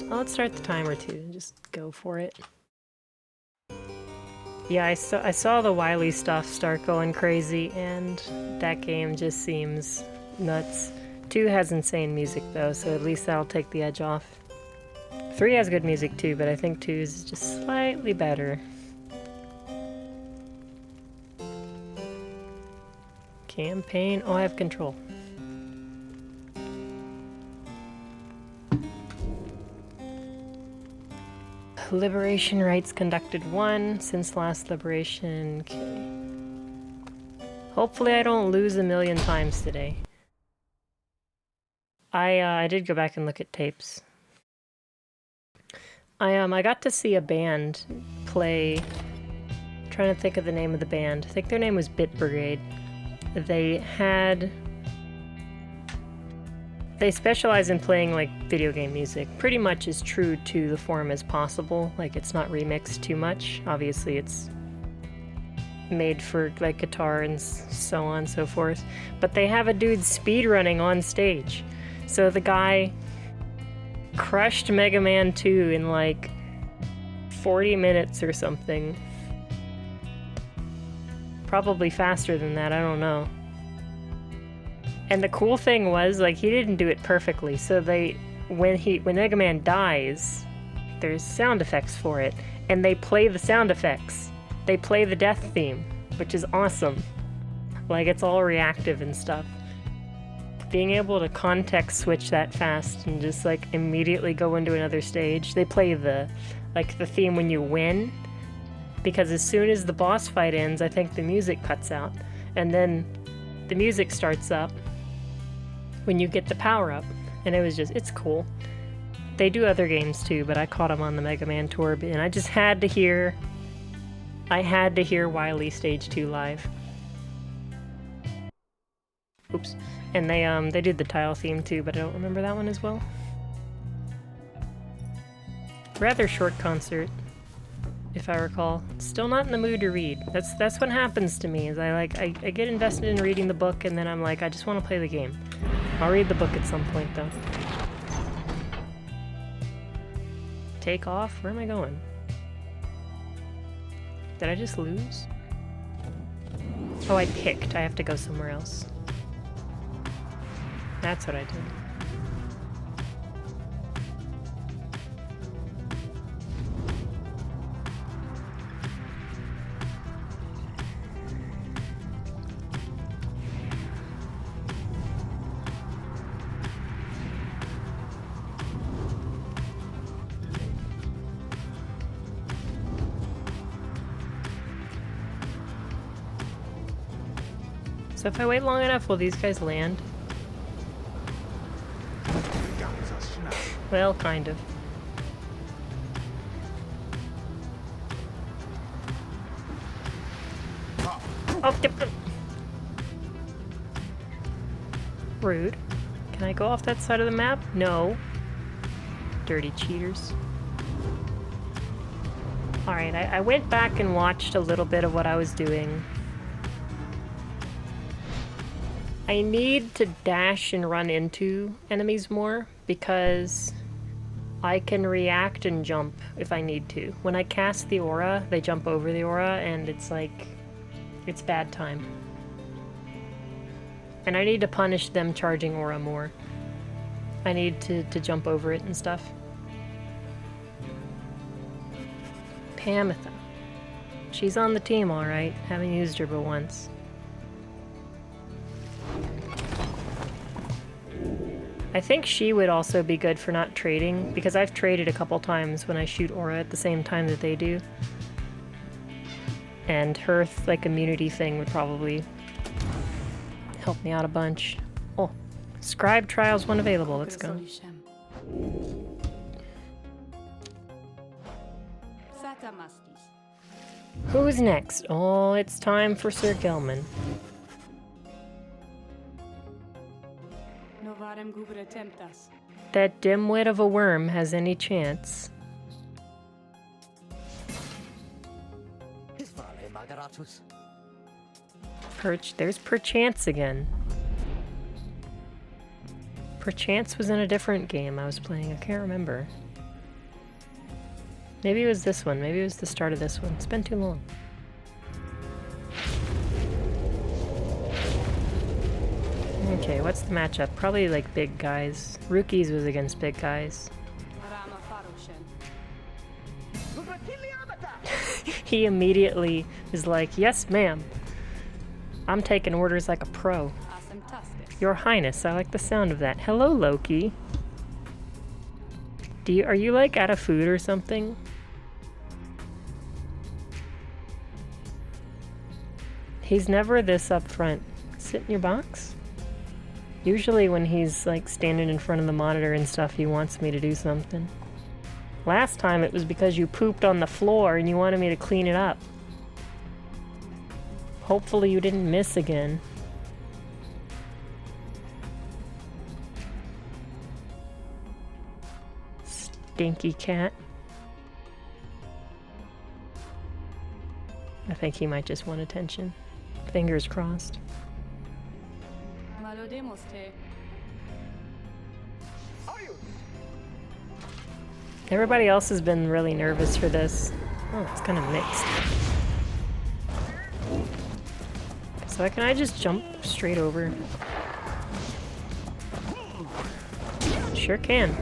let's start the timer too and just go for it. Yeah, I saw the Wily stuff start going crazy, and that game just seems nuts. 2 has insane music though, so at least that'll take the edge off. 3 has good music too, but I think 2 is just slightly better. Campaign. Oh, I have control. Liberation rites conducted 1 since last liberation. Okay. Hopefully I don't lose a million times today. I did go back and look at tapes. I got to see a band play. I'm trying to think of the name of the band. I think their name was Bit Brigade. They specialize in playing like video game music, pretty much as true to the form as possible. Like, it's not remixed too much. Obviously it's made for like guitar and so on and so forth. But they have a dude speedrunning on stage. So the guy crushed Mega Man 2 in like 40 minutes or something. Probably faster than that, I don't know. And the cool thing was, like, he didn't do it perfectly, so when Mega Man dies, there's sound effects for it, and they play the sound effects. They play the death theme, which is awesome. Like, it's all reactive and stuff. Being able to context switch that fast and just, like, immediately go into another stage. They play the theme when you win, because as soon as the boss fight ends, I think the music cuts out, and then the music starts up when you get the power-up, and it's cool. They do other games too, but I caught them on the Mega Man tour, and I just had to hear Wily Stage 2 live. Oops. And they did the tile theme too, but I don't remember that one as well. Rather short concert, if I recall. Still not in the mood to read. That's what happens to me, is I get invested in reading the book, and then I'm like, I just want to play the game. I'll read the book at some point though. Take off? Where am I going? Did I just lose? Oh, I picked. I have to go somewhere else. That's what I did. So if I wait long enough, will these guys land? Well, kind of. Oh, yep. Rude. Can I go off that side of the map? No. Dirty cheaters. Alright, I went back and watched a little bit of what I was doing. I need to dash and run into enemies more, because I can react and jump if I need to. When I cast the aura, they jump over the aura, and it's like, it's bad time. And I need to punish them charging aura more. I need to jump over it and stuff. Pamitha. She's on the team, alright. Haven't used her but once. I think she would also be good for not trading, because I've traded a couple times when I shoot aura at the same time that they do. And her, like, immunity thing would probably help me out a bunch. Oh, Scribe Trials 1 available, let's go. Who's next? Oh, it's time for Sir Gelman. That dimwit of a worm has any chance. There's perchance again. Perchance was in a different game I was playing. I can't remember. Maybe it was this one. Maybe it was the start of this one. It's been too long. Okay, what's the matchup? Probably like big guys. Rookies was against big guys. He immediately is like, yes, ma'am. I'm taking orders like a pro. Your Highness, I like the sound of that. Hello, Loki. Are you like out of food or something? He's never this up front. Sit in your box? Usually when he's like standing in front of the monitor and stuff, he wants me to do something. Last time it was because you pooped on the floor and you wanted me to clean it up. Hopefully you didn't miss again. Stinky cat. I think he might just want attention. Fingers crossed. Everybody else has been really nervous for this. Oh, it's kind of mixed. So can I just jump straight over? Sure can.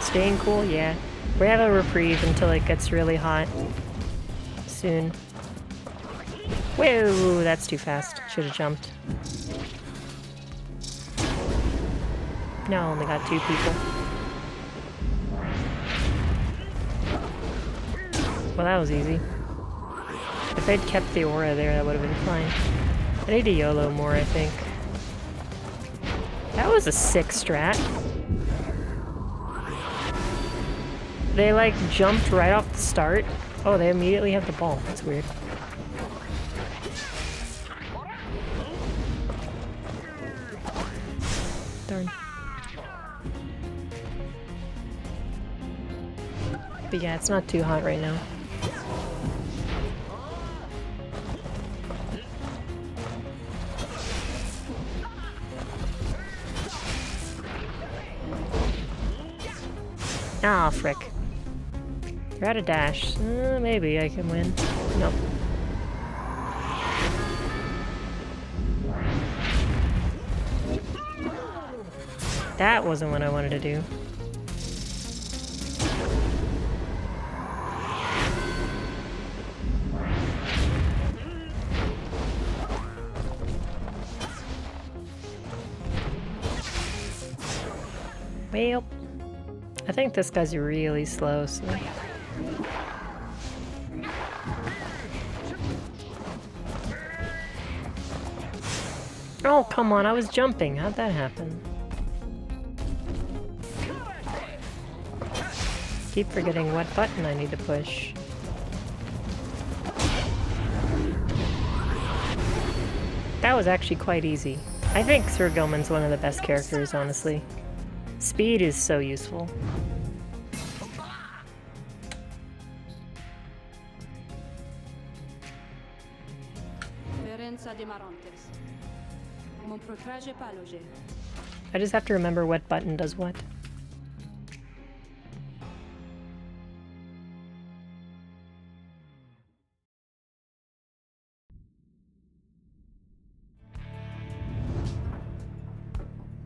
Staying cool? Yeah. We have a reprieve until it gets really hot. Soon. Whoa, that's too fast. Should have jumped. No, I only got 2 people. Well, that was easy. If they'd kept the aura there, that would have been fine. I need to YOLO more, I think. That was a sick strat. They, like, jumped right off the start. Oh, they immediately have the ball. That's weird. Darn. But yeah, it's not too hot right now. Ah, frick. You're out of dash. Maybe I can win. Nope. That wasn't what I wanted to do. Well, I think this guy's really slow, so... Oh, come on, I was jumping. How'd that happen? Keep forgetting what button I need to push. That was actually quite easy. I think Sir Goman's one of the best characters, honestly. Speed is so useful. I just have to remember what button does what.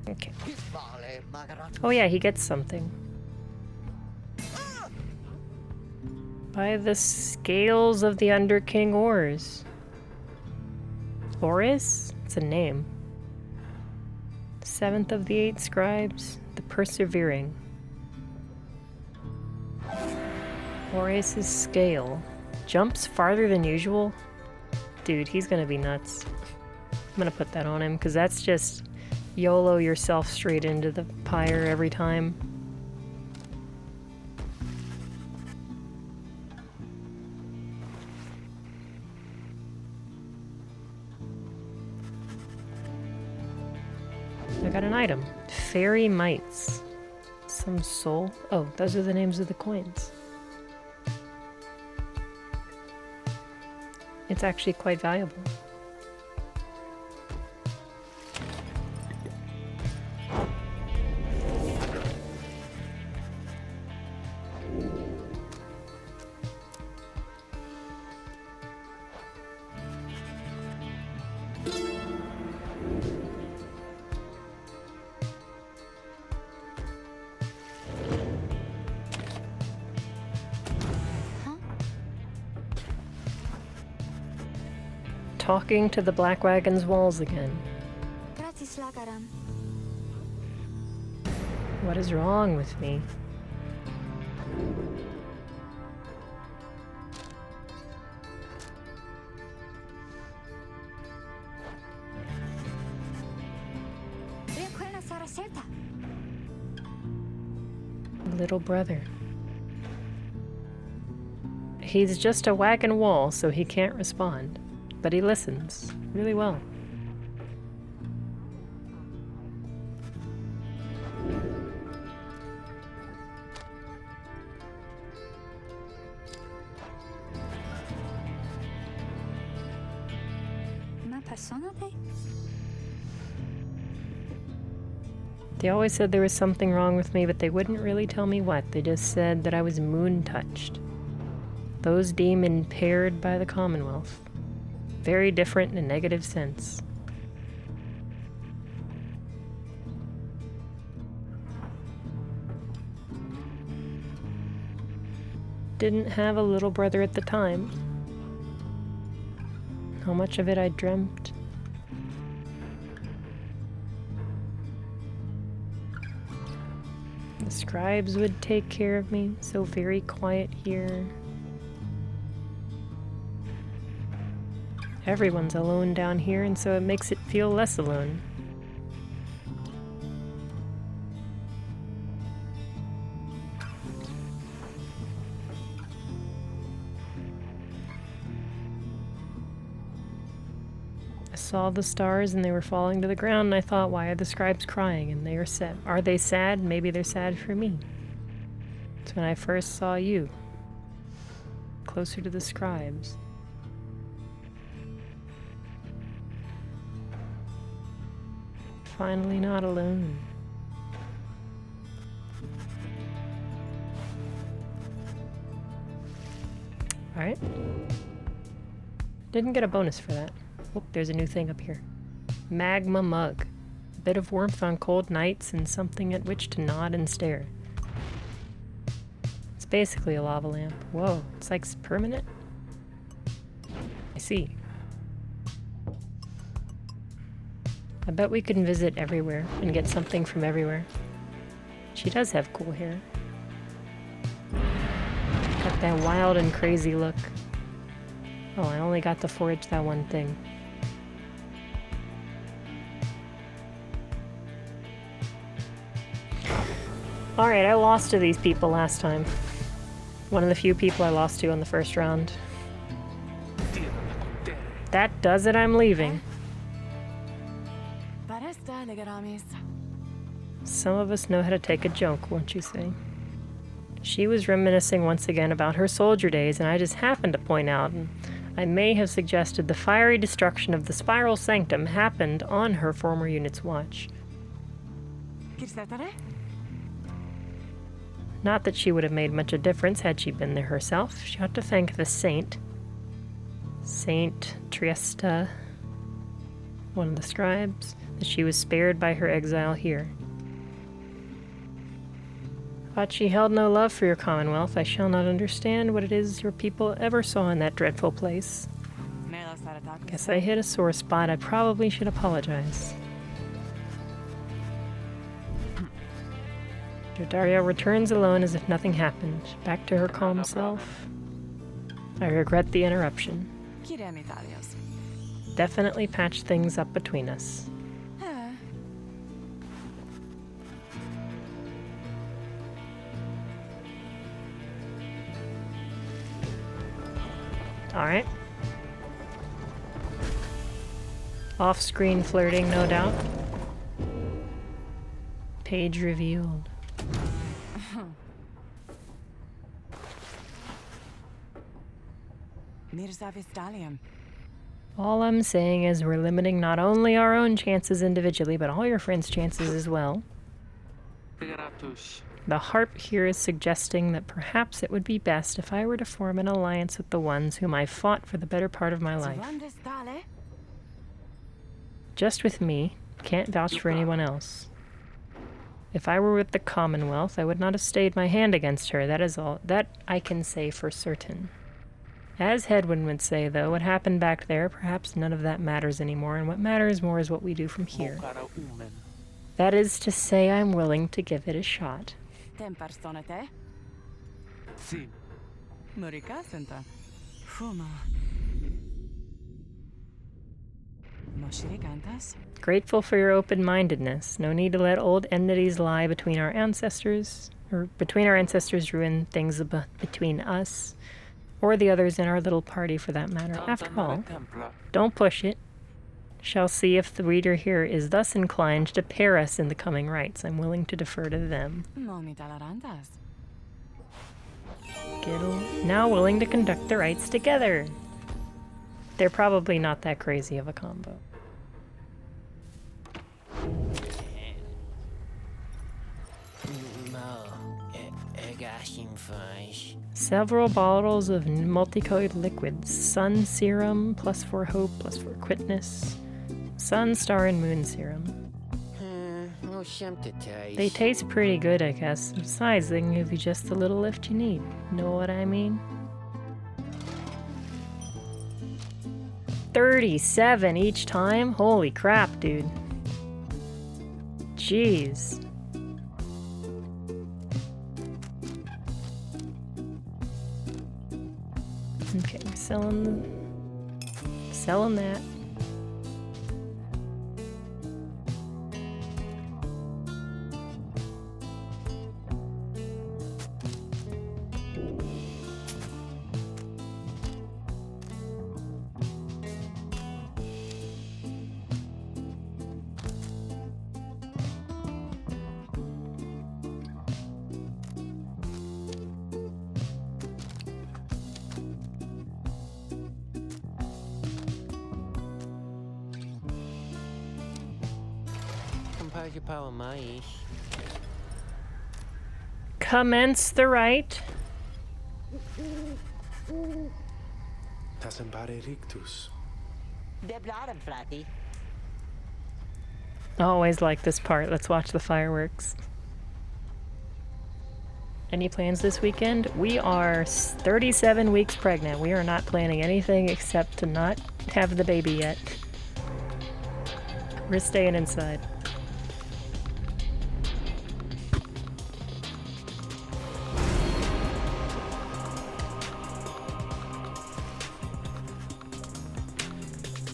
Okay. Oh yeah, he gets something. By the scales of the Underking Ores. Oris? It's a name. 7th of the 8 scribes, the persevering. Oris's scale. Jumps farther than usual? Dude, he's gonna be nuts. I'm gonna put that on him, because that's just YOLO yourself straight into the pyre every time. I got an item. Fairy Mites. Some soul. Oh, those are the names of the coins. It's actually quite valuable. talking to the Black Wagon's walls again. What is wrong with me? Little brother. He's just a wagon wall, so he can't respond. But he listens really well. They always said there was something wrong with me, but they wouldn't really tell me what. They just said that I was moon-touched. Those deemed impaired by the Commonwealth. Very different in a negative sense. Didn't have a little brother at the time. How much of it I dreamt. The scribes would take care of me, so very quiet here. Everyone's alone down here, and so it makes it feel less alone. I saw the stars and they were falling to the ground, and I thought, why are the scribes crying? And they are sad. Are they sad? Maybe they're sad for me. It's when I first saw you. Closer to the scribes. Finally not alone. Alright. Didn't get a bonus for that. Oh, there's a new thing up here. Magma mug. A bit of warmth on cold nights and something at which to nod and stare. It's basically a lava lamp. Whoa, it's like permanent? I see. I bet we can visit everywhere and get something from everywhere. She does have cool hair. Got that wild and crazy look. Oh, I only got to forage that one thing. Alright, I lost to these people last time. One of the few people I lost to on the first round. That does it, I'm leaving. Some of us know how to take a joke, won't you say? She was reminiscing once again about her soldier days, and I just happened to point out, and I may have suggested the fiery destruction of the Spiral Sanctum happened on her former unit's watch. Not that she would have made much of a difference had she been there herself. She ought to thank the saint. Saint Triesta, one of the scribes, that she was spared by her exile here. But she held no love for your commonwealth. I shall not understand what it is your people ever saw in that dreadful place. Guess I hit a sore spot. I probably should apologize. Daria returns alone as if nothing happened, back to her calm self. I regret the interruption. Definitely patched things up between us. Alright. Off-screen flirting, no doubt. Page revealed. All I'm saying is we're limiting not only our own chances individually, but all your friends' chances as well. The harp here is suggesting that perhaps it would be best if I were to form an alliance with the ones whom I fought for the better part of my life. Just with me, can't vouch for anyone else. If I were with the Commonwealth, I would not have stayed my hand against her, that is all. That I can say for certain. As Hedwin would say, though, what happened back there, perhaps none of that matters anymore, and what matters more is what we do from here. That is to say, I'm willing to give it a shot. Sì. Morikasenta. Fuma. Moshirikantas. Grateful for your open-mindedness. No need to let old enmities lie between our ancestors, or between our ancestors ruin things between us, or the others in our little party for that matter. After all, don't push it. Shall see if the reader here is thus inclined to pair us in the coming rites. I'm willing to defer to them. Now willing to conduct the rites together. They're probably not that crazy of a combo. Several bottles of multicolored liquids. Sun serum, +4 hope, +4 quickness. Sun, star, and moon serum. They taste pretty good, I guess. Besides, they can give you just the little lift you need. Know what I mean? 37 each time? Holy crap, dude. Jeez. Okay, selling that. Commence the rite. Always like this part. Let's watch the fireworks. Any plans this weekend? We are 37 weeks pregnant. We are not planning anything except to not have the baby yet. We're staying inside.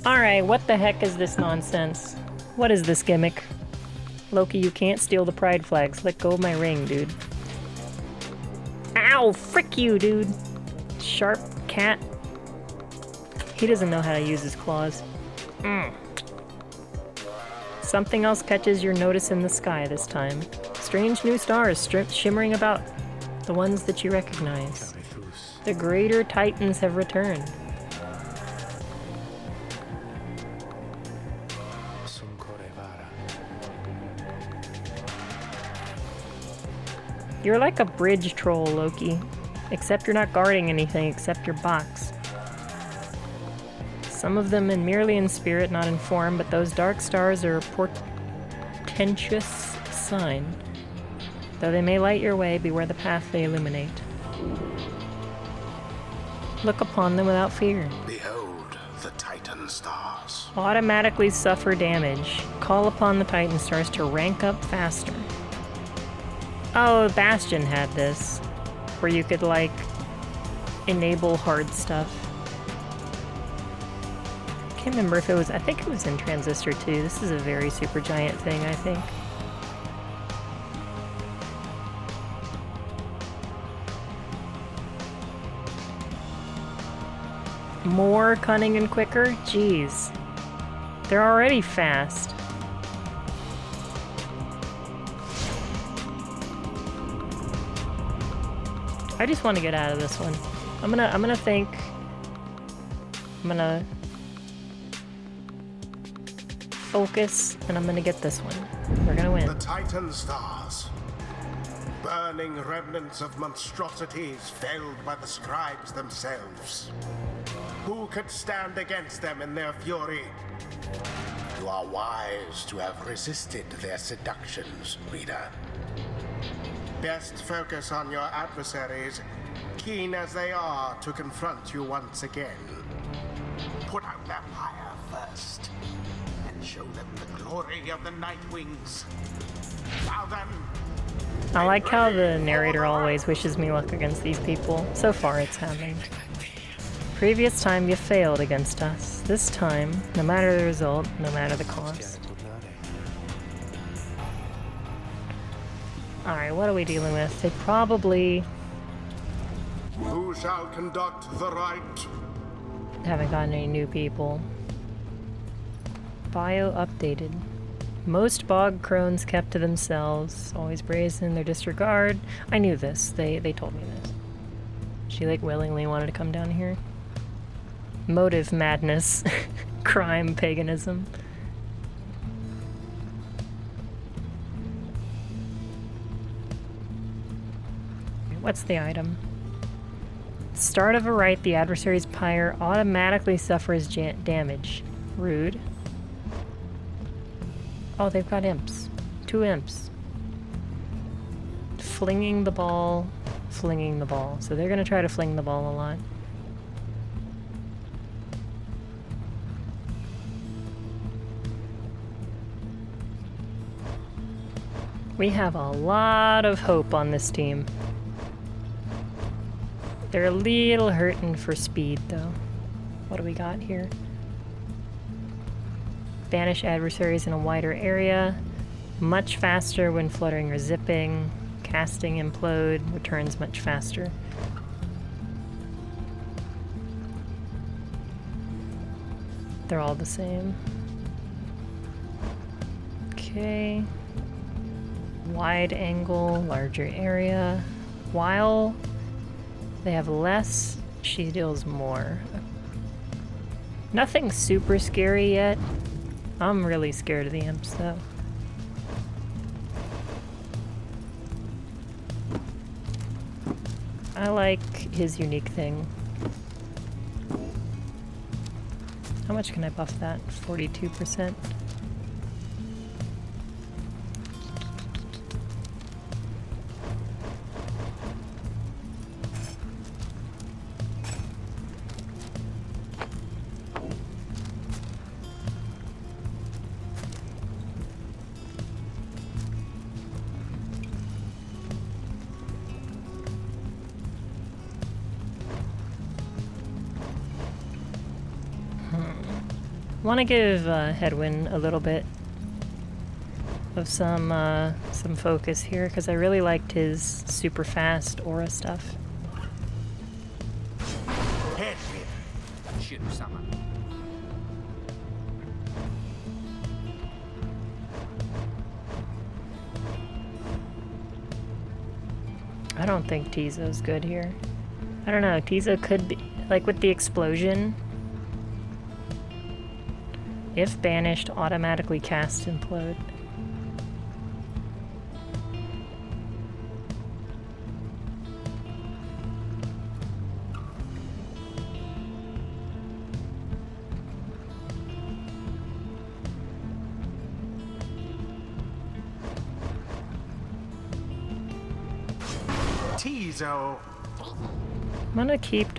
Alright, what the heck is this nonsense? What is this gimmick? Loki, you can't steal the pride flags. Let go of my ring, dude. Ow! Frick you, dude! Sharp cat. He doesn't know how to use his claws. Something else catches your notice in the sky this time. Strange new stars shimmering about. The ones that you recognize. The greater titans have returned. You're like a bridge troll, Loki. Except you're not guarding anything except your box. Some of them merely in spirit, not in form, but those dark stars are a portentous sign. Though they may light your way, beware the path they illuminate. Look upon them without fear. Behold the Titan stars. Automatically suffer damage. Call upon the Titan stars to rank up faster. Oh, Bastion had this, where you could, like, enable hard stuff. Can't remember if it was, I think it was in Transistor 2. This is a very super giant thing, I think. More cunning and quicker? Jeez. They're already fast. I just want to get out of this one. I'm gonna think. I'm gonna focus, and I'm gonna get this one. We're gonna win. The Titan stars. Burning remnants of monstrosities felled by the scribes themselves. Who could stand against them in their fury? You are wise to have resisted their seductions, reader. Best focus on your adversaries keen as they are to confront you once again. Put out their pyre first, and show them the glory of the Night Wings. Now then, I like how the narrator always wishes me luck against these people. So far, it's happened. Previous time you failed against us. This time, no matter the result, no matter the cost. Alright, what are we dealing with? They probably who shall conduct the rite? haven't gotten any new people. Bio updated. Most bog crones kept to themselves, always brazen in their disregard. I knew this. They told me this. She like willingly wanted to come down here. Motive madness. Crime paganism. What's the item? Start of a rite, the adversary's pyre automatically suffers damage. Rude. Oh, they've got imps. 2 imps. Flinging the ball, flinging the ball. So they're gonna try to fling the ball a lot. We have a lot of hope on this team. They're a little hurting for speed, though. What do we got here? Banish adversaries in a wider area. Much faster when fluttering or zipping. Casting implode. Returns much faster. They're all the same. Okay. Wide angle, larger area. While they have less, she deals more. Nothing super scary yet. I'm really scared of the imps, though. I like his unique thing. How much can I buff that? 42%? Want to give Hedwyn a little bit of some focus here because I really liked his super fast aura stuff. I don't think Tizo's good here. I don't know, Tizo could be, like with the explosion, if banished, automatically cast implode. Tizo. I'm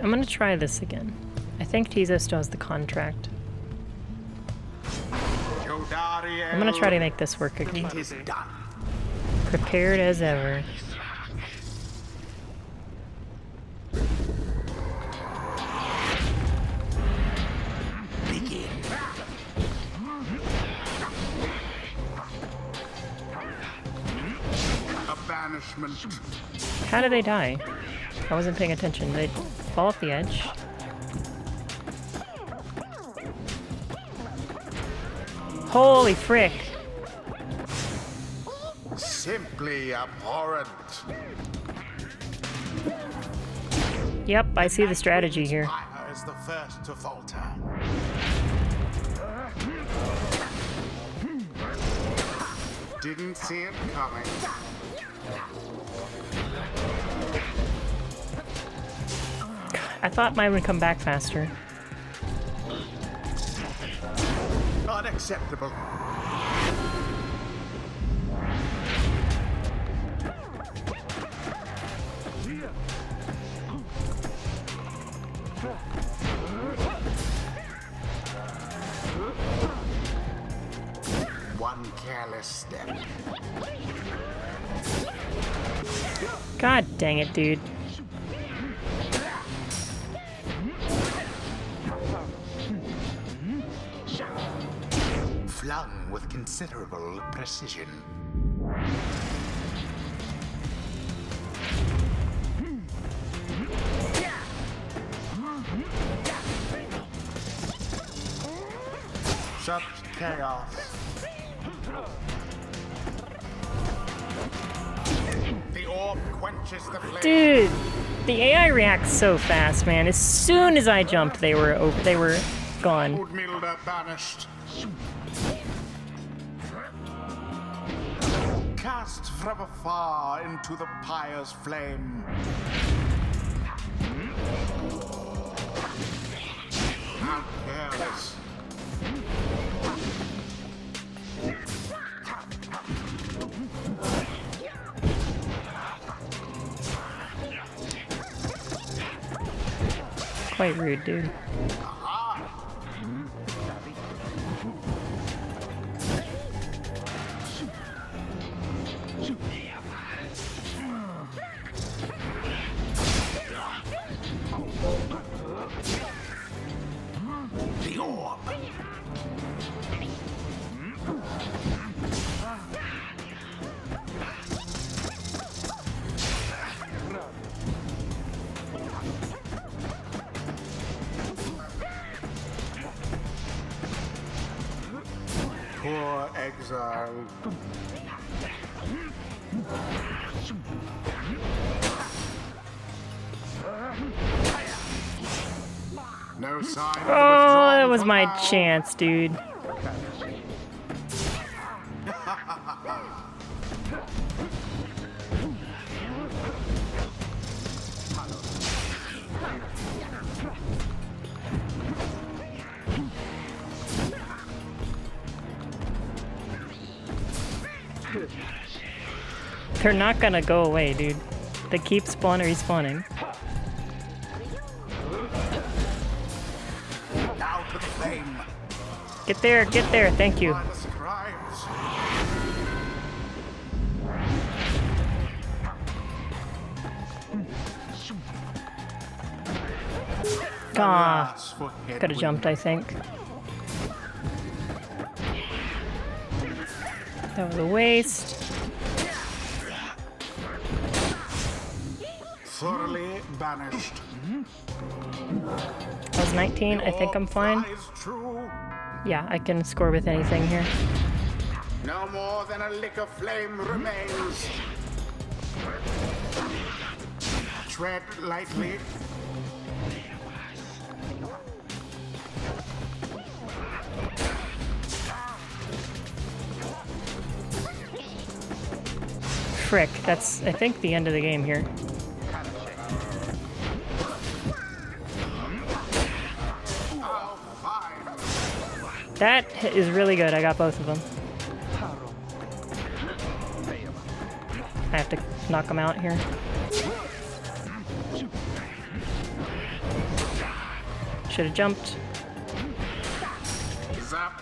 gonna try this again. I think Tizo still has the contract. I'm gonna try to make this work again. It is done. Prepared as ever. Begin. A banishment. How did they die? I wasn't paying attention. Did they fall off the edge? Holy frick! Simply abhorrent. Yep, I see the strategy here. Pyre is the first to falter. Didn't see it coming. I thought mine would come back faster. Unacceptable. a step. God dang it, dude. Flung with considerable precision. Such chaos. The orb quenches the flame. Dude, the AI reacts so fast, man. As soon as I jumped, they were gone. Milder banished. Cast from afar into the pyre's flame. How careless. Quite rude, dude. The orb. Poor exile. No sign of the Oh, that withdrawal was for my now. chance, dude. They're not gonna go away, dude. They keep respawning. Now to the flame. Get there, thank you. By the scribes. Ah, Alas for could have headwind. jumped, I think. That was a waste. Thoroughly banished. I was 19, I think I'm fine. Flies true. Yeah, I can score with anything here. No more than a lick of flame remains. Tread lightly. Frick, that's, I think, the end of the game here. Oh, fine. That is really good, I got both of them. I have to knock them out here. Should have jumped. Zap.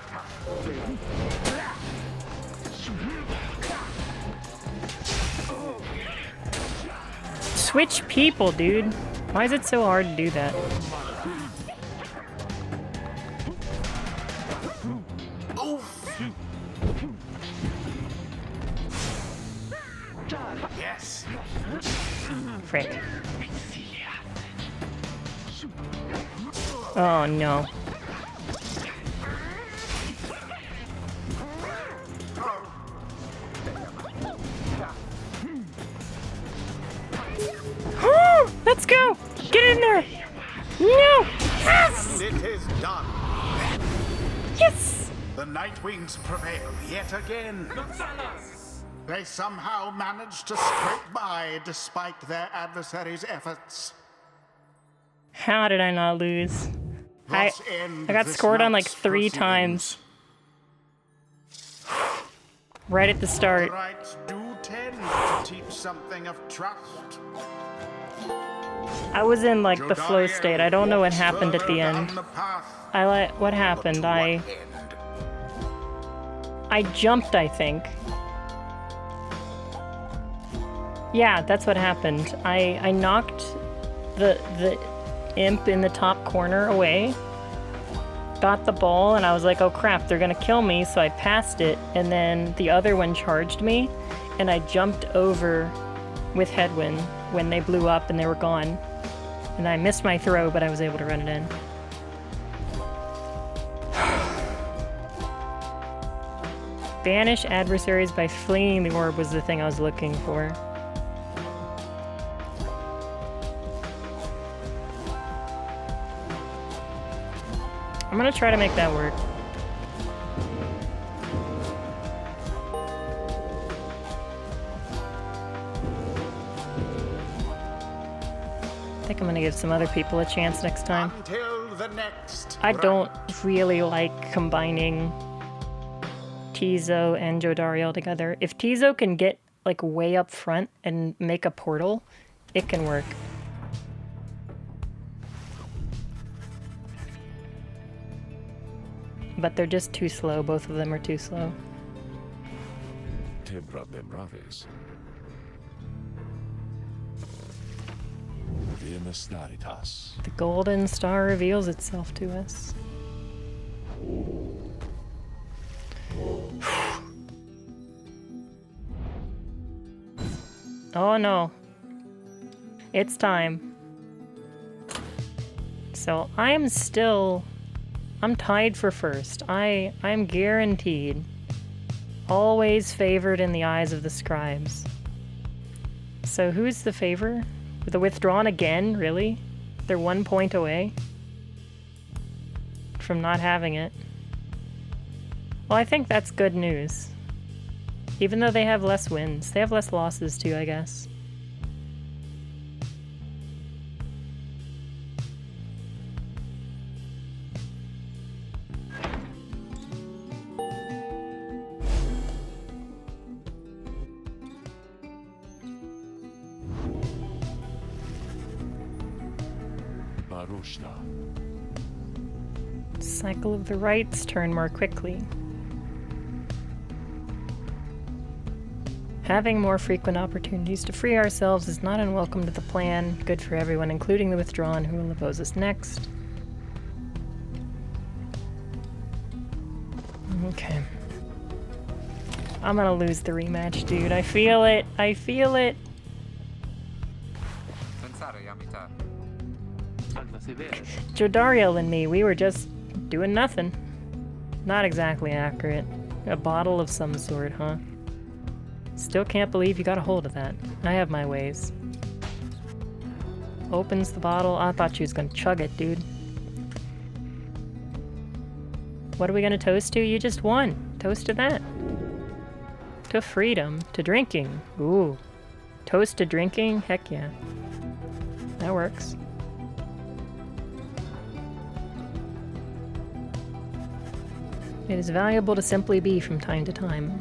Switch people, dude. Why is it so hard to do that? Oof. Yes. Frick. Oh no. Let's go! Get in there! No! Yes! It is done. Yes! The Nightwings prevail yet again. They somehow managed to scrape by despite their adversaries' efforts. How did I not lose? I Thus end got this scored on like night's 3 proceedings. times. Right at the start. Rights do tend to teach something of trust. I was in like the flow state. I don't know what happened at the end. Down the path, What happened? but to I what end? I jumped, I think. Yeah, that's what happened. I knocked the imp in the top corner away, got the ball, and I was like, oh crap, they're gonna kill me, so I passed it, and then the other one charged me, and I jumped over with headwind when they blew up and they were gone. And I missed my throw, but I was able to run it in. Banish adversaries by flinging the orb was the thing I was looking for. I'm gonna try to make that work. I think I'm gonna give some other people a chance next time. Until the next I don't round. really like combining Tizo and Jodariel together. If Tizo can get like way up front and make a portal, it can work. But they're just too slow. Both of them are too slow. Tebra Bebraves. Viemestaritas. The golden star reveals itself to us. Oh no. It's time. So I'm tied for first. I'm guaranteed. Always favored in the eyes of the scribes. So who's the favor? The withdrawn again? Really? They're 1 point away from not having it. Well, I think that's good news. Even though they have less wins, they have less losses too, I guess. Barushna. Cycle of the rights turn more quickly. Having more frequent opportunities to free ourselves is not unwelcome to the plan. Good for everyone, including the withdrawn, who will oppose us next. Okay. I'm gonna lose the rematch, dude. I feel it. I feel it. Jodariel and me, we were just doing nothing. Not exactly accurate. A bottle of some sort, huh? Still can't believe you got a hold of that. I have my ways. Opens the bottle. I thought she was gonna chug it, dude. What are we gonna toast to? You just won. Toast to that. To freedom. To drinking. Ooh. Toast to drinking? Heck yeah. That works. It is valuable to simply be from time to time.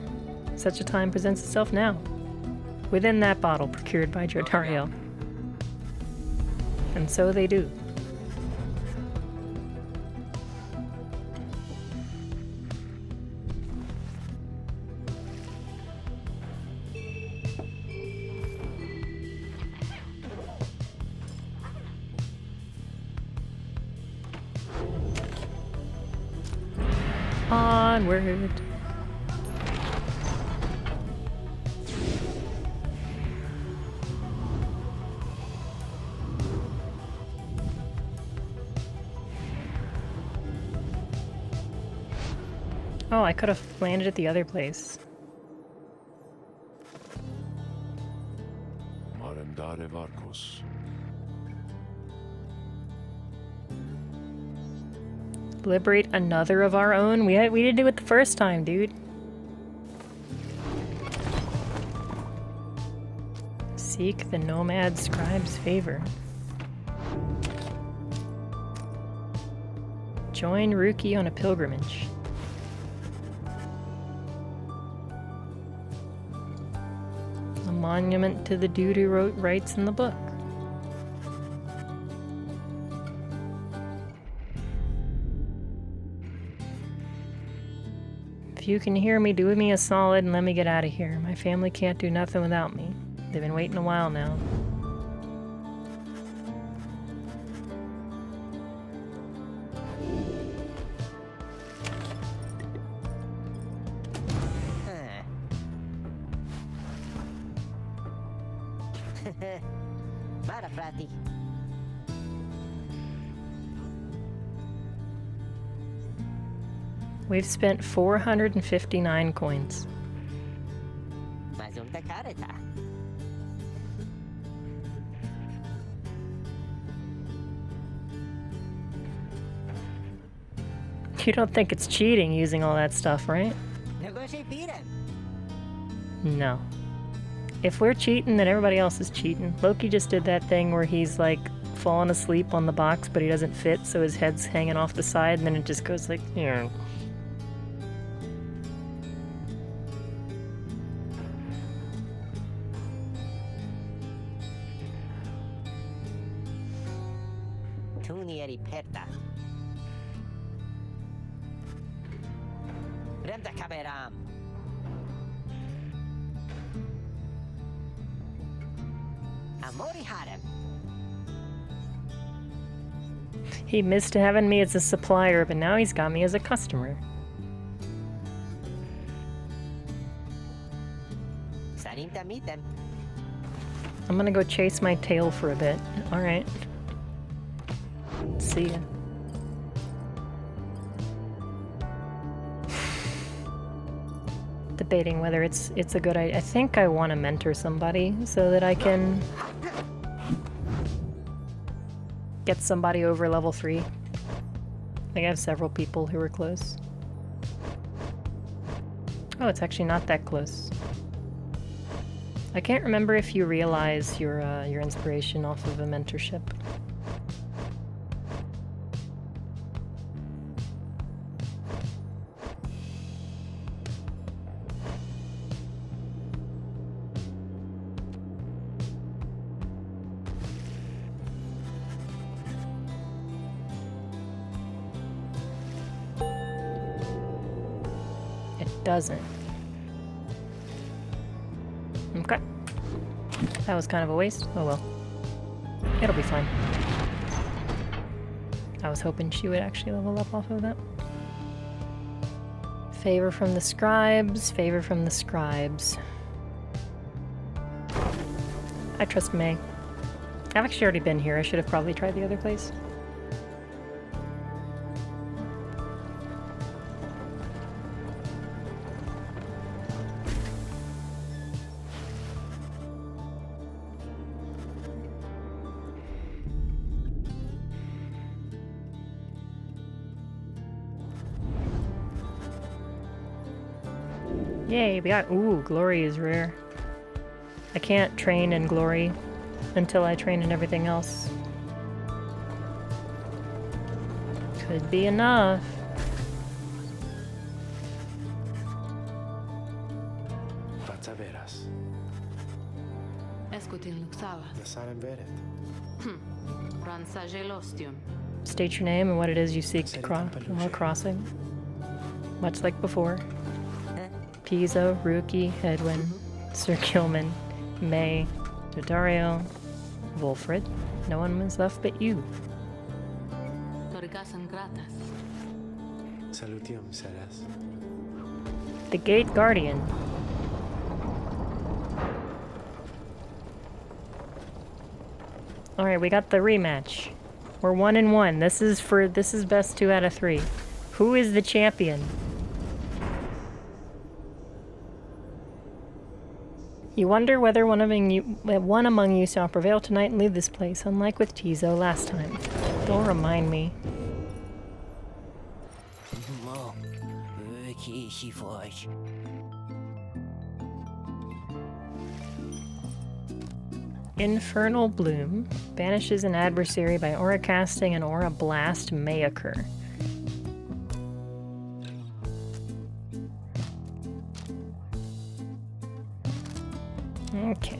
Such a time presents itself now. Within that bottle procured by Jodariel. And so they do. Onward. Oh, I could have landed at the other place. Marendare Varkos. Liberate another of our own? We didn't do it the first time, dude. Seek the nomad scribe's favor. Join Ruki on a pilgrimage. A monument to the dude who wrote rights in the book. If you can hear me, do me a solid and let me get out of here. My family can't do nothing without me. They've been waiting a while now. Vada, frati. We've spent 459 coins. Mazunta careta. You don't think it's cheating using all that stuff, right? Negotiate Pyre. No. If we're cheating, then everybody else is cheating. Loki just did that thing where he's like falling asleep on the box, but he doesn't fit, so his head's hanging off the side, and then it just goes like, yeah. Tunieri perta. Remda kaberam. Amori harem. He missed having me as a supplier, but now he's got me as a customer. Sarinta mitem. I'm gonna go chase my tail for a bit. Alright. See ya. Debating whether it's a good idea. I think I want to mentor somebody so that I can get somebody over level 3. I think I have several people who are close. Oh, it's actually not that close. I can't remember if you realize your inspiration off of a mentorship. Doesn't. Okay. That was kind of a waste. Oh well. It'll be fine. I was hoping she would actually level up off of that. Favor from the scribes. Favor from the scribes. I trust May. I've actually already been here. I should have probably tried the other place. Yay, we got... Ooh, glory is rare. I can't train in glory until I train in everything else. Could be enough. Vatsaveras. Escutin luxavas. Nasarem veret. Ransagelostium. State your name and what it is you seek to cross while crossing. Much like before. Pizzo, Ruki, Edwin, Sir Gilman, May, Dodario, Wolfred. No one was left but you. Toricasan gratas. Salutium seras. The Gate Guardian. Alright, we got the rematch. We're 1-1. This is best 2 out of 3. Who is the champion? You wonder whether one among you shall prevail tonight and leave this place, unlike with Tizo last time. Don't remind me. Infernal Bloom banishes an adversary by aura casting an aura blast may occur. Okay.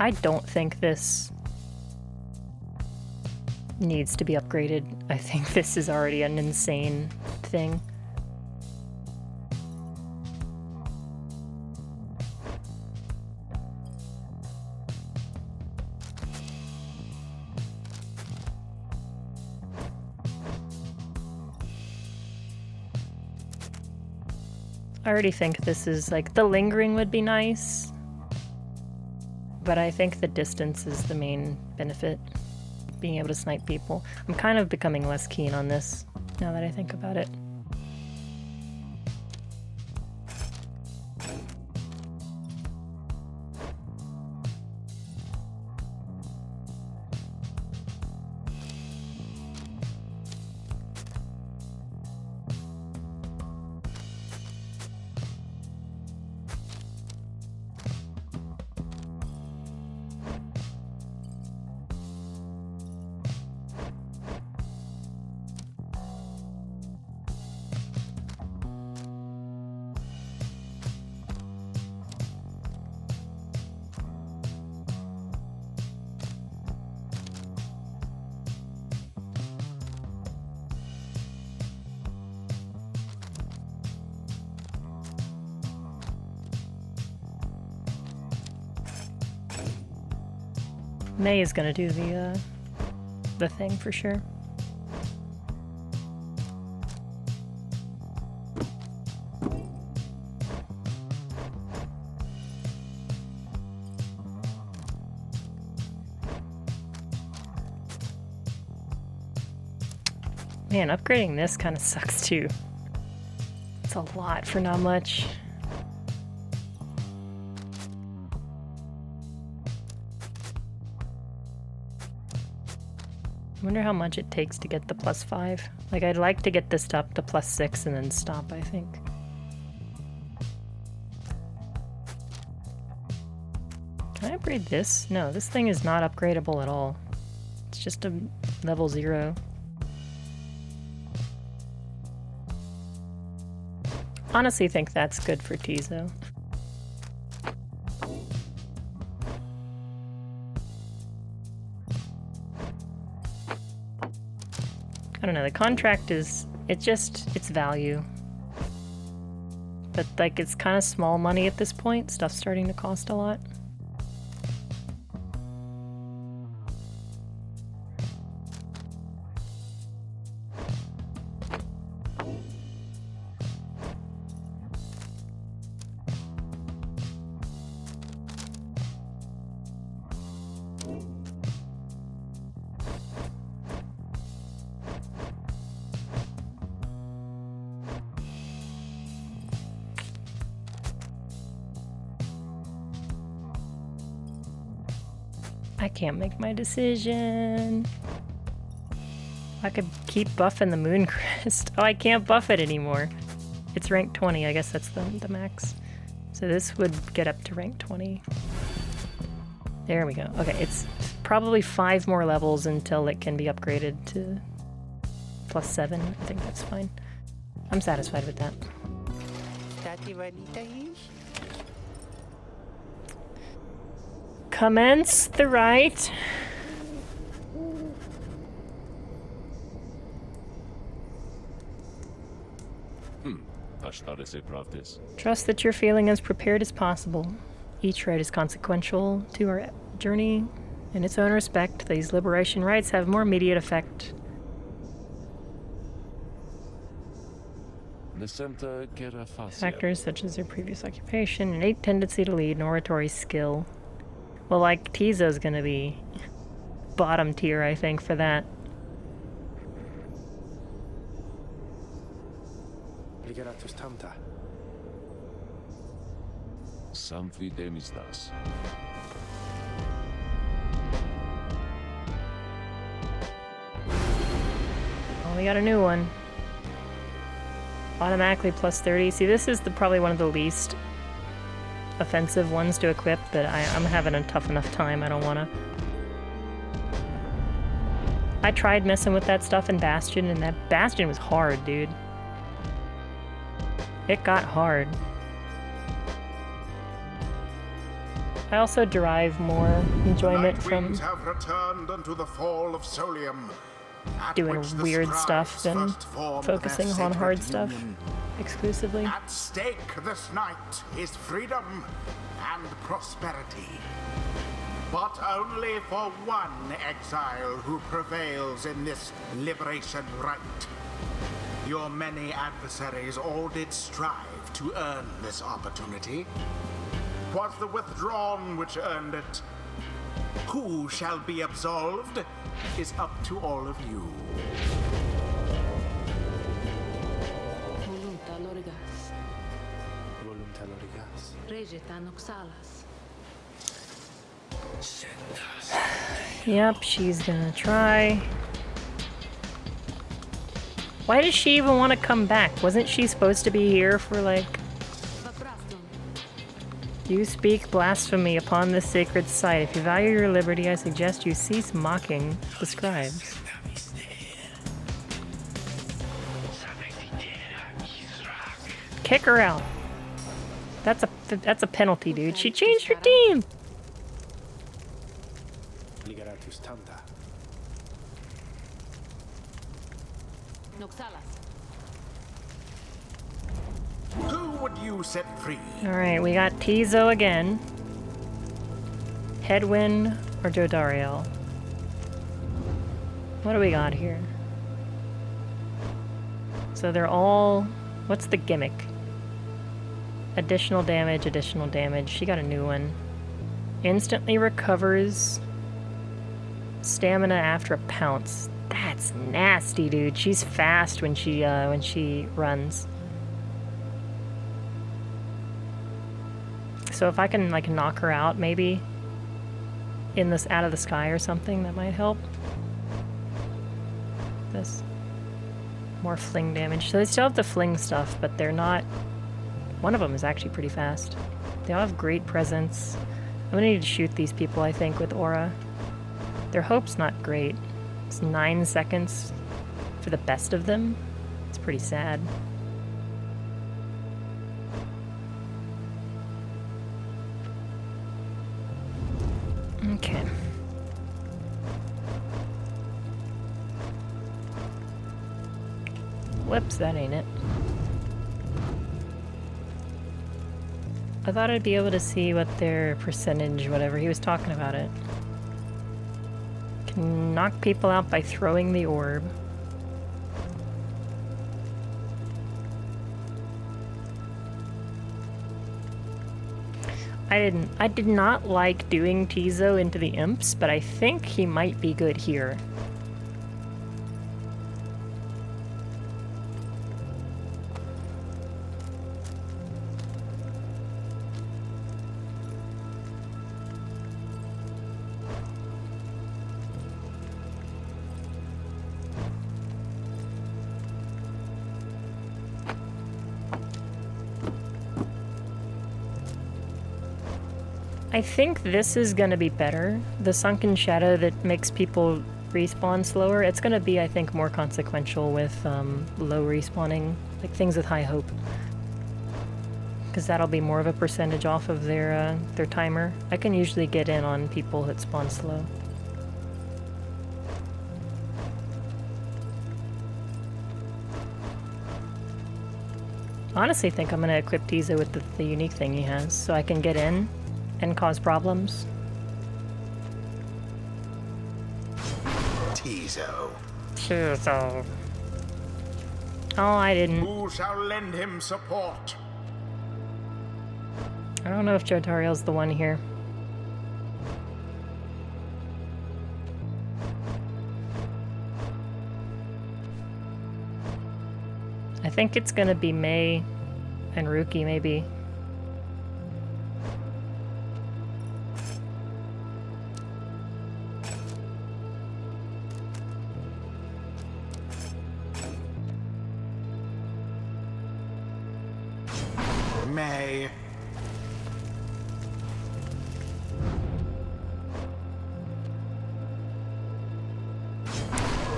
I don't think this needs to be upgraded. I think this is already an insane thing. I already think this is like, the lingering would be nice, but I think the distance is the main benefit. Being able to snipe people. I'm kind of becoming less keen on this now that I think about it. May is gonna do the thing for sure. Man, upgrading this kind of sucks too. It's a lot for not much. I wonder how much it takes to get the +5. Like, I'd like to get this up to +6 and then stop, I think. Can I upgrade this? No, this thing is not upgradable at all. It's just a level 0. Honestly think that's good for Tizo. I don't know, the contract is, it's value. But like, it's kind of small money at this point. Stuff's starting to cost a lot. I can't make my decision. I could keep buffing the Moon Crest. Oh, I can't buff it anymore. It's rank 20, I guess that's the max. So this would get up to rank 20. There we go. Okay, it's probably 5 more levels until it can be upgraded to +7. I think that's fine. I'm satisfied with that. Commence the rite. Trust that you're feeling as prepared as possible. Each rite is consequential to our journey. In its own respect, these liberation rites have more immediate effect. Factors such as their previous occupation, innate tendency to lead, and oratory skill. Well, like, Tizo's gonna be bottom tier, I think, for that. Oh, we got a new one. Automatically +30. See, this is probably one of the least offensive ones to equip, but I'm having a tough enough time. I don't wanna. I tried messing with that stuff in Bastion, and that Bastion was hard, dude. It got hard. I also derive more enjoyment Night from winds have returned unto the fall of Solium, at doing which the weird stuff scribes than first formed focusing their on sacred hard stuff union. exclusively. At stake this night is freedom and prosperity. But only for one exile who prevails in this liberation rite. Your many adversaries all did strive to earn this opportunity. 'Twas the withdrawn which earned it. Who shall be absolved is up to all of you. Volunta lorigas, Volunta lorigas. regita noxalas. Yep, she's gonna try. Why does she even want to come back? Wasn't she supposed to be here for like... Vaprastum, You speak blasphemy upon this sacred site. If you value your liberty, I suggest you cease mocking the scribes. Kick her out. That's a penalty, dude. She changed her team. Liberatus tanta. noxalas. Who would you set free? All right, we got Tizo again. Hedwyn or Jodariel. What do we got here? So they're all... What's the gimmick? Additional damage, additional damage. She got a new one. Instantly recovers stamina after a pounce. That's nasty, dude. She's fast when she runs. So if I can like knock her out, maybe in this out of the sky or something, that might help. This more fling damage. So they still have the fling stuff, but they're not. One of them is actually pretty fast. They all have great presence. I'm gonna need to shoot these people, I think, with aura. Their hope's not great. It's 9 seconds for the best of them. It's pretty sad. Okay. Whoops, that ain't it. I thought I'd be able to see what their percentage, whatever, he was talking about it. Can knock people out by throwing the orb. I did not like doing Tizo into the imps, but I think he might be good here. I think this is gonna be better. The Sunken Shadow that makes people respawn slower, it's gonna be, I think, more consequential with low respawning, like things with high hope. Because that'll be more of a percentage off of their timer. I can usually get in on people that spawn slow. Honestly think I'm gonna equip Tizo with the unique thing he has, so I can get in and cause problems. Tizo. Tizo. Oh, I didn't. Who shall lend him support? I don't know if Jotariel's the one here. I think it's gonna be May and Ruki, maybe. May.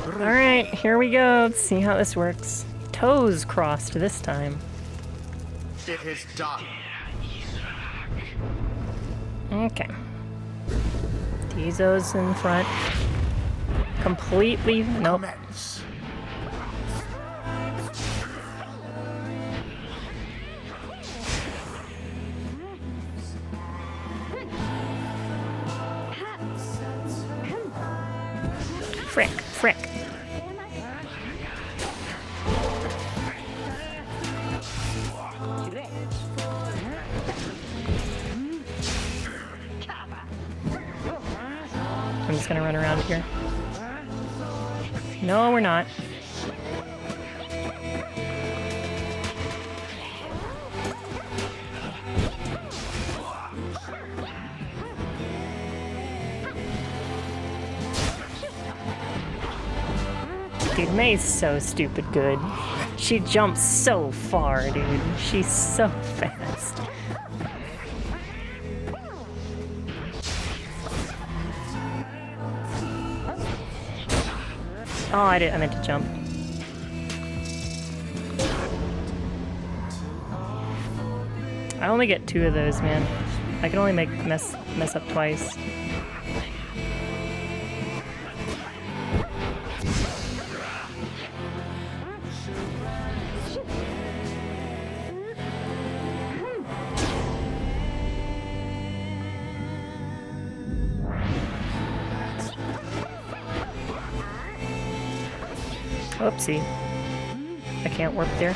Alright, here we go. Let's see how this works. Toes crossed this time. It is done. Okay. Tizo's in front. Completely. Nope. Commence. Frick. Frick. I'm just gonna run around here. No, we're not. Dude, May's so stupid good. She jumps so far, dude. She's so fast. Oh, I meant to jump. I only get 2 of those, man. I can only mess up twice. Oopsie. I can't warp there.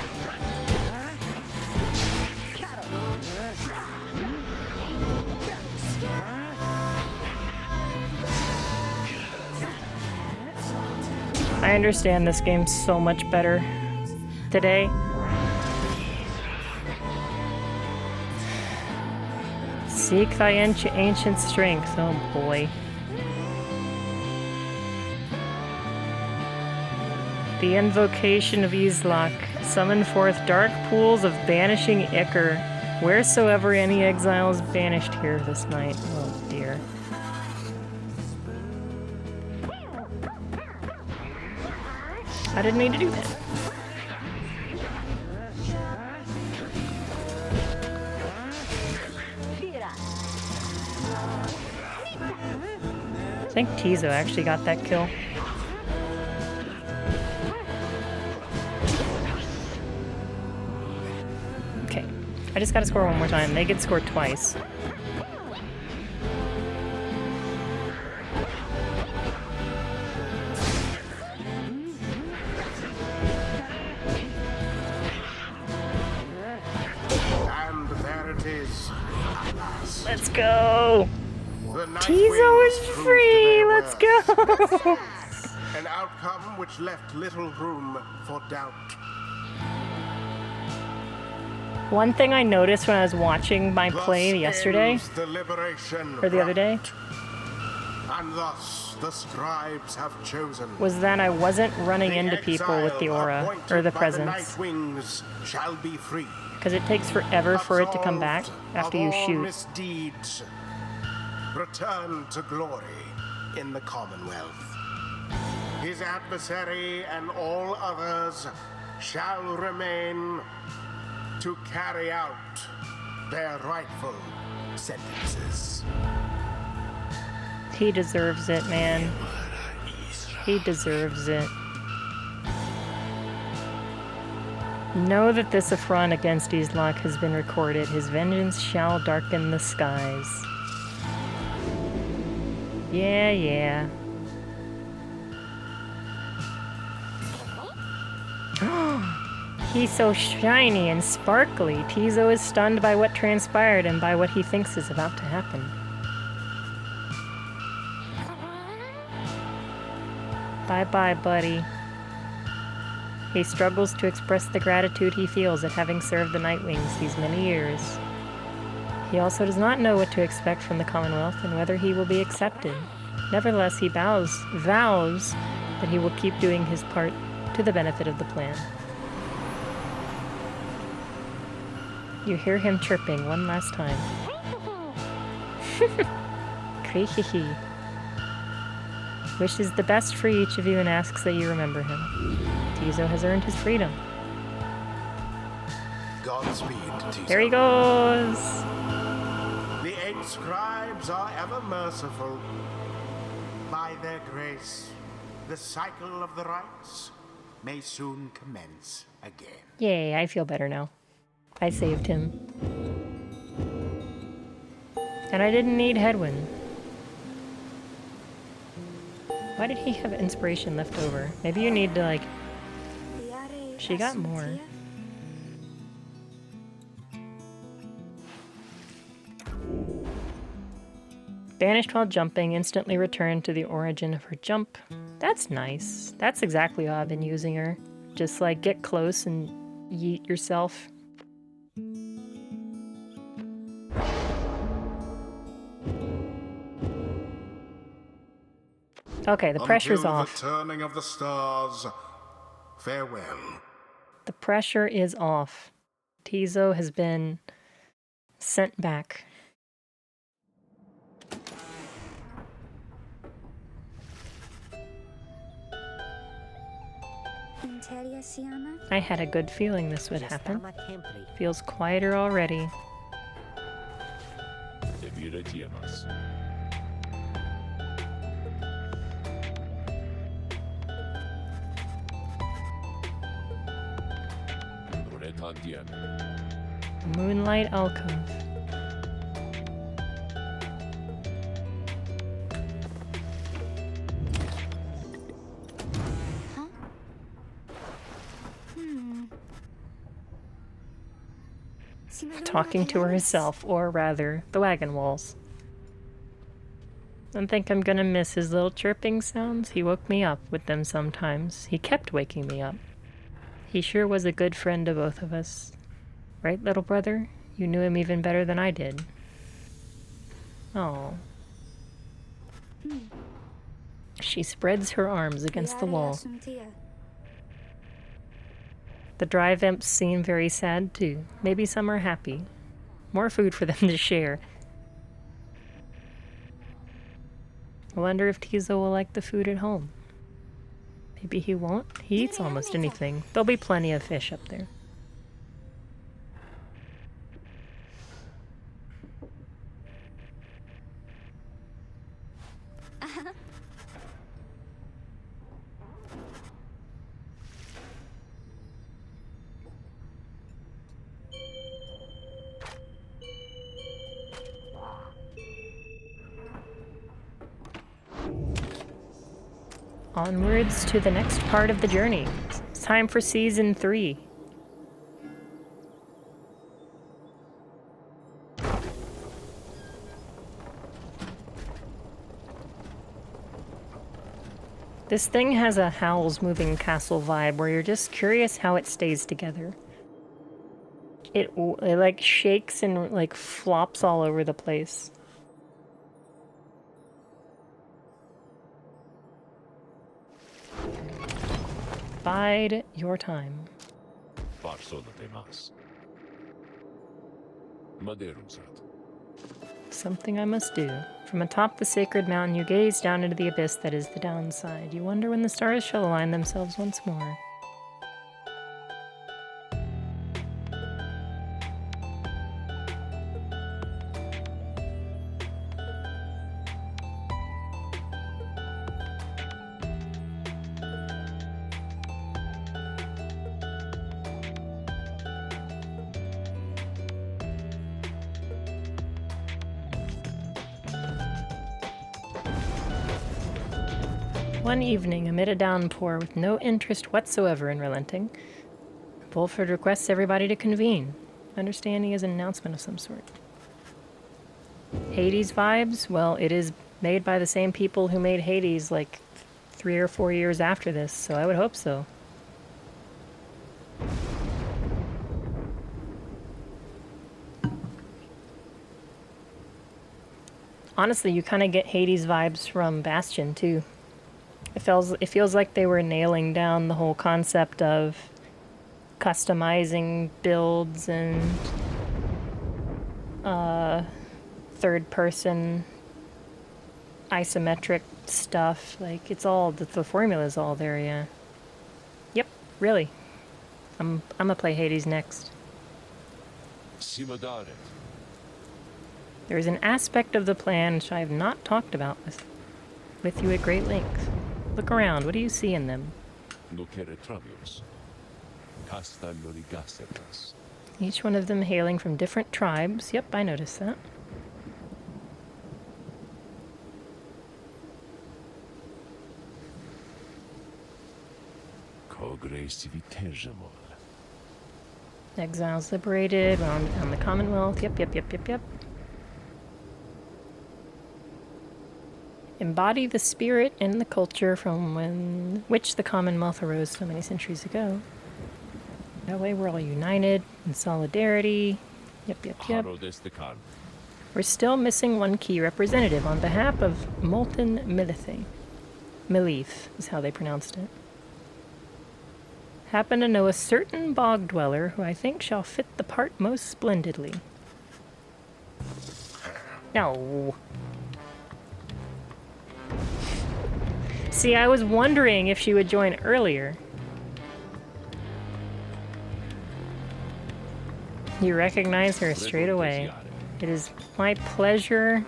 I understand this game so much better today. Seek thy ancient strength. Oh boy. The invocation of Islak. Summon forth dark pools of banishing ichor, wheresoever any exile is banished here this night. Oh dear. I didn't mean to do that. I think Tizo actually got that kill. Okay, I just gotta score one more time. They get scored twice. And there it is. Let's go! The Tizo is Nightwings proved free! their Let's worth. go! An outcome which left little room for doubt. One thing I noticed when I was watching my play Thus yesterday, ends the liberation or the other day, and thus the scribes have chosen. was that I wasn't running The into people with the exile aura, appointed or the by presence. The Nightwings shall be free. Because it takes forever for it to come back Absolved after of you all shoot. misdeeds, return to glory in the Commonwealth. His adversary and all others shall remain to carry out their rightful sentences. He deserves it, man. He deserves it. Know that this affront against Islak has been recorded. His vengeance shall darken the skies. Yeah, yeah. He's so shiny and sparkly. Tizo is stunned by what transpired and by what he thinks is about to happen. Bye-bye, buddy. He struggles to express the gratitude he feels at having served the Nightwings these many years. He also does not know what to expect from the Commonwealth and whether he will be accepted. Nevertheless, he vows that he will keep doing his part to the benefit of the plan. You hear him chirping one last time. Kree-hee-hee. Wishes the best for each of you and asks that you remember him. Tizo has earned his freedom. Godspeed, Tizo. There he goes! The Scribes are ever merciful. By their grace, the cycle of the rites may soon commence again. Yay, I feel better now. I saved him. And I didn't need Headwind. Why did he have inspiration left over? Maybe you need to, like... She got more. Banished while jumping, instantly returned to the origin of her jump. That's nice. That's exactly how I've been using her. Just like get close and yeet yourself. Okay, the pressure's Until off. the turning of the stars, farewell. The pressure is off. Tizo has been sent back. I had a good feeling this would happen. Feels quieter already. Moonlight alcove. Talking to herself, or rather, the wagon walls. I think I'm gonna miss his little chirping sounds. He woke me up with them sometimes. He kept waking me up. He sure was a good friend to both of us. Right, little brother? You knew him even better than I did. Oh. She spreads her arms against the wall. The drive imps seem very sad too. Maybe some are happy. More food for them to share. I wonder if Tizo will like the food at home. Maybe he won't. He eats almost anything. There'll be plenty of fish up there. Onwards to the next part of the journey. It's time for Season 3. This thing has a Howl's Moving Castle vibe where you're just curious how it stays together. It like shakes and like flops all over the place. Bide your time. Something I must do. From atop the sacred mountain you gaze down into the abyss that is the downside. You wonder when the stars shall align themselves once more. One evening, amid a downpour with no interest whatsoever in relenting, Wolford requests everybody to convene. Understanding is an announcement of some sort. Hades vibes? Well, it is made by the same people who made Hades like 3 or 4 years after this, so I would hope so. Honestly, you kind of get Hades vibes from Bastion, too. It feels like they were nailing down the whole concept of customizing builds and third-person isometric stuff. Like, it's all, the formula's all there, yeah. Yep, really. I'm gonna play Hades next. There is an aspect of the plan which I have not talked about with you at great length. Look around. What do you see in them? Nocere travios. Casta lorigasetas. Each one of them hailing from different tribes. Yep, I noticed that. Cogres vitergemol. Exiles liberated on the Commonwealth. Yep. Embody the spirit and the culture from which the Commonwealth arose so many centuries ago. That way we're all united in solidarity. Yep. Haro destican. We're still missing one key representative on behalf of Molten Milithe. Milith is how they pronounced it. Happen to know a certain bog dweller who I think shall fit the part most splendidly. No. See, I was wondering if she would join earlier. You recognize her straight away. It is my pleasure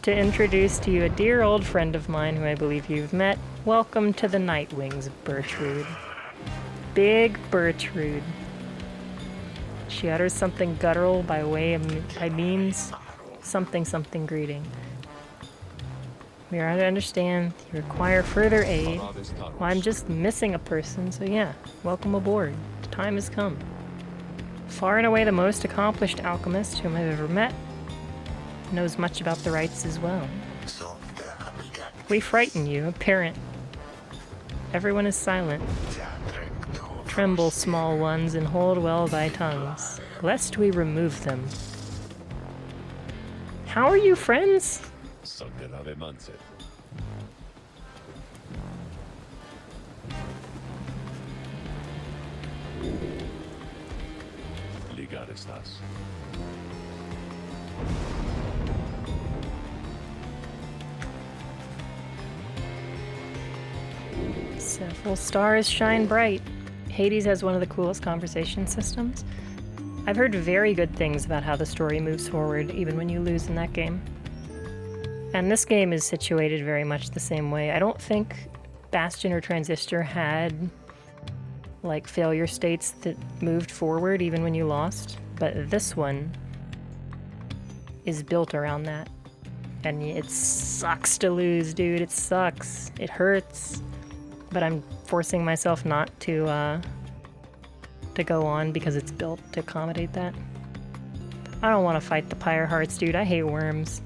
to introduce to you a dear old friend of mine who I believe you've met. Welcome to the Nightwings, Bertrude. Big Bertrude. She utters something guttural by means something greeting. We are to understand you require further aid. Well, I'm just missing a person, so yeah, welcome aboard. The time has come. Far and away the most accomplished alchemist whom I've ever met. Knows much about the rites as well. We frighten you, a parent. Everyone is silent. Tremble, small ones, and hold well thy tongues, lest we remove them. How are you, friends? Sanderave manset. Ligarestas. Several stars shine bright. Hades has one of the coolest conversation systems. I've heard very good things about how the story moves forward, even when you lose in that game. And this game is situated very much the same way. I don't think Bastion or Transistor had, like, failure states that moved forward even when you lost, but this one is built around that. And it sucks to lose, dude. It sucks. It hurts. But I'm forcing myself not to go on because it's built to accommodate that. I don't want to fight the Pyre Hearts, dude. I hate worms.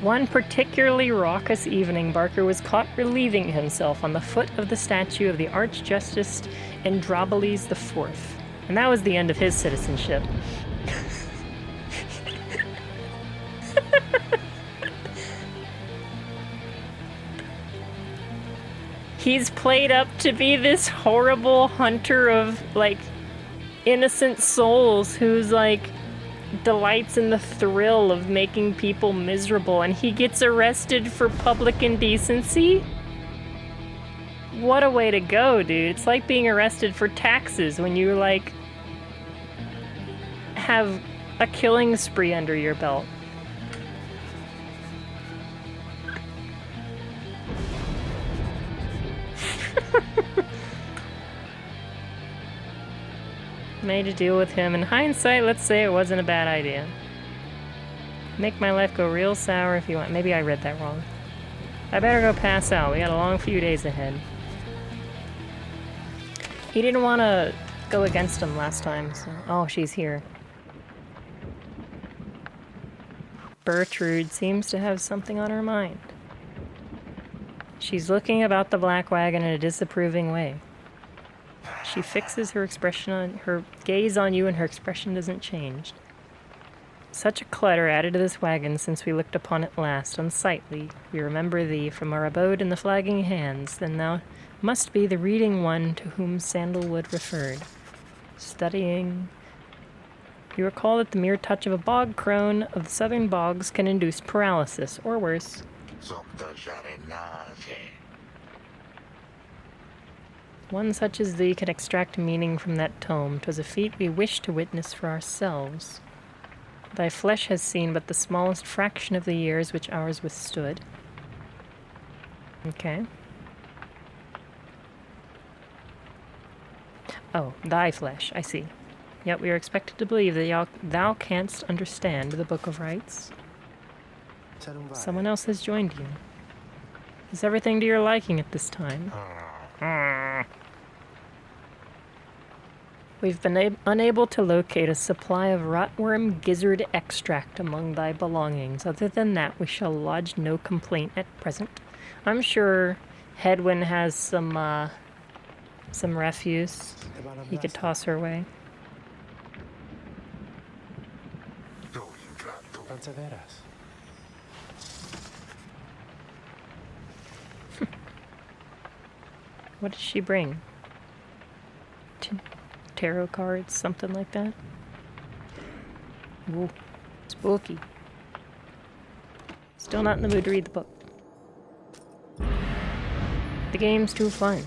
One particularly raucous evening, Barker was caught relieving himself on the foot of the statue of the Archjustice Androboles IV. And that was the end of his citizenship. He's played up to be this horrible hunter of, like, innocent souls who's, like, delights in the thrill of making people miserable, and he gets arrested for public indecency? What a way to go, dude. It's like being arrested for taxes when you, like, have a killing spree under your belt. Made a deal with him. In hindsight, let's say it wasn't a bad idea. Make my life go real sour if you want. Maybe I read that wrong. I better go pass out. We got a long few days ahead. He didn't want to go against him last time, so... Oh, she's here. Bertrude seems to have something on her mind. She's looking about the black wagon in a disapproving way. She fixes her expression on her gaze on you, and her expression doesn't change. Such a clutter added to this wagon since we looked upon it last, unsightly. We remember thee from our abode in the flagging hands, then thou must be the reading one to whom Sandalwood referred. Studying. You recall that the mere touch of a bog crone of the southern bogs can induce paralysis, or worse. One such as thee can extract meaning from that tome. 'Twas a feat we wish to witness for ourselves. Thy flesh has seen but the smallest fraction of the years which ours withstood. Okay. Oh, thy flesh, I see. Yet we are expected to believe that thou canst understand the Book of Rites. Someone else has joined you. Is everything to your liking at this time? We've been unable to locate a supply of rotworm gizzard extract among thy belongings. Other than that, we shall lodge no complaint at present. I'm sure Hedwyn has some refuse he could toss her way. Perseveras. What does she bring? Tarot cards, something like that? Ooh, spooky. Still not in the mood to read the book. The game's too fun.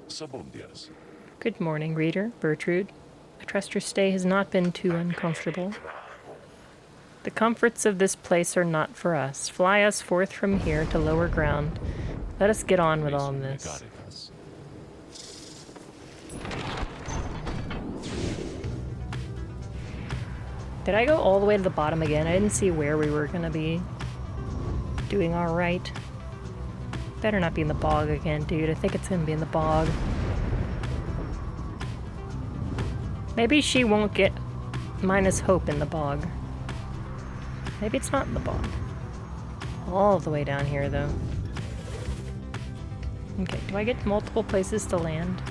Sabundias. Good morning, reader. Bertrude. I trust your stay has not been too uncomfortable. The comforts of this place are not for us. Fly us forth from here to lower ground. Let us get on with all this. Did I go all the way to the bottom again? I didn't see where we were gonna be doing alright. Better not be in the bog again, dude. I think it's gonna be in the bog. Maybe she won't get minus hope in the bog. Maybe it's not in the bog. All the way down here, though. Okay, do I get multiple places to land?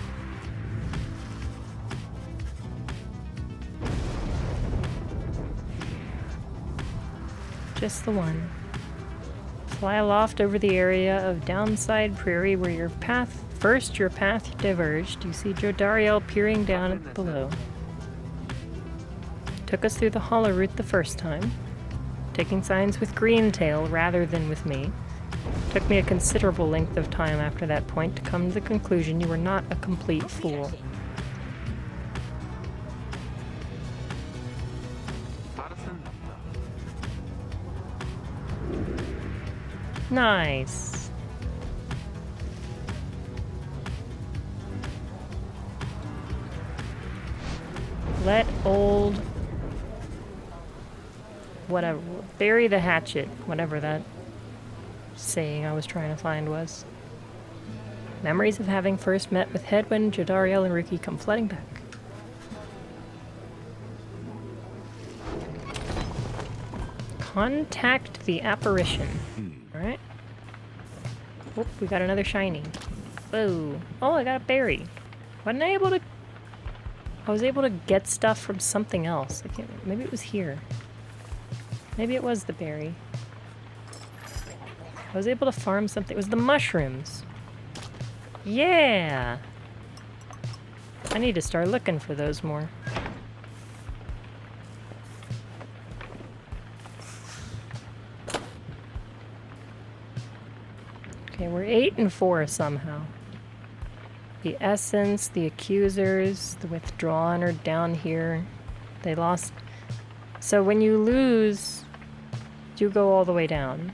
Just the one. Fly aloft over the area of downside prairie where your path diverged. You see Jodariel peering down below. Took us through the hollow route the first time, taking signs with Greentail rather than with me. Took me a considerable length of time after that point to come to the conclusion you were not a complete fool. Nice. Let old... whatever. Bury the hatchet. Whatever that saying I was trying to find was. Memories of having first met with Hedwyn, Jodariel, and Rookie come flooding back. Contact the apparition. Alright. Whoop, we got another shiny. Whoa. Oh, I got a berry. Wasn't I able to... I was able to get stuff from something else. I can't... Maybe it was here. Maybe it was the berry. I was able to farm something. It was the mushrooms. Yeah! I need to start looking for those more. Okay, we're 8 and 4 somehow. The Essence, the Accusers, the Withdrawn are down here. They lost... So when you lose, you go all the way down.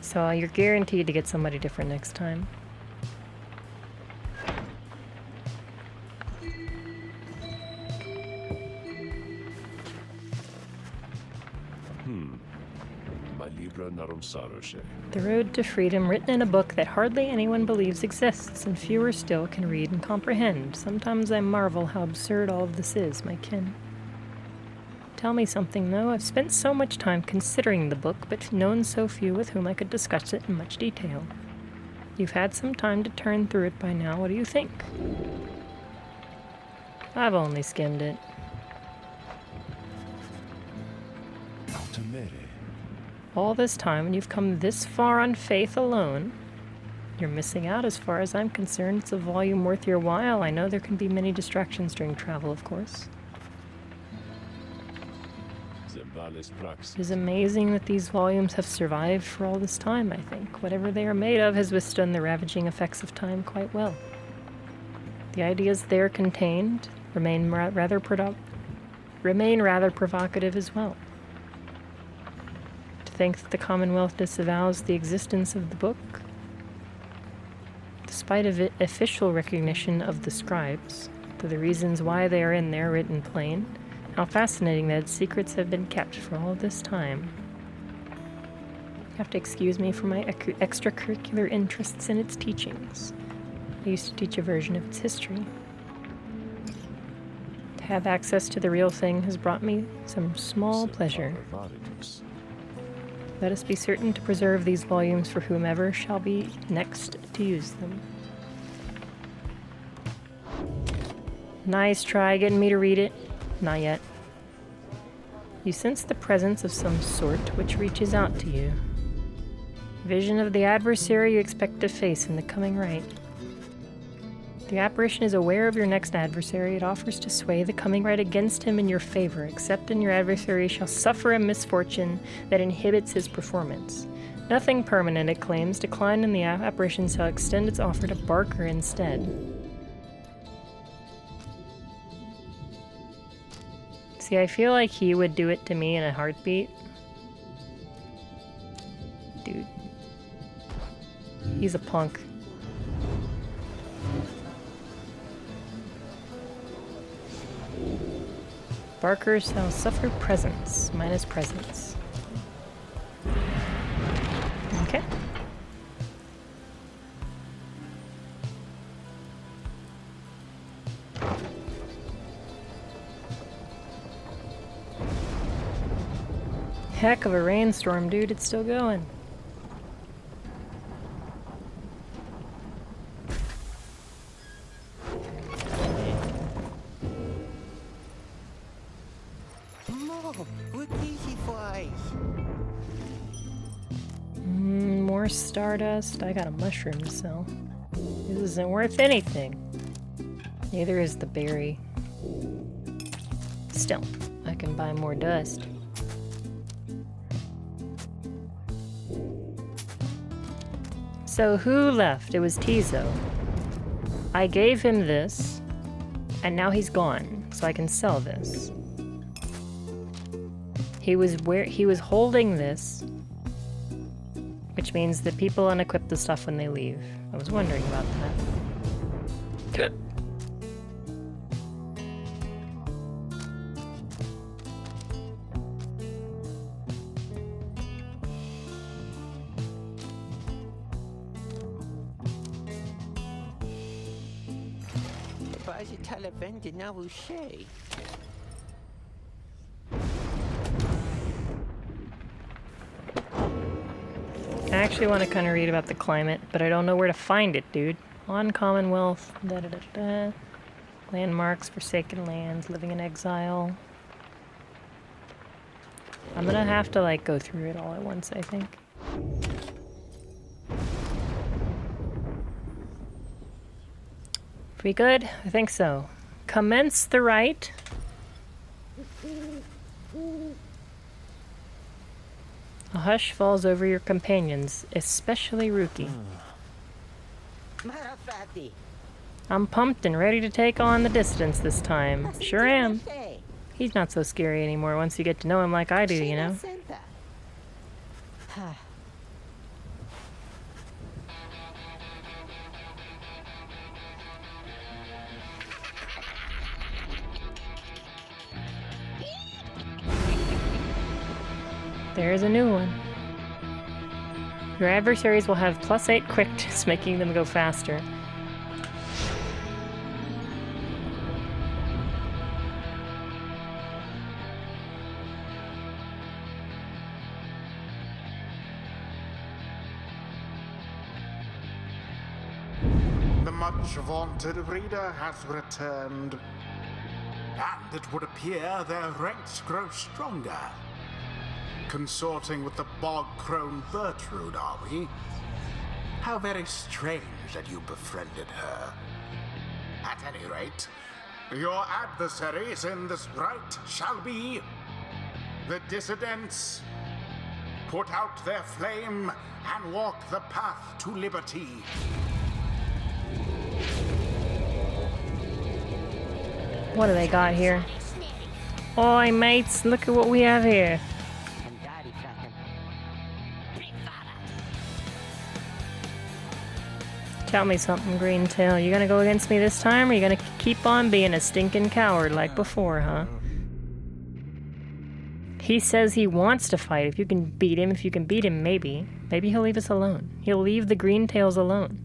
So you're guaranteed to get somebody different next time. My Liga narum saroshe. The Road to Freedom, written in a book that hardly anyone believes exists, and fewer still can read and comprehend. Sometimes I marvel how absurd all of this is, my kin. Tell me something, though. I've spent so much time considering the book, but known so few with whom I could discuss it in much detail. You've had some time to turn through it by now. What do you think? I've only skimmed it. Temere. All this time, and you've come this far on faith alone. You're missing out as far as I'm concerned. It's a volume worth your while. I know there can be many distractions during travel, of course. Zembales praxis. It is amazing that these volumes have survived for all this time, I think. Whatever they are made of has withstood the ravaging effects of time quite well. The ideas there contained remain rather provocative as well. To think that the Commonwealth disavows the existence of the book, despite of official recognition of the scribes, for the reasons why they are in there written plain. How fascinating that its secrets have been kept for all this time. You have to excuse me for my extracurricular interests in its teachings. I used to teach a version of its history. To have access to the real thing has brought me some small pleasure. Let us be certain to preserve these volumes for whomever shall be next to use them. Nice try getting me to read it. Not yet. You sense the presence of some sort which reaches out to you. Vision of the adversary you expect to face in the coming right. The apparition is aware of your next adversary. It offers to sway the coming right against him in your favor, except in your adversary shall suffer a misfortune that inhibits his performance. Nothing permanent, it claims. Decline in the apparition shall extend its offer to Barker instead. See, I feel like he would do it to me in a heartbeat. Dude. He's a punk. Barker shall suffer presence, minus presence. Okay. Heck of a rainstorm, dude. It's still going. More stardust. I got a mushroom to sell. This isn't worth anything. Neither is the berry. Still, I can buy more dust. So who left? It was Tizo. I gave him this, and now he's gone, so I can sell this. He was holding this, which means that people unequip the stuff when they leave. I was wondering about that. Good. I actually want to kind of read about the climate, but I don't know where to find it, dude. On Commonwealth, da-da-da-da. Landmarks, forsaken lands, living in exile. I'm gonna have to, like, go through it all at once, I think. We good? I think so. Commence the rite. A hush falls over your companions, especially Ruki. Marafati. I'm pumped and ready to take on the distance this time. Sure am. He's not so scary anymore once you get to know him like I do, you know? There's a new one. Your adversaries will have +8 quickness, making them go faster. The much vaunted reader has returned, and it would appear their ranks grow stronger. Consorting with the bog-crone Bertrude, are we? How very strange that you befriended her. At any rate, your adversaries in this right shall be the dissidents. Put out their flame and walk the path to liberty. What do they got here? Oi, mates, look at what we have here. Tell me something, Greentail. You gonna go against me this time, or you gonna keep on being a stinking coward like before, huh? He says he wants to fight. If you can beat him, maybe. Maybe he'll leave us alone. He'll leave the Greentails alone.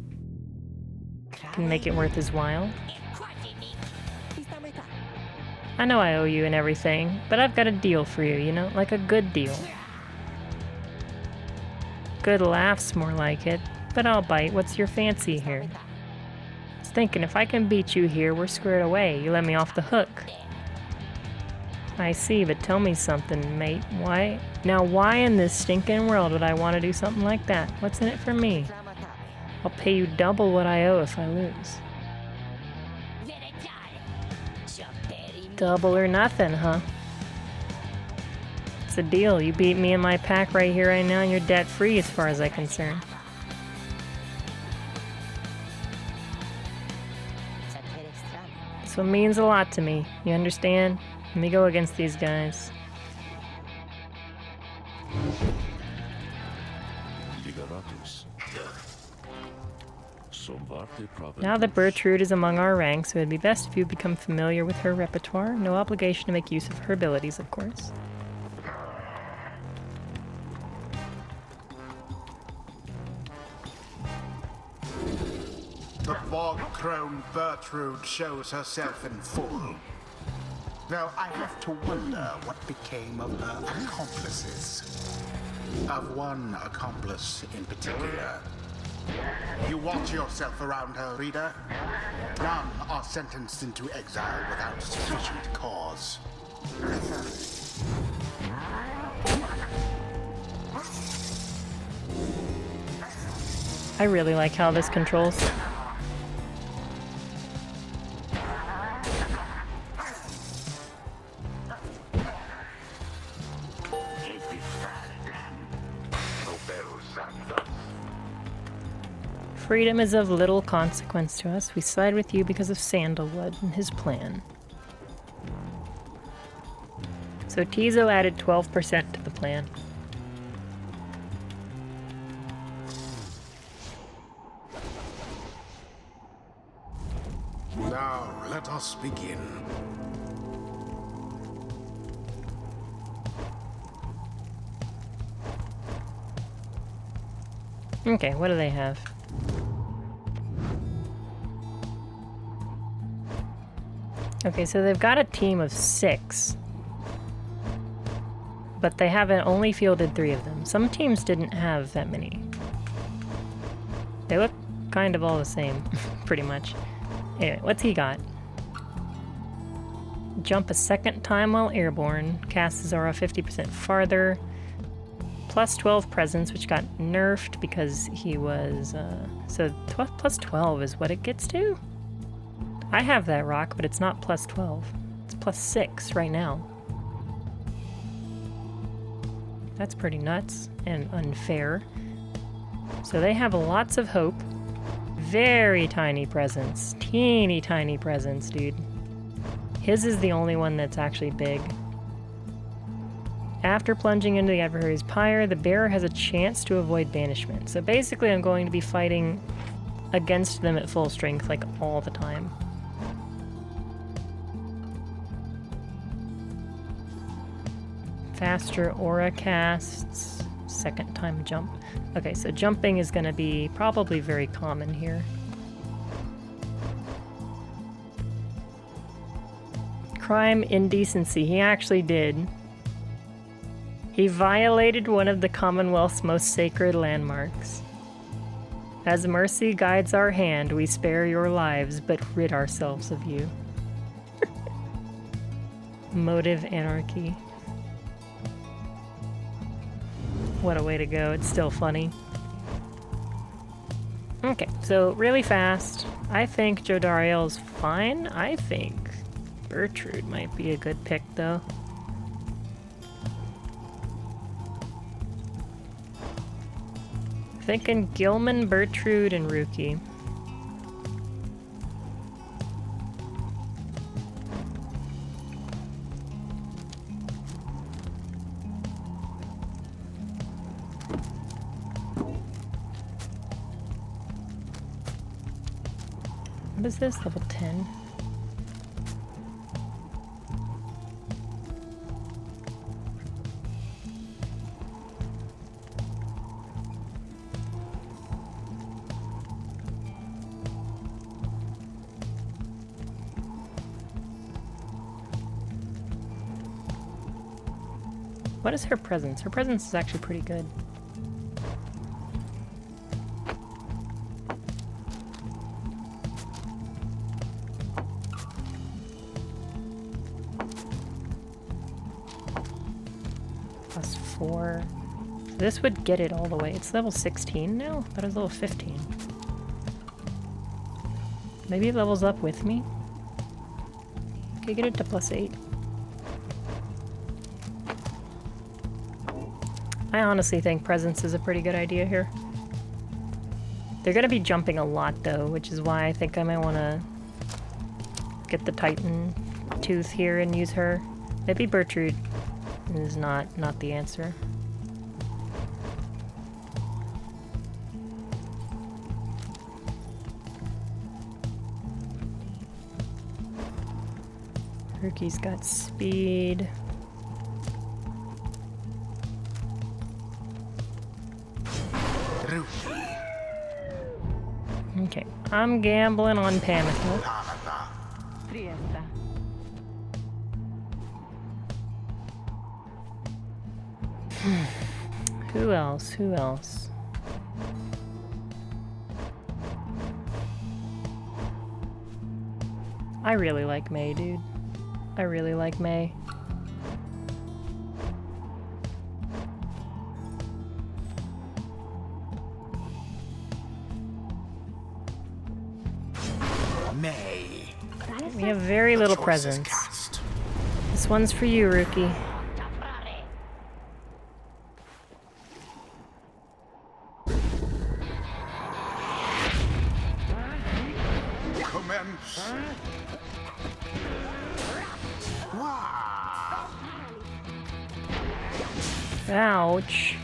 Can make it worth his while. I know I owe you and everything, but I've got a deal for you, you know? Like a good deal. Good laughs, more like it. But I'll bite. What's your fancy here? I was thinking, if I can beat you here, we're squared away. You let me off the hook. I see, but tell me something, mate. Why in this stinking world would I want to do something like that? What's in it for me? I'll pay you double what I owe if I lose. Double or nothing, huh? It's a deal. You beat me and my pack right here, right now, and you're debt-free as far as I'm concerned. This one means a lot to me. You understand? Let me go against these guys. Liberatus. Now that Bertrude is among our ranks, it would be best if you become familiar with her repertoire. No obligation to make use of her abilities, of course. The bog-crone Bertrude shows herself in full. Though I have to wonder what became of her accomplices. Of one accomplice in particular. You watch yourself around her, reader. None are sentenced into exile without sufficient cause. I really like how this controls. Freedom is of little consequence to us. We side with you because of Sandalwood and his plan. So Tizo added 12% to the plan. Now, let us begin. Okay, what do they have? Okay, so they've got a team of 6. But they haven't only fielded 3 of them. Some teams didn't have that many. They look kind of all the same, pretty much. Anyway, what's he got? Jump a second time while airborne. Cast Zara 50% farther. Plus 12 presence, which got nerfed because he was... so plus 12 is what it gets to? I have that rock, but it's not plus 12. It's plus 6 right now. That's pretty nuts and unfair. So they have lots of hope. Very tiny presence. Teeny tiny presence, dude. His is the only one that's actually big. After plunging into the adversary's pyre, the bearer has a chance to avoid banishment. So basically I'm going to be fighting against them at full strength, like all the time. Faster aura casts. Second time jump. Okay, so jumping is going to be probably very common here. Crime, indecency. He actually did. He violated one of the Commonwealth's most sacred landmarks. As mercy guides our hand, we spare your lives, but rid ourselves of you. Motive anarchy. What a way to go. It's still funny. Okay, so really fast. I think Jodariel's fine. I think Bertrude might be a good pick, though. Thinking Gilman, Bertrude, and Rookie. What is this? Level 10? What is her presence? Her presence is actually pretty good. +4. This would get it all the way. It's level 16 now? That is level 15. Maybe it levels up with me? Okay, get it to +8. I honestly think presence is a pretty good idea here. They're gonna be jumping a lot though, which is why I think I might want to get the Titan tooth here and use her. Maybe Bertrude is not the answer. Rookie's got speed. Okay, I'm gambling on Pamela. Triesta. Who else? Who else? I really like May, dude. I really like May. May. We have very little Choice is presence. cast. This one's for you, Rookie. Commence. Wow. Ouch.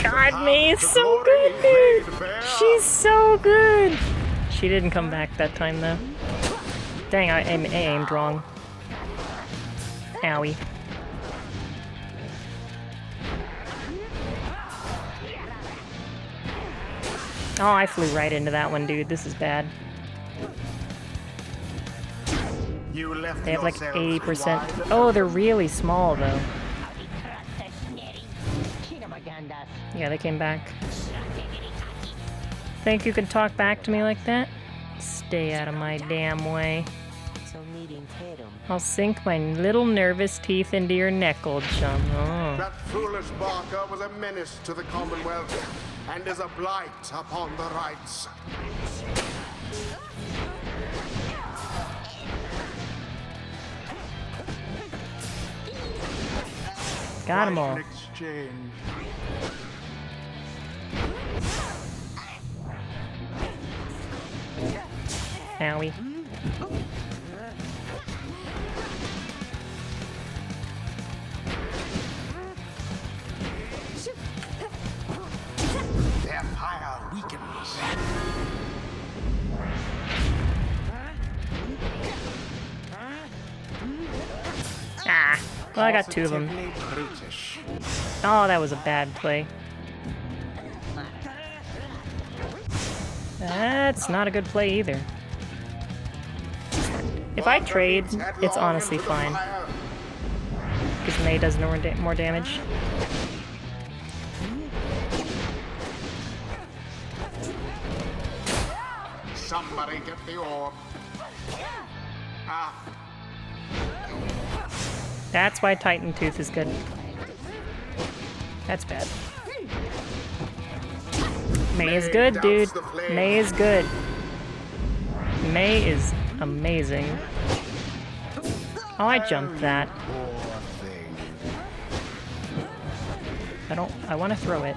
God, May is so good, dude. She's so good. She didn't come back that time, though. Dang, I aimed wrong. Owie. Oh, I flew right into that one, dude. This is bad. You left They have like yourselves 80%. wide Oh, they're really small, though. Yeah, they came back. Think you could talk back to me like that? Stay out of my damn way. I'll sink my little nervous teeth into your neck, old chum. Oh. That foolish Barker was a menace to the Commonwealth and is a blight upon the rights. Got 'em all. Like an exchange. Owie. Their pyre weakens. Ah, well, I got two of them. Positively brutish. Oh, that was a bad play. That's not a good play either. If I trade, it's honestly fine. Because May does more damage. Somebody get the orb. Ah, That's why Titan Tooth is good. That's bad. May is good, dude. May is good. May is amazing. Oh, I jumped that. poor thing. I want to throw it.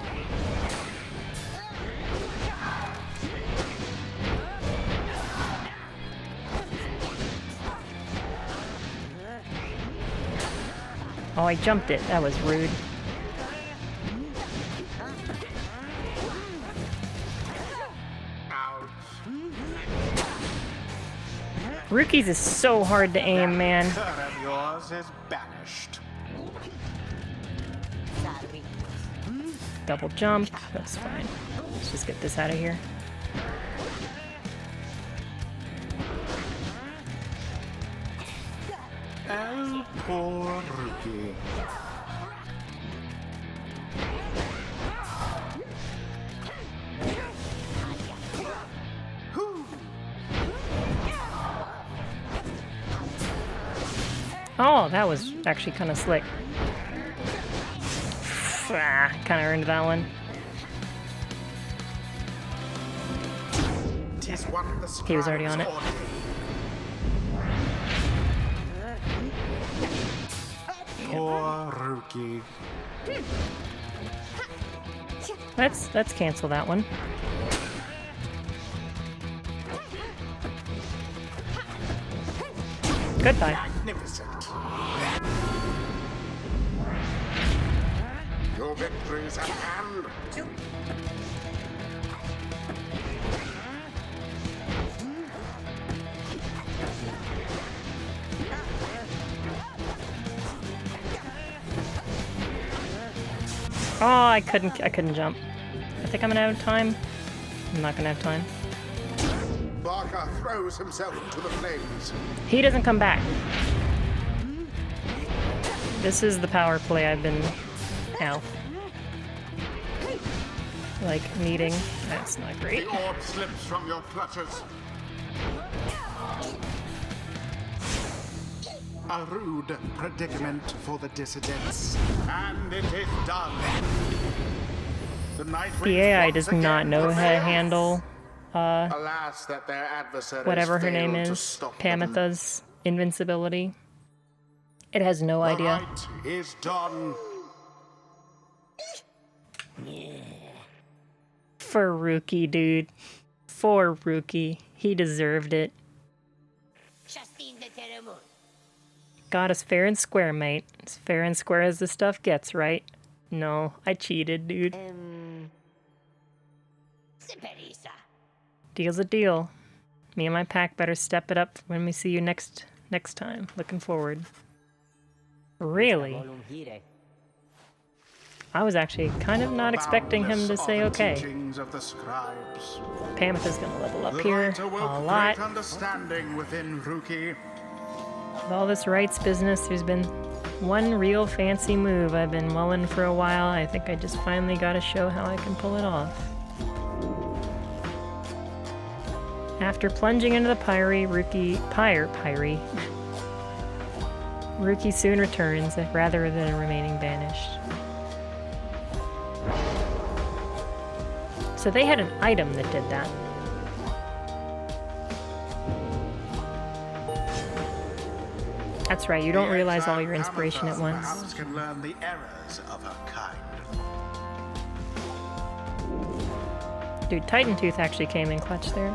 Oh, I jumped it. That was rude. Ouch. Rookies is so hard to aim, man. Cur of yours is banished. Double jump. That's fine. Let's just get this out of here. Oh, poor Rookie. Oh, that was actually kind of slick. Ah, kind of earned that one. Tis what the He was already on it. scribes ordain. Poor Rookie. Let's cancel that one. Goodbye. Magnificent. Your victory's at hand. Oh, I couldn't jump. I think I'm gonna have time. I'm not gonna have time. Barker throws himself into the flames. He doesn't come back. This is the power play I've been, ow, like, needing. That's not great. The orb slips from your clutches. A rude predicament for the dissidents. And it is done. The Nightwing The AI once does again not know how to prevails. handle Alas, that their adversaries whatever her name failed to is, stop them. Pamitha's invincibility. It has no The idea. right is done. For Rookie, dude. For Rookie. He deserved it. Justine de Teremun. Got us fair and square, mate. As fair and square as the stuff gets, right? No, I cheated, dude. Siperisa. Deal's a deal. Me and my pack better step it up when we see you next time. Looking forward. Really? Volumhire. I was actually kind of not expecting him to Boundless say are the okay. teachings of the scribes. Pamitha's gonna level up The here light awoke a lot. great understanding within Rookie. With all this rights business, there's been one real fancy move I've been mulling for a while. I think I just finally got to show how I can pull it off. After plunging into the Pyre, Rookie soon returns, rather than remaining banished. So they had an item that did that. That's right, you don't realize all your inspiration at once. Perhaps can learn the errors of her kind. Dude, Titan Tooth actually came in clutch there.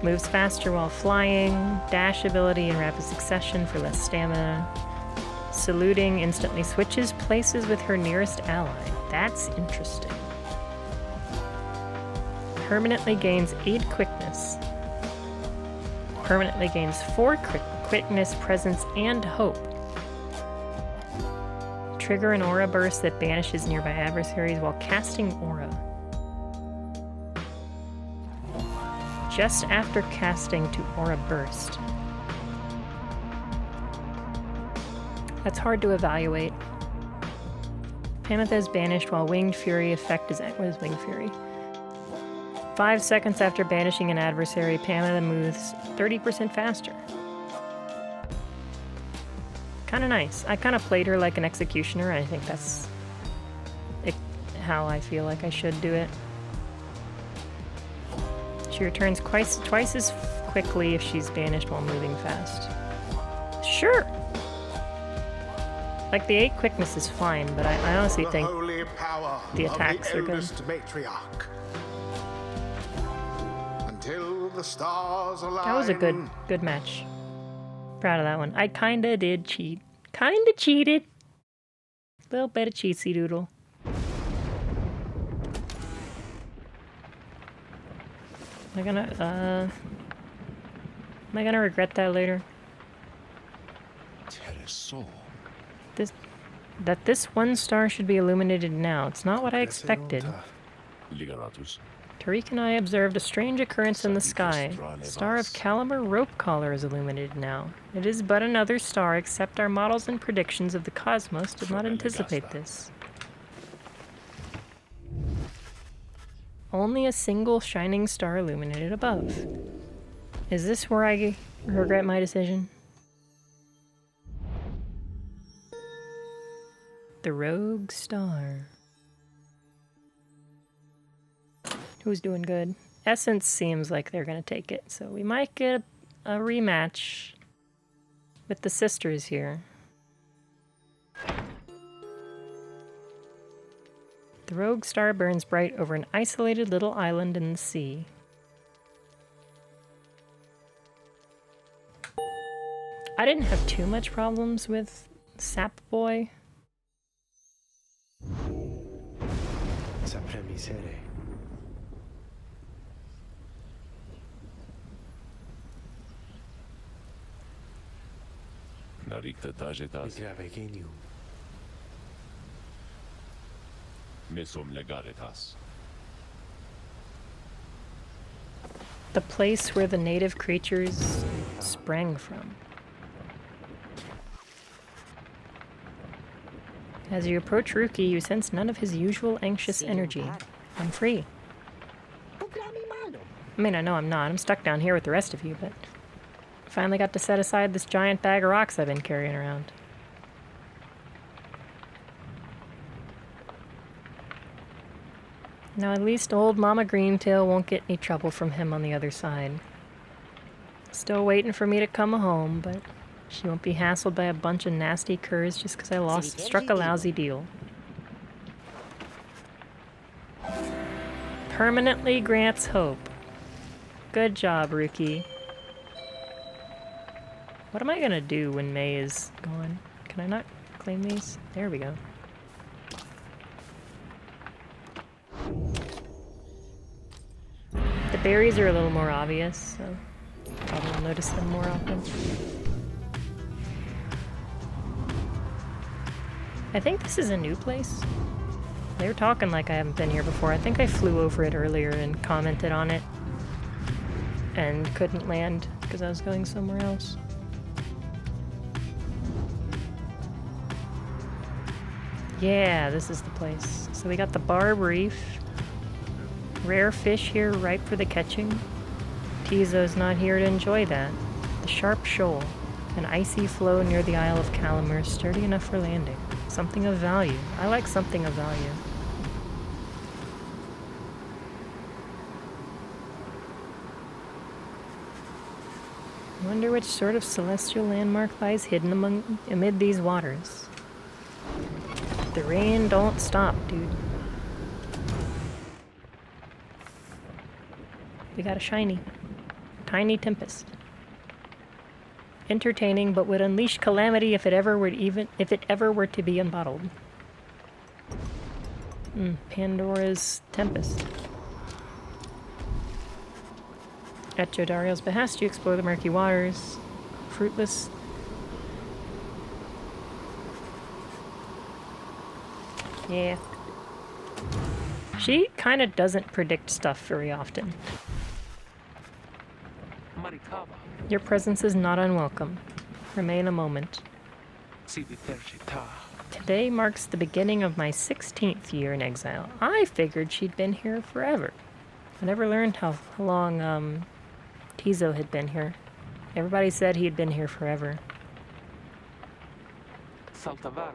Moves faster while flying, dash ability in rapid succession for less stamina. Saluting instantly switches places with her nearest ally. That's interesting. Permanently gains 8 quickness. Permanently gains 4 quickness, presence, and hope. trigger an aura burst that banishes nearby adversaries while casting aura. Just after casting to aura burst. That's hard to evaluate. Pamitha is banished while Winged Fury effect is... What is Winged Fury? 5 seconds after banishing an adversary, Pamitha moves 30% faster. Kind of nice. I kind of played her like an executioner. I think that's how I feel like I should do it. She returns twice as quickly if she's banished while moving fast. Sure! Like, the 8 quickness is fine, but I honestly think the attacks are good. Matriarch. Until the stars align. That was a good match. Proud of that one. I kinda did cheat. Kinda cheated. Little bit of cheatsy doodle. Am I gonna regret that later? This one star should be illuminated now. It's not what I expected. Ligaratus. Tariq and I observed a strange occurrence in the sky. The star of Caliber Rope Collar is illuminated now. It is but another star, except our models and predictions of the cosmos did not anticipate this. Only a single shining star illuminated above. Is this where I regret my decision? The Rogue Star. Who's doing good? Essence seems like they're gonna take it, so we might get a rematch with the sisters here. The Rogue Star burns bright over an isolated little island in the sea. I didn't have too much problems with Sap Boy. Sapré misere. Narikta tajetas. Grave genium. Mesom legaretas. The place where the native creatures sprang from. As you approach Ruki, you sense none of his usual anxious energy. I'm free. I mean, I know I'm not. I'm stuck down here with the rest of you, but I finally got to set aside this giant bag of rocks I've been carrying around. Now at least old Mama Greentail won't get any trouble from him on the other side. Still waiting for me to come home, but she won't be hassled by a bunch of nasty curs just because I struck a lousy deal. Permanently grants hope. Good job, Ruki. What am I gonna do when May is gone? Can I not claim these? There we go. The berries are a little more obvious, so probably I'll notice them more often. I think this is a new place. They were talking like I haven't been here before. I think I flew over it earlier and commented on it and couldn't land because I was going somewhere else. Yeah, this is the place. So we got the Barb Reef. Rare fish here ripe for the catching. Tizo's not here to enjoy that. The Sharp Shoal. An icy floe near the Isle of Calamur, sturdy enough for landing. Something of value. I like something of value. I wonder which sort of celestial landmark lies hidden amid these waters. The rain don't stop, dude. We got a shiny. Tiny Tempest. Entertaining, but would unleash calamity if it ever were to be unbottled. Pandora's Tempest. At Jodario's behest, you explore the murky waters. Yeah. She kind of doesn't predict stuff very often. Marikava. Your presence is not unwelcome. Remain a moment. Siviterjita. Today marks the beginning of my 16th year in exile. I figured she'd been here forever. I never learned how long Tizo had been here. Everybody said he'd been here forever. Saltavare.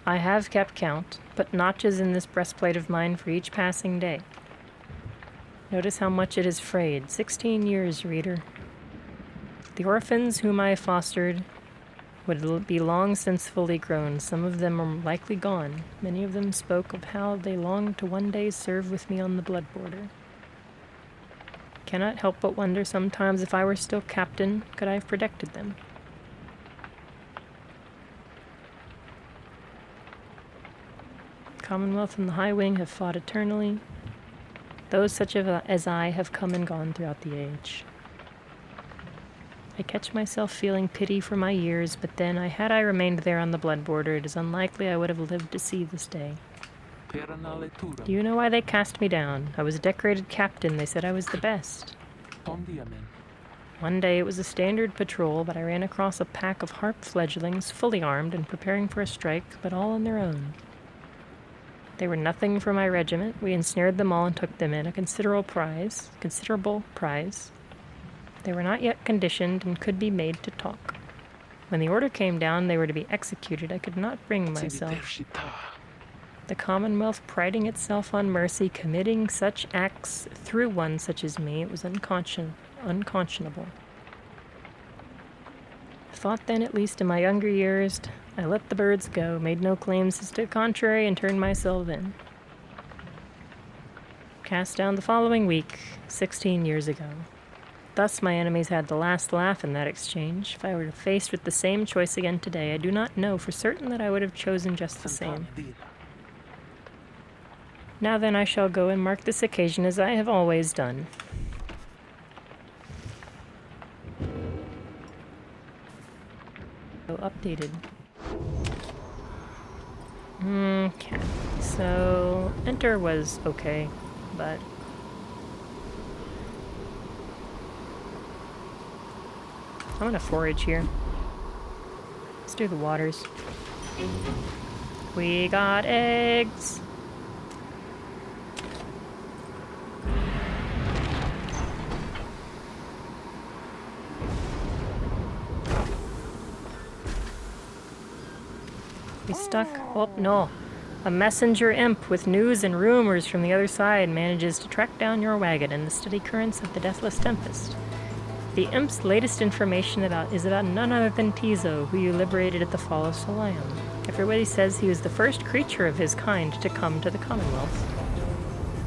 I have kept count, put notches in this breastplate of mine for each passing day. Notice how much it has frayed. 16 years, reader. The orphans whom I fostered would be long since fully grown. Some of them are likely gone. Many of them spoke of how they longed to one day serve with me on the blood border. Cannot help but wonder sometimes if I were still captain, could I have protected them? Commonwealth and the High Wing have fought eternally. Those such as I have come and gone throughout the age. I catch myself feeling pity for my years, but then, had I remained there on the blood border, it is unlikely I would have lived to see this day. Peranaletura. Do you know why they cast me down? I was a decorated captain. They said I was the best. Tondiamen. One day it was a standard patrol, but I ran across a pack of harp fledglings, fully armed and preparing for a strike, but all on their own. They were nothing for my regiment. We ensnared them all and took them in, a considerable prize. They were not yet conditioned and could be made to talk. When the order came down, they were to be executed. I could not bring myself. Siviterjita. The Commonwealth, priding itself on mercy, committing such acts through one such as me, it was unconscionable. Thought then, at least in my younger years, I let the birds go, made no claims as to the contrary, and turned myself in. Cast down the following week, 16 years ago. Thus my enemies had the last laugh in that exchange. If I were faced with the same choice again today, I do not know for certain that I would have chosen just the same. Santanadira. Now then, I shall go and mark this occasion as I have always done. So updated. Okay. So enter was okay, but I'm gonna forage here. Let's do the waters. We got eggs. We stuck. Oh, no. A messenger imp with news and rumors from the other side manages to track down your wagon in the steady currents of the deathless tempest. The imp's latest information is about none other than Tizo, who you liberated at the fall of Solion. Everybody says he was the first creature of his kind to come to the Commonwealth.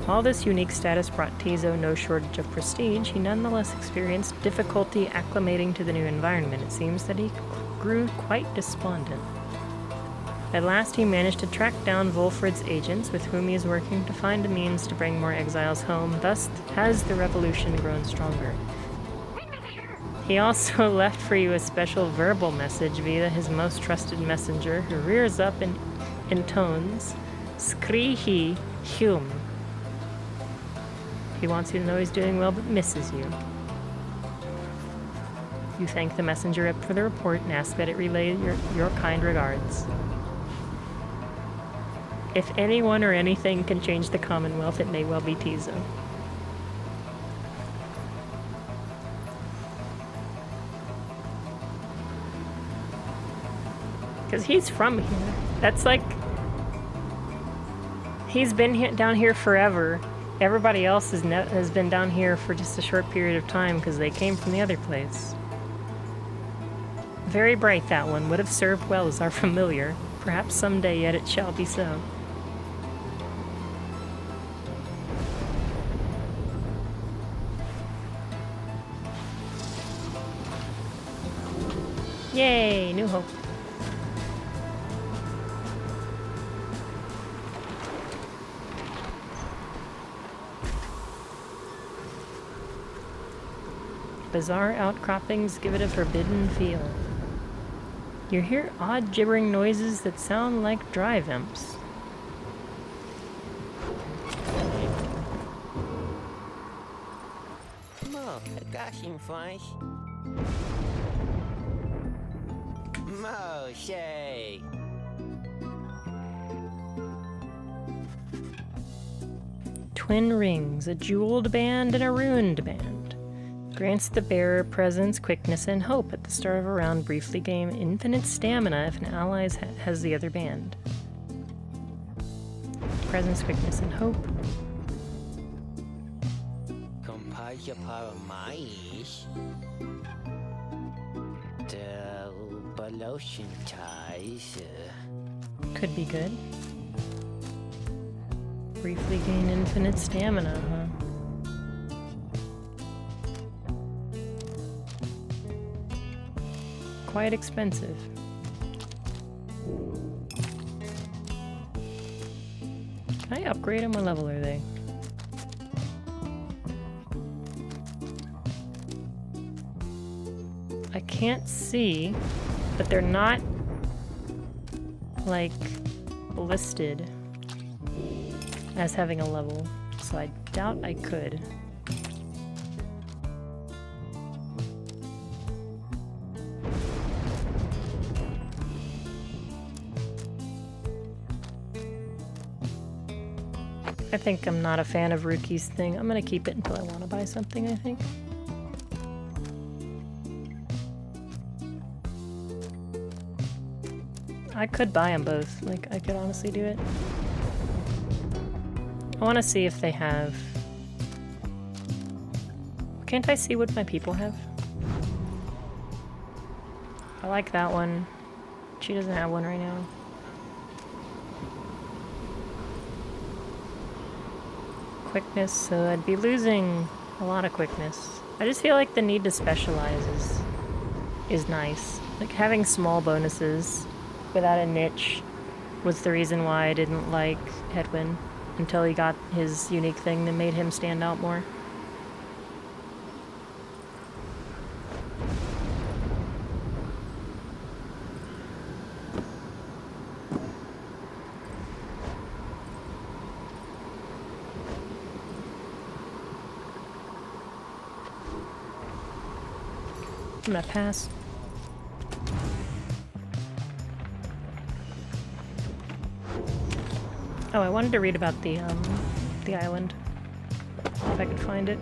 While this unique status brought Tizo no shortage of prestige, he nonetheless experienced difficulty acclimating to the new environment. It seems that he grew quite despondent. At last he managed to track down Wolfred's agents, with whom he is working to find a means to bring more exiles home. Thus has the revolution grown stronger. He also left for you a special verbal message via his most trusted messenger, who rears up and intones, Skrihi Hum. He wants you to know he's doing well, but misses you. You thank the messenger up for the report and ask that it relay your kind regards. If anyone or anything can change the Commonwealth, it may well be Tizo. Because he's from here. That's like... He's been down here forever. Everybody else has been down here for just a short period of time because they came from the other place. Very bright, that one. Would have served well as our familiar. Perhaps someday yet it shall be so. Yay! New Hope. Bizarre outcroppings give it a forbidden feel. You hear odd gibbering noises that sound like drive imps. Gashing flash. Moshe. Twin rings, a jeweled band and a ruined band. Grants the bearer presence, quickness, and hope. At the start of a round, briefly gain infinite stamina if an ally has the other band. Presence, quickness, and hope. Compagnia para mais. The Balotion ties. Could be good. Briefly gain infinite stamina, huh? Quite expensive. Can I upgrade them? What level are they? I can't see, but they're not like listed as having a level, so I doubt I could. I think I'm not a fan of Rookie's thing. I'm gonna keep it until I want to buy something, I think. I could buy them both. Like, I could honestly do it. I want to see if they have... Can't I see what my people have? I like that one. She doesn't have one right now. Quickness, so I'd be losing a lot of quickness. I just feel like the need to specialize is nice. Like, having small bonuses without a niche was the reason why I didn't like Hedwyn until he got his unique thing that made him stand out more. I'm gonna pass. Oh, I wanted to read about the island. If I could find it.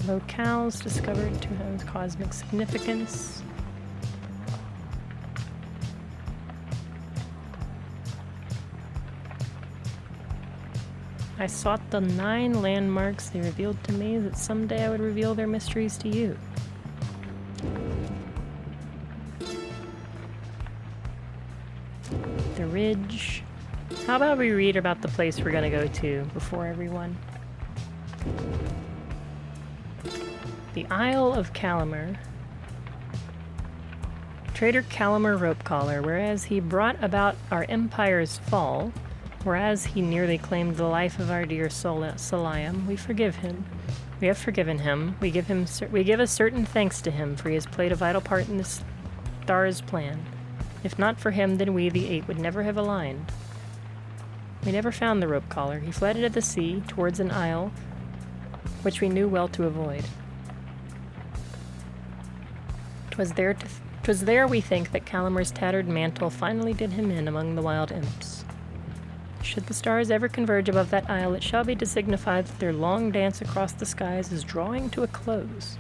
Locales discovered to have cosmic significance. I sought the 9 landmarks. They revealed to me that someday I would reveal their mysteries to you. The ridge. How about we read about the place we're gonna go to before everyone? The Isle of Calamer. Trader Calamer Ropecollar, whereas he brought about our empire's fall, whereas he nearly claimed the life of our dear Soliam, we forgive him. We have forgiven him. We give a certain thanks to him, for he has played a vital part in the star's plan. If not for him, then we, the 8, would never have aligned. We never found the rope collar. He fled into the sea, towards an isle, which we knew well to avoid. 'Twas there, we think, that Calamer's tattered mantle finally did him in among the wild imps. Should the stars ever converge above that isle, it shall be to signify that their long dance across the skies is drawing to a close.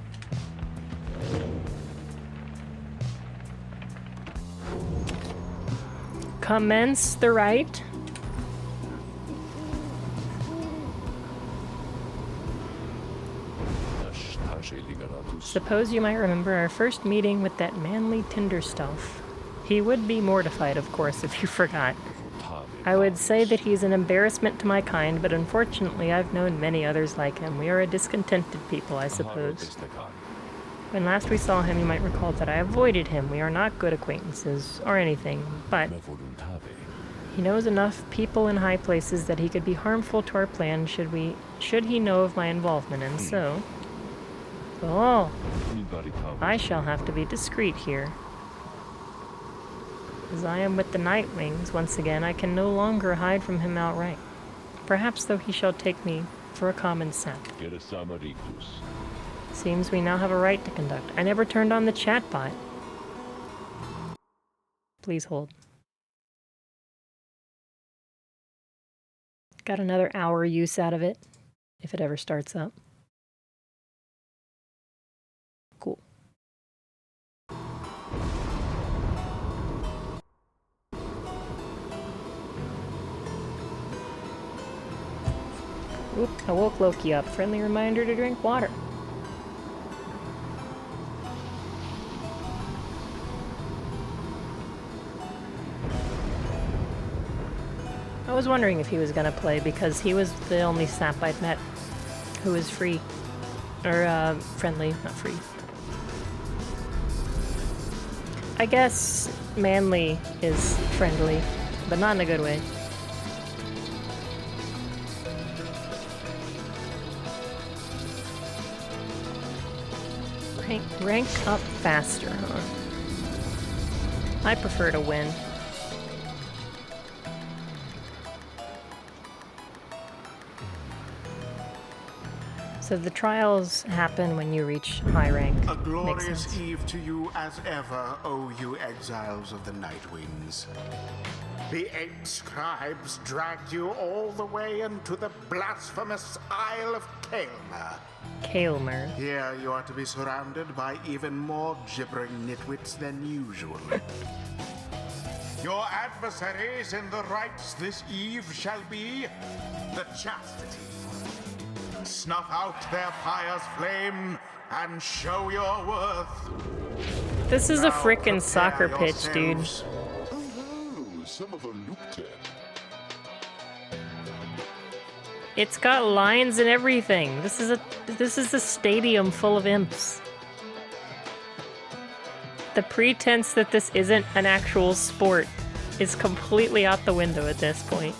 Commence the rite. Suppose you might remember our first meeting with that manly Tinderstuff. He would be mortified, of course, if you forgot. I would say that he's an embarrassment to my kind, but unfortunately I've known many others like him. We are a discontented people, I suppose. When last we saw him, you might recall that I avoided him. We are not good acquaintances, or anything, but he knows enough people in high places that he could be harmful to our plan should he know of my involvement, and so... Oh, I shall have to be discreet here. As I am with the Nightwings once again, I can no longer hide from him outright. Perhaps, though, he shall take me for a common sap. Gerasamarictus. Seems we now have a right to conduct. I never turned on the chatbot. Please hold. Got another hour use out of it, if it ever starts up. Cool. Oop, I woke Loki up. Friendly reminder to drink water. I was wondering if he was gonna play because he was the only sap I'd met who was free. Or, friendly, not free. I guess Manly is friendly, but not in a good way. Rank up faster, huh? I prefer to win. So the trials happen when you reach high rank. A glorious Makes sense. eve to you as ever, O you exiles of the Nightwings. The 8 scribes dragged you all the way into the blasphemous Isle of Kaelmer. Kaelmer. Here you are to be surrounded by even more gibbering nitwits than usual. Your adversaries in the rites this eve shall be the Chastity. Snuff out their fire's flame and show your worth. This is a Now frickin' prepare soccer pitch, dude. yourselves. Some of them looked at. It's got lines and everything. This is a stadium full of imps. The pretense that this isn't an actual sport is completely out the window at this point.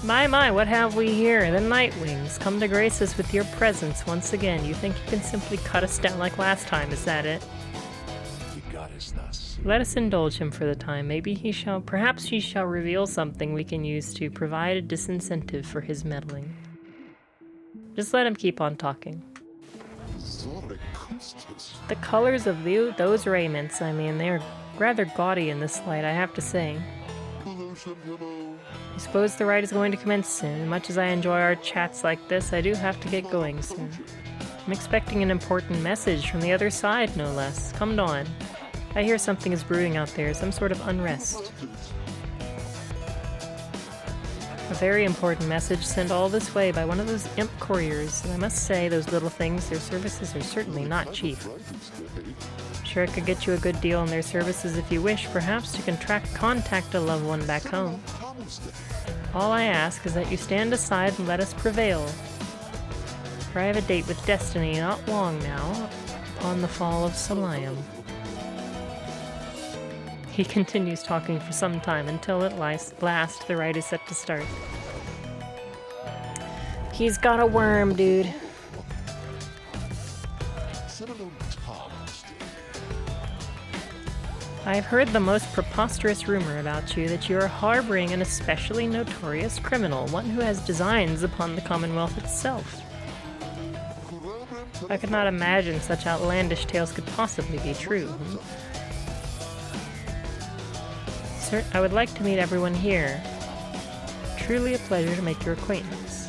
My, what have we here? The Nightwings. Come to grace us with your presence once again. You think you can simply cut us down like last time, is that it? Let us indulge him for the time. Perhaps he shall reveal something we can use to provide a disincentive for his meddling. Just let him keep on talking. The colors of those raiments, I mean, they are rather gaudy in this light, I have to say. I suppose the ride is going to commence soon. Much as I enjoy our chats like this, I do have to get going soon. I'm expecting an important message from the other side, no less. Come dawn. I hear something is brewing out there, some sort of unrest. A very important message sent all this way by one of those imp couriers, and I must say, those little things, their services are certainly not cheap. Sure, I could get you a good deal on their services if you wish, perhaps to contact a loved one back home. All I ask is that you stand aside and let us prevail. For I have a date with destiny not long now, upon the fall of Soliam. He continues talking for some time until at last the ride is set to start. He's got a worm, dude. I've heard the most preposterous rumor about you, that you are harboring an especially notorious criminal, one who has designs upon the Commonwealth itself. I could not imagine such outlandish tales could possibly be true. Sir, I would like to meet everyone here. Truly a pleasure to make your acquaintance.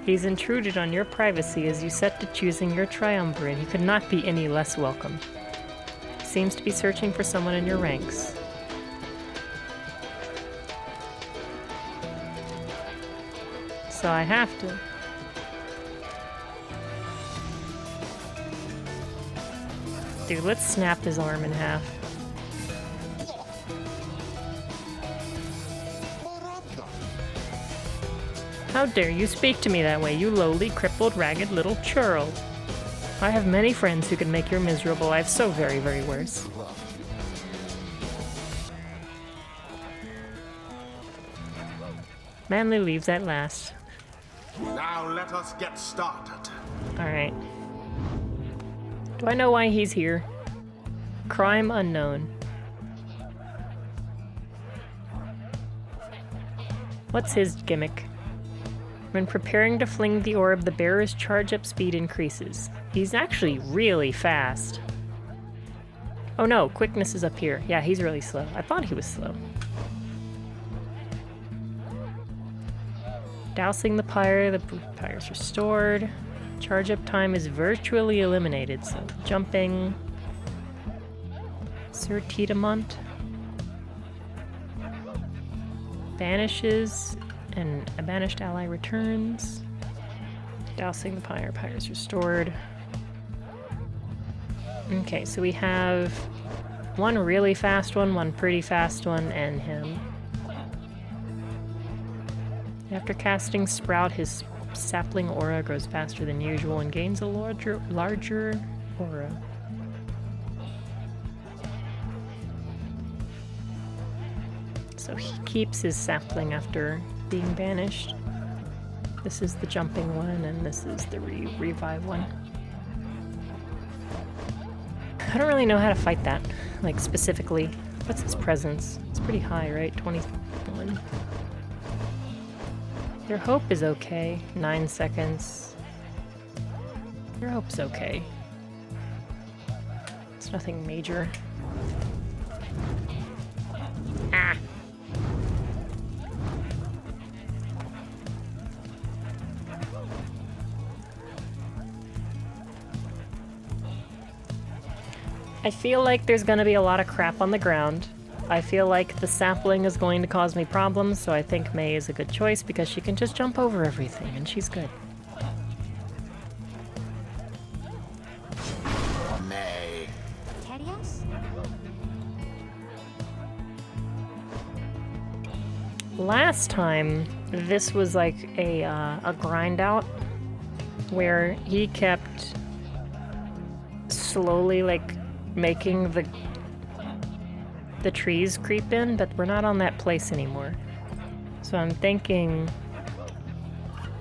He's intruded on your privacy as you set to choosing your triumvirate. He could not be any less welcome. He seems to be searching for someone in your ranks. So I have to. Dude, let's snap his arm in half. How dare you speak to me that way, you lowly, crippled, ragged little churl. I have many friends who can make your miserable life so very, very worse. Manly leaves at last. Now let us get started. Alright. Do I know why he's here? Crime unknown. What's his gimmick? When preparing to fling the orb, the bearer's charge-up speed increases. He's actually really fast. Oh no, quickness is up here. Yeah, he's really slow. I thought he was slow. Dousing the pyre, the pyre's restored. Charge-up time is virtually eliminated, so jumping. Sir Tiedemont. Vanishes, and a banished ally returns. Dousing the pyre, pyre's restored. Okay, so we have one really fast one pretty fast one, and him. After casting Sprout, his sapling aura grows faster than usual and gains a larger aura. So he keeps his sapling after being banished. This is the jumping one, and this is the revive one. I don't really know how to fight that, like specifically. What's his presence? It's pretty high, right? 21. Your hope is okay. 9 seconds. Your hope's okay. It's nothing major. Ah! I feel like there's gonna be a lot of crap on the ground. I feel like the sapling is going to cause me problems, so I think May is a good choice because she can just jump over everything and she's good. May. Last time, this was like a grind out where he kept slowly like making the trees creep in, but we're not on that place anymore. So I'm thinking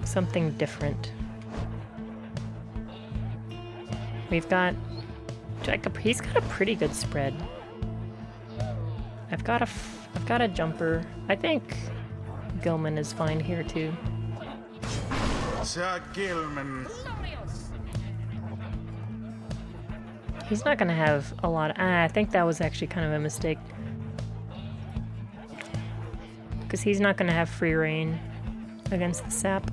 something different. We've got Jacob. He's got a pretty good spread. I've got a jumper. I think Gilman is fine here too. Sir Gilman. He's not gonna have a lot of... I think that was actually kind of a mistake. Because he's not gonna have free reign against the sap.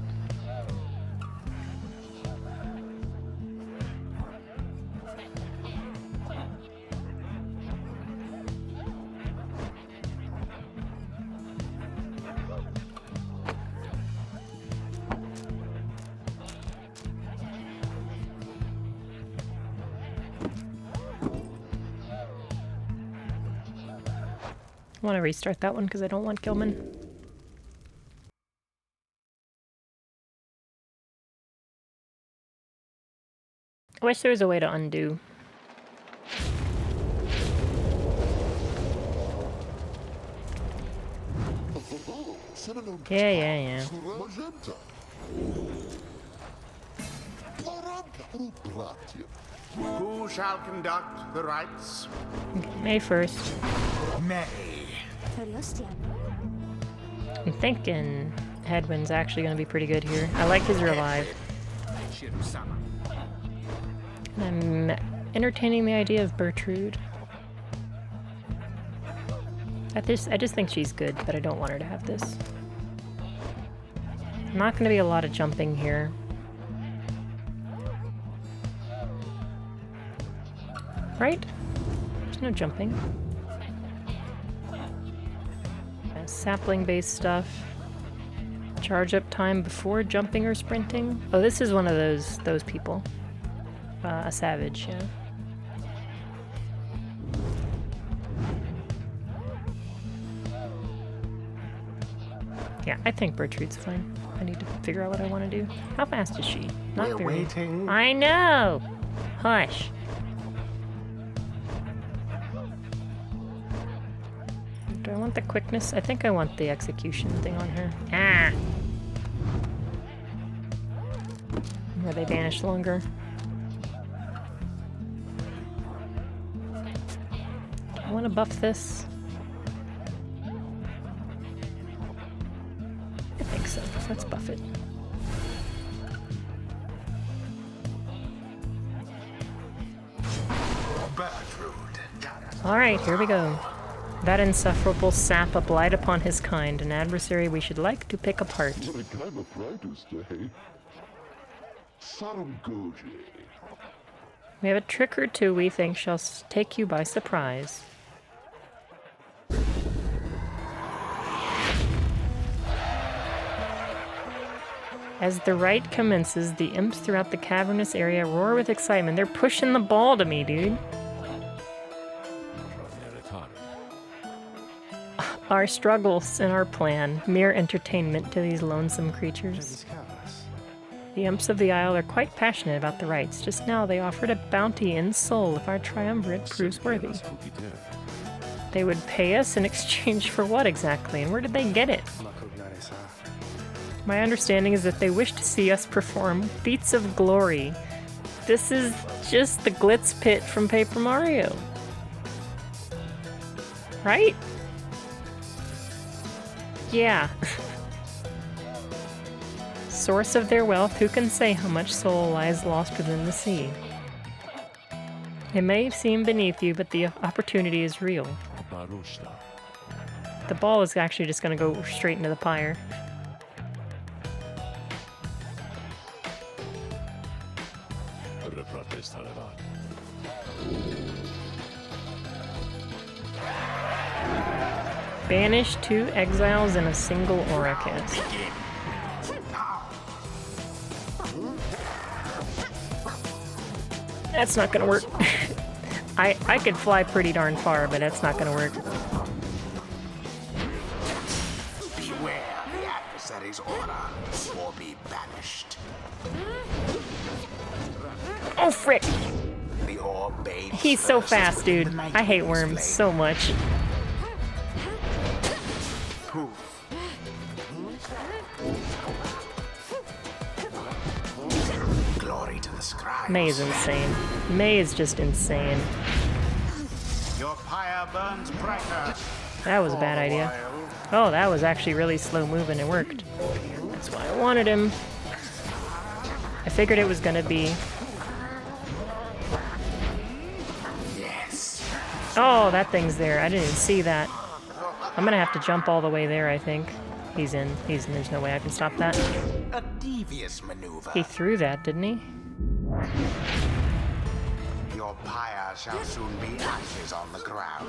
I want to restart that one because I don't want Gilman. I wish there was a way to undo. Yeah. Magenta. Who shall conduct the rites? May 1st. May. I'm thinking Headwind's actually going to be pretty good here. I like his revive. And I'm entertaining the idea of Bertrude. I just think she's good, but I don't want her to have this. Not going to be a lot of jumping here. Right? There's no jumping. Sapling-based stuff. Charge up time before jumping or sprinting. Oh, this is one of those people. A savage, yeah. Yeah, I think Bertrude's fine. I need to figure out what I want to do. How fast is she? Not We're very. waiting. I know! Hush. Do I want the quickness? I think I want the execution thing on her. Ah! Where they vanish longer. want to buff this? I think so. Let's buff it. Alright, here we go. That insufferable sap a blight upon his kind, an adversary we should like to pick apart. What a time of writers day. Saramgoji. We have a trick or two we think shall take you by surprise. As the rite commences, the imps throughout the cavernous area roar with excitement. They're pushing the ball to me, dude. Our struggles and our plan, mere entertainment to these lonesome creatures. The imps of the Isle are quite passionate about the rites. Just now they offered a bounty in soul if our triumvirate proves worthy. They would pay us in exchange for what exactly, and where did they get it? My understanding is that they wish to see us perform feats of glory. This is just the Glitz Pit from Paper Mario. Right? Yeah. Source of their wealth, who can say how much soul lies lost within the sea? It may seem beneath you, but the opportunity is real. The ball is actually just going to go straight into the pyre. Banish 2 exiles in a single aura cast. That's not gonna work. I could fly pretty darn far, but that's not gonna work. Beware the adversary's aura, or be banished. Oh frick! The orb bathes He's so first fast, within dude. the night I hate of his worms flame. so much. Poof. Glory to the scribes. May is insane. May is just insane. Your pyre burns brighter. That was a bad idea. Oh, that was actually really slow moving. It worked. That's why I wanted him. I figured it was gonna be. Yes. Oh, that thing's there. I didn't even see that. I'm gonna have to jump all the way there, I think. He's in. He's in. There's no way I can stop that. A devious maneuver. He threw that, didn't he? Your pyre shall soon be ashes on the ground.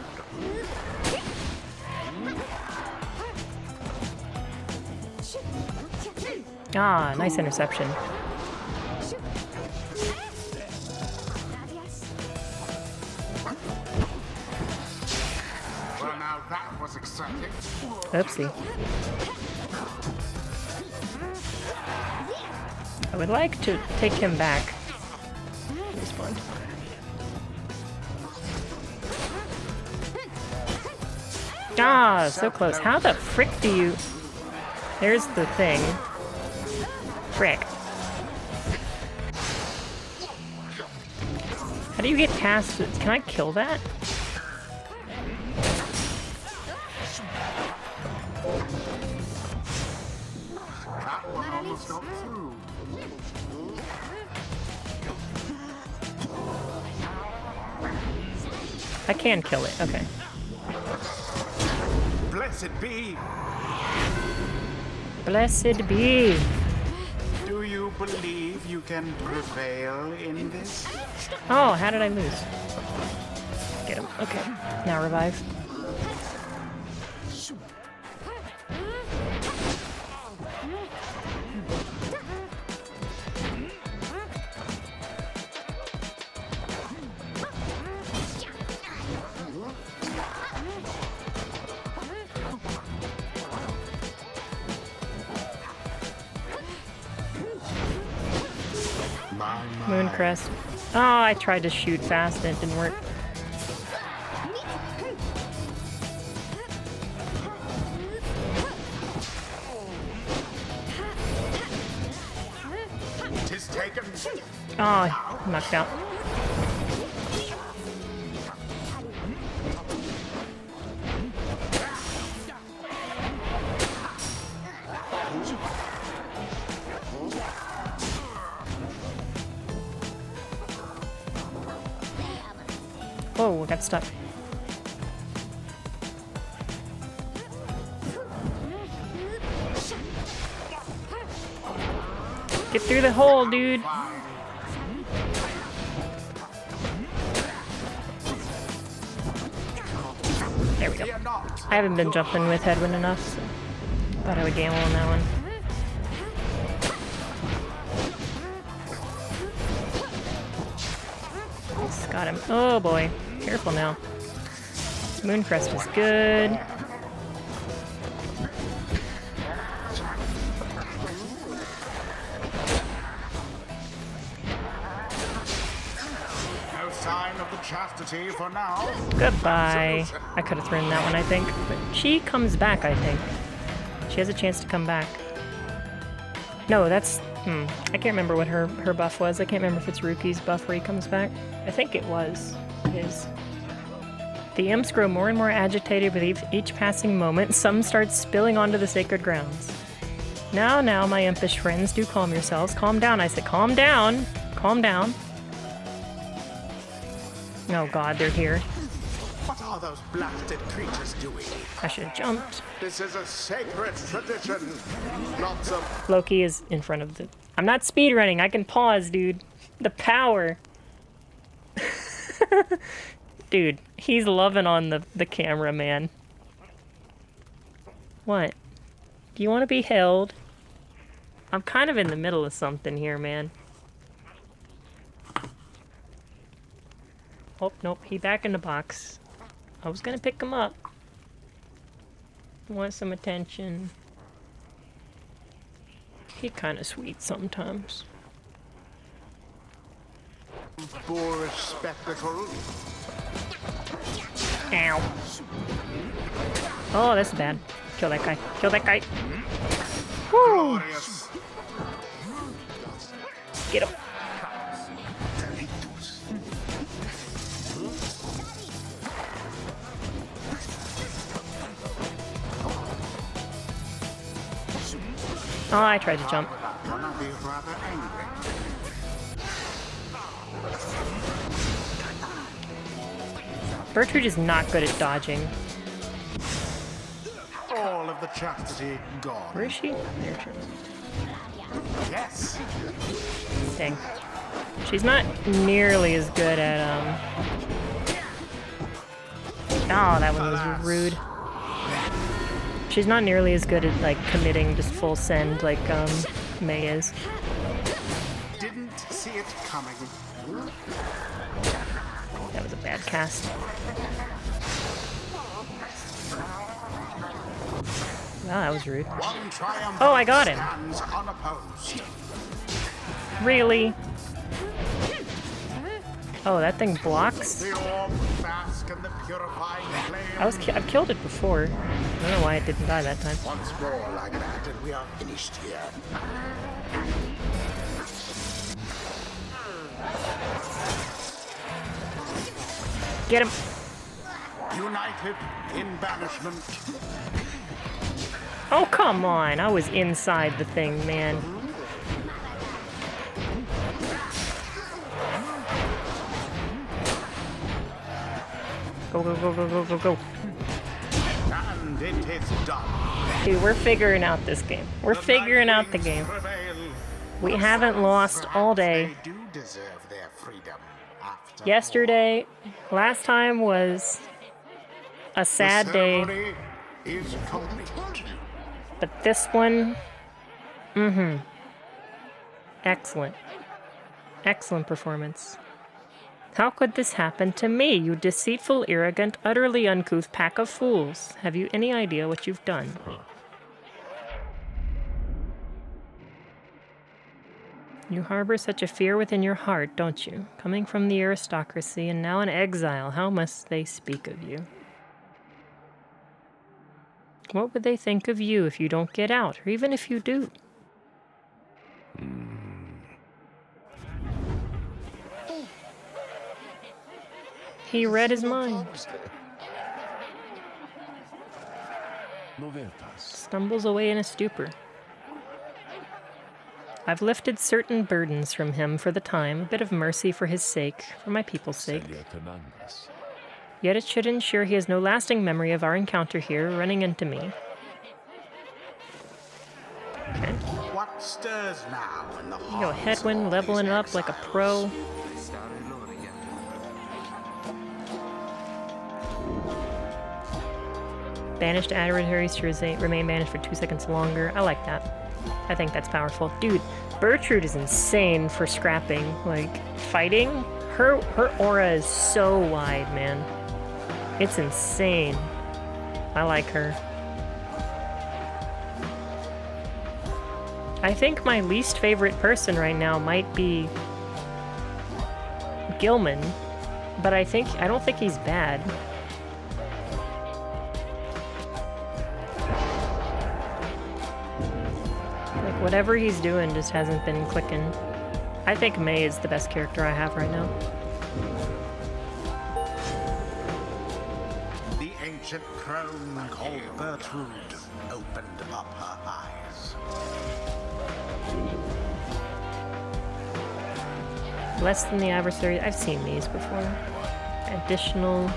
Ah, nice interception. Well, now that was exciting. Oopsie. I would like to take him back. Spud. Ah, so close. How the frick do you... There's the thing. Frick. How do you get past it? Can I kill that? That one almost got through. I can kill it. Okay. Blessed be. Blessed be. Do you believe you can prevail in this? Oh, how did I lose? Get him. Okay. Now revive. Mooncrest. Oh, I tried to shoot fast and it didn't work. Tis taken. Oh, knocked out. Oh, I got stuck. Get through the hole, dude. There we go. I haven't been jumping with Hedwyn enough, so thought I would gamble on that one. Just got him. Oh boy. Careful now. Mooncrest is good. No sign of the chastity for now. Goodbye. I could have thrown that one, I think. But she comes back, I think. She has a chance to come back. No, that's... I can't remember what her buff was. I can't remember if it's Ruki's buff where he comes back. I think it was his. The imps grow more and more agitated with each passing moment. Some start spilling onto the sacred grounds. Now, my impish friends, do calm yourselves. Calm down, I said. Calm down. Calm down. Oh god, they're here. What are those blasted creatures doing? I should have jumped. This is a sacred tradition. Not some Loki is in front of the... I'm not speedrunning. I can pause, dude. The power. Dude, he's loving on the camera, man. What? Do you want to be held? I'm kind of in the middle of something here, man. Oh, nope. He back in the box. I was gonna pick him up. Want some attention. He kind of sweet sometimes. boorish spectacle. Ow. Oh, that's bad. Kill that guy. Kill that guy. Woo! Glorious. Get him. Oh, I tried to jump. Gonna be rather angry. Bertrude is not good at dodging. All of the chastity gone. Where is she? There she is. Yes. Dang. She's not nearly as good at, Oh, that one was rude. She's not nearly as good at, like, committing just full send like, May is. Didn't see it coming. That was a bad cast. Wow, that was rude. One triumph Oh, I got him. stands unopposed. Really? Oh, that thing blocks? The orb bask in the purifying flame. I've killed it before. I don't know why it didn't die that time. Once more like that, and we are finished here. Get him! United in banishment. Oh, come on! I was inside the thing, man. Go, go, go, go, go, go, go. And it is done. Dude, we're figuring out this game. We're figuring out the game. We haven't lost all day. They do deserve their freedom after Yesterday, last time was a sad day, ceremony is complete. but this one, excellent. Excellent performance. How could this happen to me, you deceitful, arrogant, utterly uncouth pack of fools? Have you any idea what you've done? You harbor such a fear within your heart, don't you? Coming from the aristocracy and now in exile, how must they speak of you? What would they think of you if you don't get out, or even if you do? He read his mind. Stumbles away in a stupor. I've lifted certain burdens from him for the time, a bit of mercy for his sake, for my people's sake. Yet it should ensure he has no lasting memory of our encounter here, running into me. Okay. What stirs now in the Yo, hearts of all Headwind leveling these up like a pro. Banished adversaries to remain banished for 2 seconds longer. I like that. I think that's powerful. Dude, Bertrude is insane for scrapping. Like, fighting? Her aura is so wide, man. It's insane. I like her. I think my least favorite person right now might be Gilman, but I don't think he's bad. Like, whatever he's doing just hasn't been clicking. I think May is the best character I have right now. The ancient crone called Bertrude opened up her eyes. Less than the adversary. I've seen these before. Additional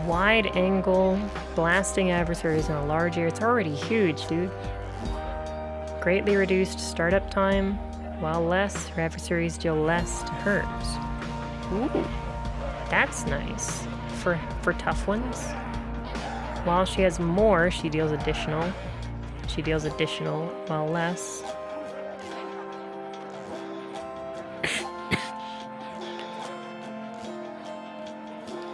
wide angle blasting adversaries in a large area. It's already huge, dude. Greatly reduced startup time, while less, her adversaries deal less to hers. Ooh, that's nice for tough ones. While she has more, she deals additional. She deals additional, while less.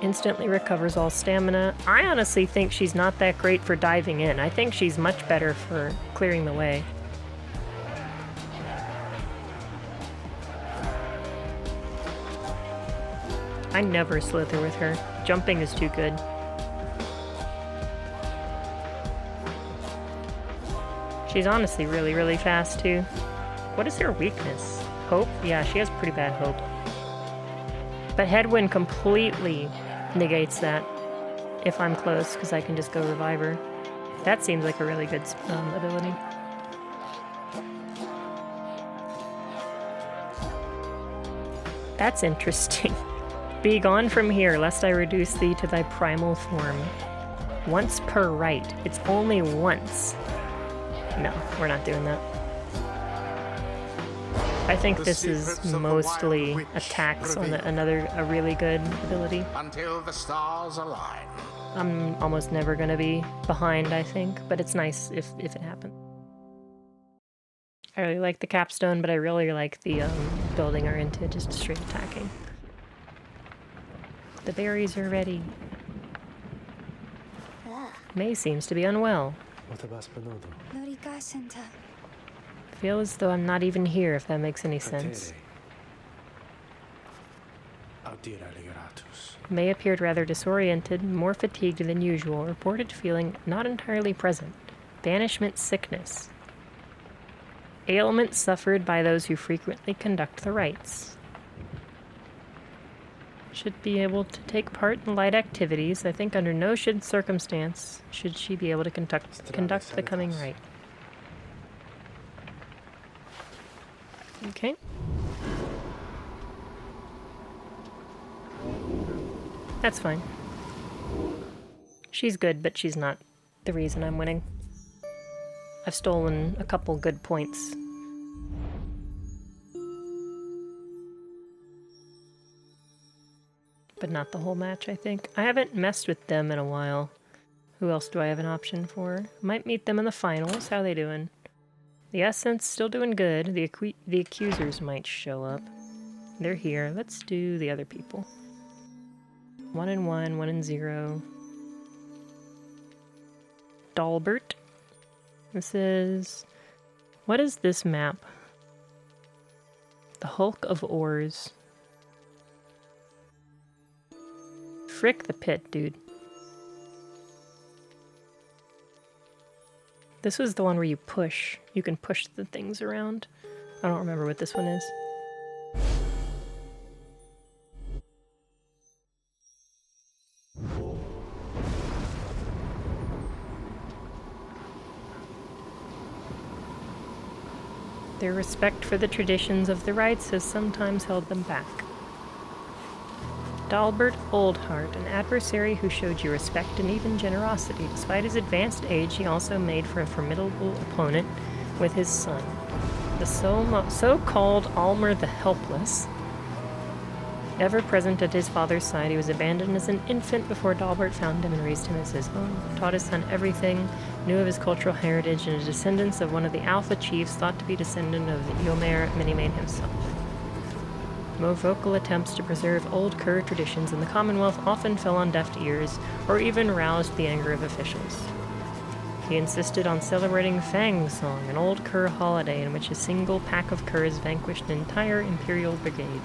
Instantly recovers all stamina. I honestly think she's not that great for diving in. I think she's much better for clearing the way. I never slither with her. Jumping is too good. She's honestly really, really fast too. What is her weakness? Hope? Yeah, she has pretty bad hope. But Headwind completely negates that if I'm close, because I can just go revive her. That seems like a really good ability. That's interesting. Be gone from here, lest I reduce thee to thy primal form. Once per right. It's only once. No, we're not doing that. I think this is mostly attacks on a really good ability. Until the stars align. I'm almost never gonna be behind, I think, but it's nice if it happens. I really like the capstone, but I really like the building her into just straight attacking. The berries are ready. May seems to be unwell. Feel as though I'm not even here, if that makes any sense. May appeared rather disoriented, more fatigued than usual, reported feeling not entirely present. Banishment sickness. Ailment suffered by those who frequently conduct the rites. Should be able to take part in light activities. I think under no circumstance should she be able to conduct the coming rite. Okay. That's fine. She's good, but she's not the reason I'm winning. I've stolen a couple good points. But not the whole match, I think. I haven't messed with them in a while. Who else do I have an option for? Might meet them in the finals. How they doing? The Essence still doing good. The Accusers might show up. They're here. Let's do the other people. 1 and 1, 1 and 0. Dalbert. This is... What is this map? The Hulk of Ores. Frick the pit, dude. This was the one where you push. You can push the things around. I don't remember what this one is. Their respect for the traditions of the rites has sometimes held them back. Dalbert Oldheart, an adversary who showed you respect and even generosity. Despite his advanced age, he also made for a formidable opponent with his son, the so-called Almer the Helpless. Ever present at his father's side, he was abandoned as an infant before Dalbert found him and raised him as his own, taught his son everything, knew of his cultural heritage, and a descendant of one of the Alpha Chiefs thought to be descendant of Yomer Minimane himself. More vocal attempts to preserve old Kerr traditions in the Commonwealth often fell on deaf ears or even roused the anger of officials. He insisted on celebrating Fang Song, an old Kerr holiday in which a single pack of Kerrs vanquished an entire Imperial brigade.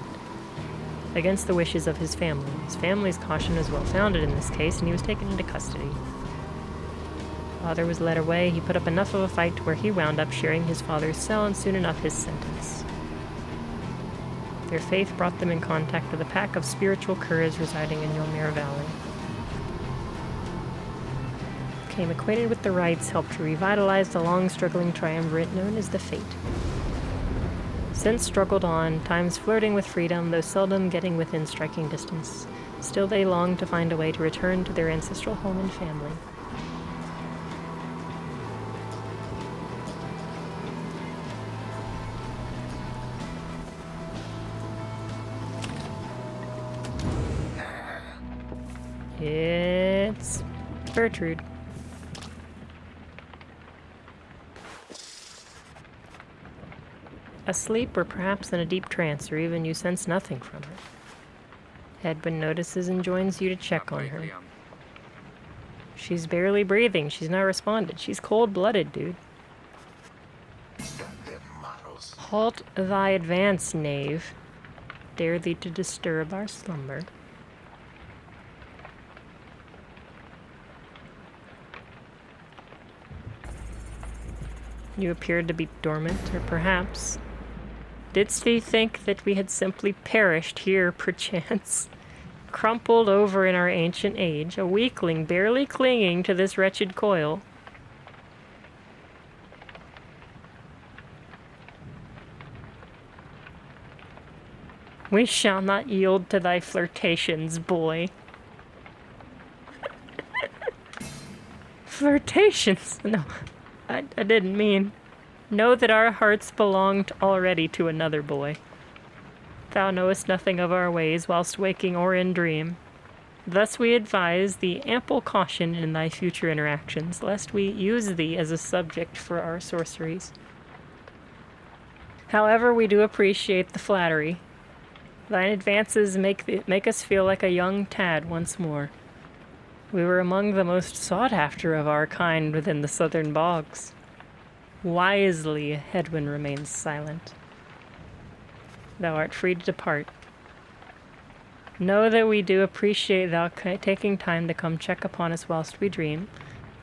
Against the wishes of his family. His family's caution was well founded in this case, and he was taken into custody. Father was led away. He put up enough of a fight to where he wound up sharing his father's cell and soon enough his sentence. Their faith brought them in contact with a pack of spiritual Kerrs residing in Ylmir Valley. Became acquainted with the rites, helped to revitalize the long-struggling triumvirate known as the Fate. Since struggled on, times flirting with freedom, though seldom getting within striking distance. Still they longed to find a way to return to their ancestral home and family. It's Gertrude. Asleep or perhaps in a deep trance, or even you sense nothing from her. Hedwyn notices and joins you to check on her. She's barely breathing. She's not responded. She's cold-blooded, dude. Halt thy advance, knave. Dare thee to disturb our slumber. You appeared to be dormant, or perhaps... Didst thee think that we had simply perished here, perchance? Crumpled over in our ancient age, a weakling barely clinging to this wretched coil. We shall not yield to thy flirtations, boy. Flirtations? No, I didn't mean... Know that our hearts belonged already to another boy. Thou knowest nothing of our ways whilst waking or in dream. Thus we advise thee ample caution in thy future interactions, lest we use thee as a subject for our sorceries. However, we do appreciate the flattery. Thine advances make us feel like a young tad once more. We were among the most sought after of our kind within the southern bogs. Wisely, Hedwyn remains silent. Thou art free to depart. Know that we do appreciate thou taking time to come check upon us whilst we dream,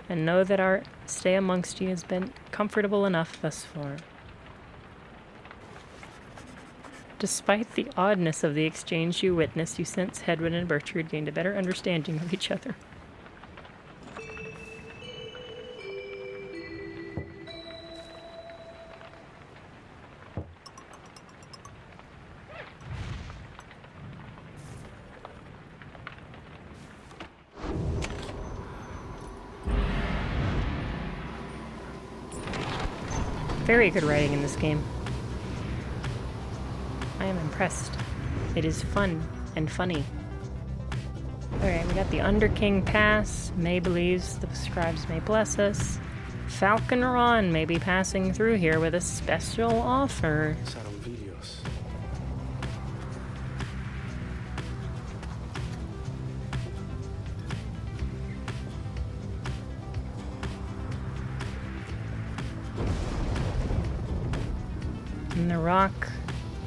and know that our stay amongst you has been comfortable enough thus far. Despite the oddness of the exchange you witnessed, you sense Hedwyn and Bertrude gained a better understanding of each other. Very good writing in this game. I am impressed. It is fun and funny. Alright, we got the Underking Pass. May believes the scribes may bless us. Falcon Ron may be passing through here with a special offer. Saron videos. In the rock,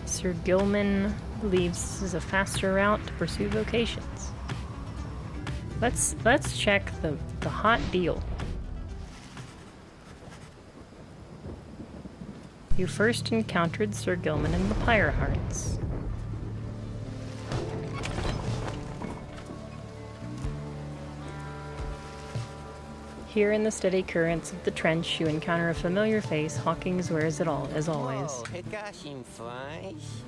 Sir Gilman believes this is a faster route to pursue vocations. Let's check the hot deal. You first encountered Sir Gilman in the Pyre Hearts. Here in the steady currents of the trench, you encounter a familiar face. Hawkins wears it all, as always. Oh, Higashi flies.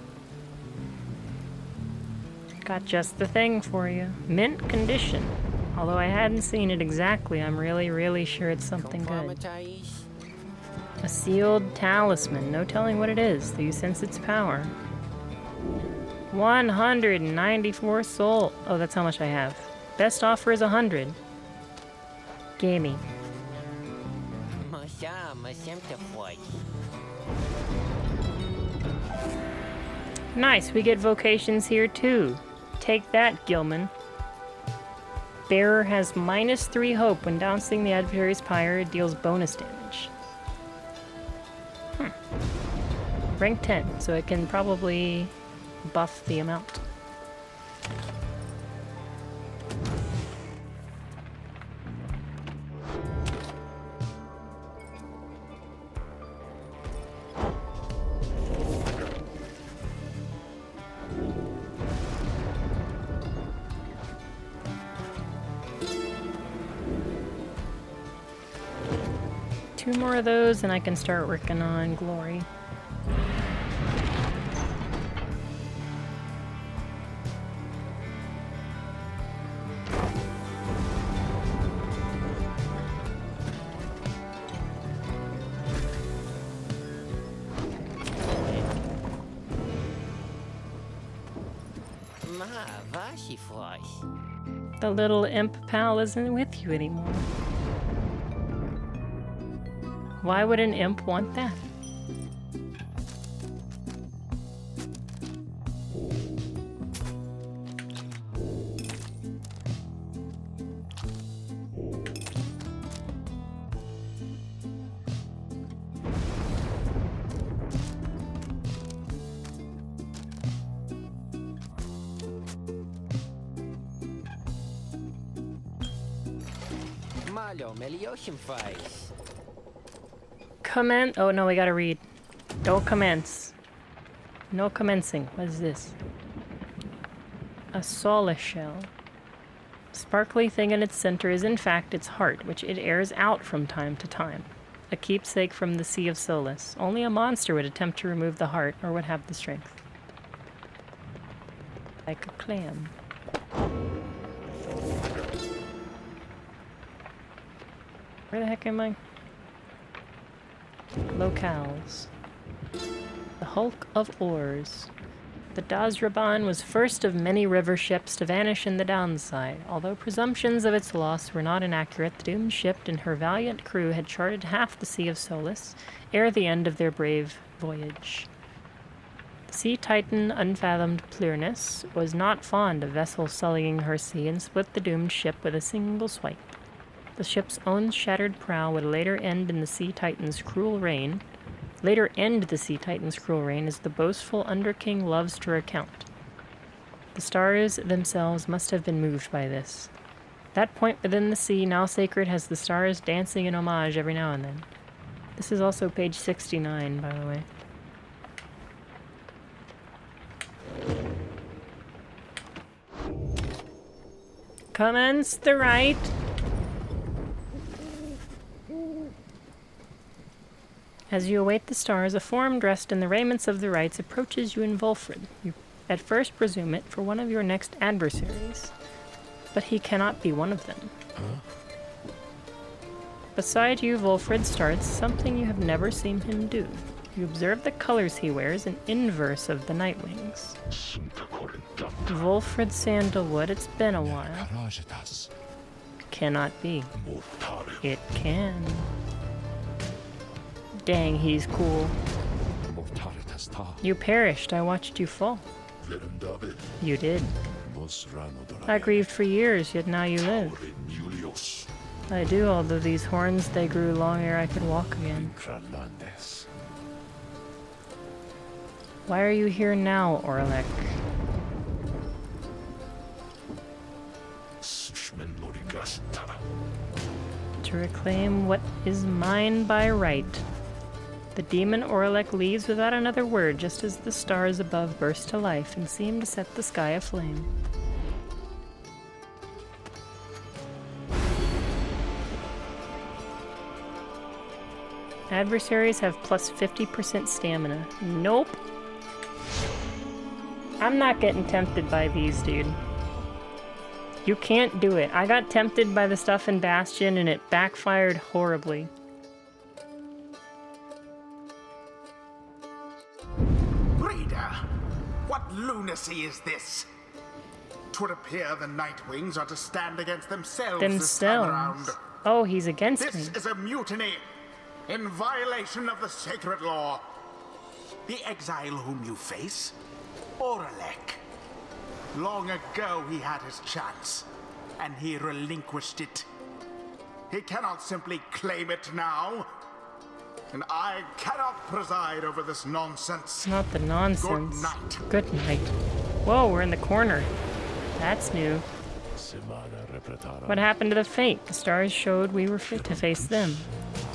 Got just the thing for you. Mint condition. Although I hadn't seen it exactly, I'm really, really sure it's something good. Conformitais. A sealed talisman. No telling what it is, though you sense its power. 194 soul. Oh, that's how much I have. Best offer is 100. Gamey. Mosa, masemta foi. Nice, we get vocations here too. Take that, Gilman. Bearer has -3 hope when dousing the adversary's pyre. It deals bonus damage. Rank 10, so it can probably buff the amount. Two more of those, and I can start working on glory. Ma, vashi foi. The little imp pal isn't with you anymore. Why would an imp want that? Malo, melioshim faz. Oh no, we gotta read. Don't commence. No commencing. What is this? A solace shell. Sparkly thing in its center is in fact its heart, which it airs out from time to time. A keepsake from the Sea of Solace. Only a monster would attempt to remove the heart, or would have the strength. Like a clam. Where the heck am I? Locales. The Hulk of Oars. The Dazraban was first of many river ships to vanish in the downside. Although presumptions of its loss were not inaccurate, the doomed ship and her valiant crew had charted half the Sea of Solace ere the end of their brave voyage. The sea titan Unfathomed Plurness was not fond of vessels sullying her sea and split the doomed ship with a single swipe. The ship's own shattered prow would later end the Sea Titan's cruel reign as the boastful Underking loves to recount. The stars themselves must have been moved by this. That point within the sea, now sacred, has the stars dancing in homage every now and then. This is also page 69, by the way. Commence the right. As you await the stars, a form dressed in the raiments of the rites approaches you in Volfred. You at first presume it for one of your next adversaries, but he cannot be one of them. Beside you, Volfred starts something you have never seen him do. You observe the colors he wears, an inverse of the Nightwings. Volfred Sandalwood, it's been a while. Cannot be. It can. Dang, he's cool. You perished. I watched you fall. You did. I grieved for years, yet now you live. I do, although these horns, they grew long ere I could walk again. Why are you here now, Orlek? To reclaim what is mine by right. The demon Orlek leaves without another word, just as the stars above burst to life and seem to set the sky aflame. Adversaries have plus 50% stamina. Nope. I'm not getting tempted by these, dude. You can't do it. I got tempted by the stuff in Bastion and it backfired horribly. Reader, what lunacy is this? 'Twould appear the Nightwings are to stand against themselves this time around. Themselves. Oh, he's against me. This is a mutiny in violation of the sacred law. The exile whom you face, Oralek. Long ago he had his chance, and he relinquished it. He cannot simply claim it now. And I cannot preside over this nonsense. Not the nonsense. Good night. Good night. Whoa, we're in the corner. That's new. What happened to the fate? The stars showed we were fit to face them.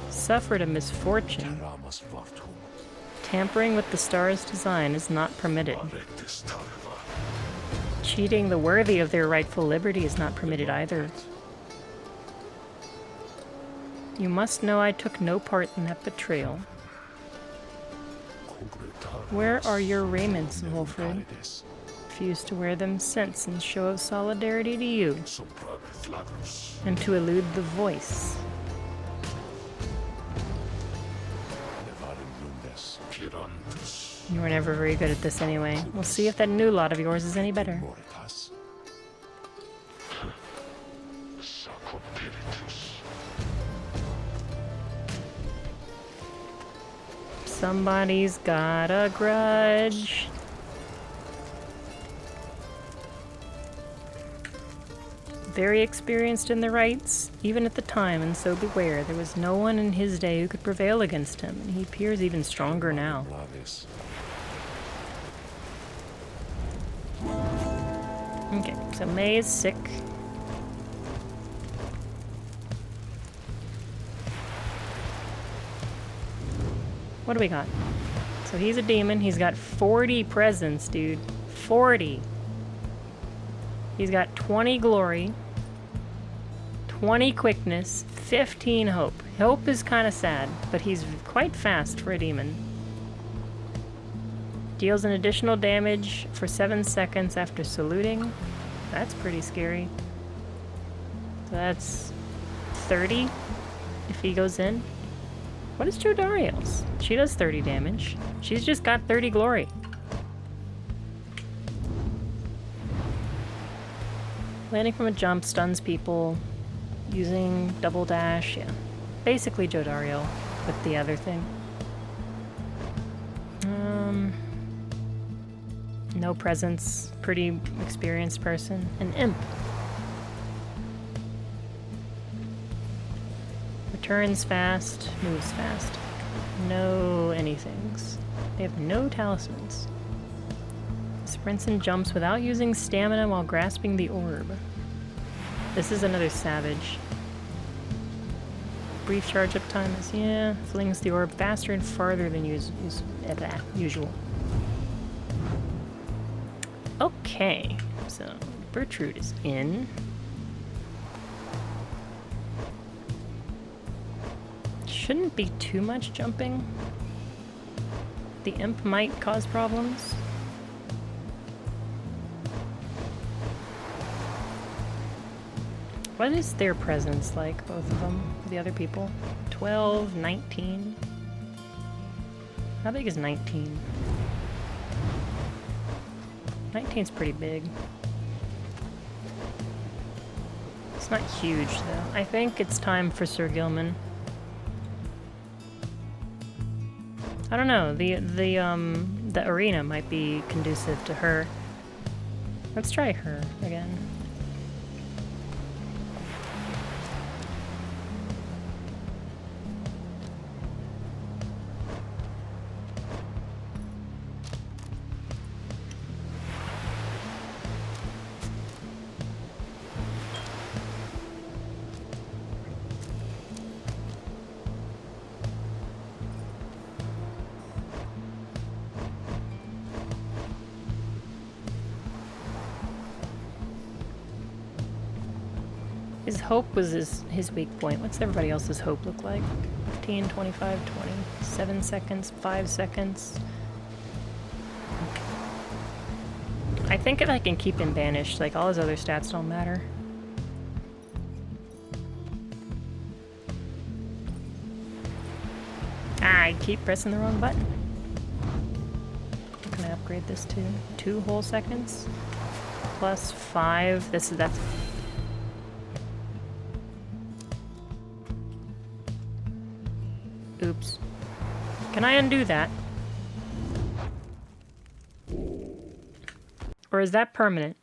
Suffered a misfortune. Tampering with the stars' design is not permitted. Cheating the worthy of their rightful liberty is not permitted either. You must know I took no part in that betrayal. Where are your raiments, Wolfred? Refused to wear them since in show of solidarity to you, and to elude the voice. You were never very good at this anyway. We'll see if that new lot of yours is any better. Somebody's got a grudge. Very experienced in the rites, even at the time, and so beware, there was no one in his day who could prevail against him, and he appears even stronger now. Okay, so May is sick. What do we got? So he's a demon. He's got 40 presence, dude. 40. He's got 20 glory, 20 quickness, 15 hope. Hope is kind of sad, but he's quite fast for a demon. Deals an additional damage for 7 seconds after saluting. That's pretty scary. So that's 30 if he goes in. What is Jodariel's? She does 30 damage. She's just got 30 glory. Landing from a jump stuns people. Using double dash, yeah. Basically Jodariel with the other thing. No presence. Pretty experienced person. An imp. Returns fast, moves fast. No anythings. They have no talismans. Sprints and jumps without using stamina while grasping the orb. This is another savage. Brief charge up time is, yeah, flings the orb faster and farther than usual. Okay, so Bertrude is in. Shouldn't be too much jumping. The imp might cause problems. What is their presence like, both of them, the other people? 12, 19? How big is 19? 19's pretty big. It's not huge, though. I think it's time for Sir Gilman. I don't know, the arena might be conducive to her. Let's try her again. His hope was his weak point. What's everybody else's hope look like? 15, 25, 20, 7 seconds, 5 seconds. think if I can keep him banished, like all his other stats don't matter. Ah, I keep pressing the wrong button. Can I upgrade this to 2 whole seconds? Plus 5. That's. Oops. Can I undo that? Or is that permanent?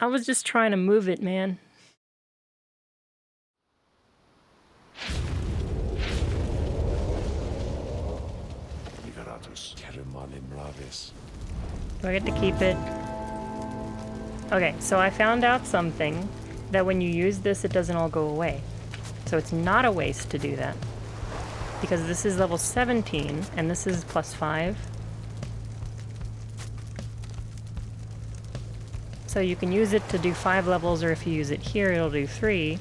I was just trying to move it, man. Do I get to keep it? Okay, so I found out something, that when you use this, it doesn't all go away. So it's not a waste to do that. Because this is level 17, and this is plus 5. So you can use it to do 5 levels, or if you use it here, it'll do 3.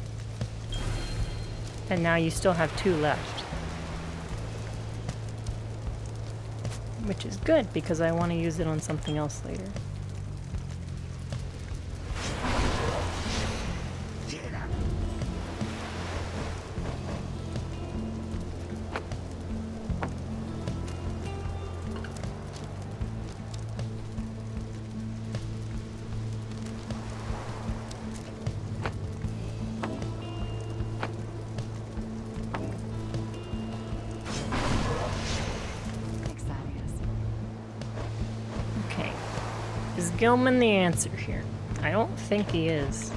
And now you still have 2 left. Which is good, because I want to use it on something else later. Is Gilman the answer here? I don't think he is.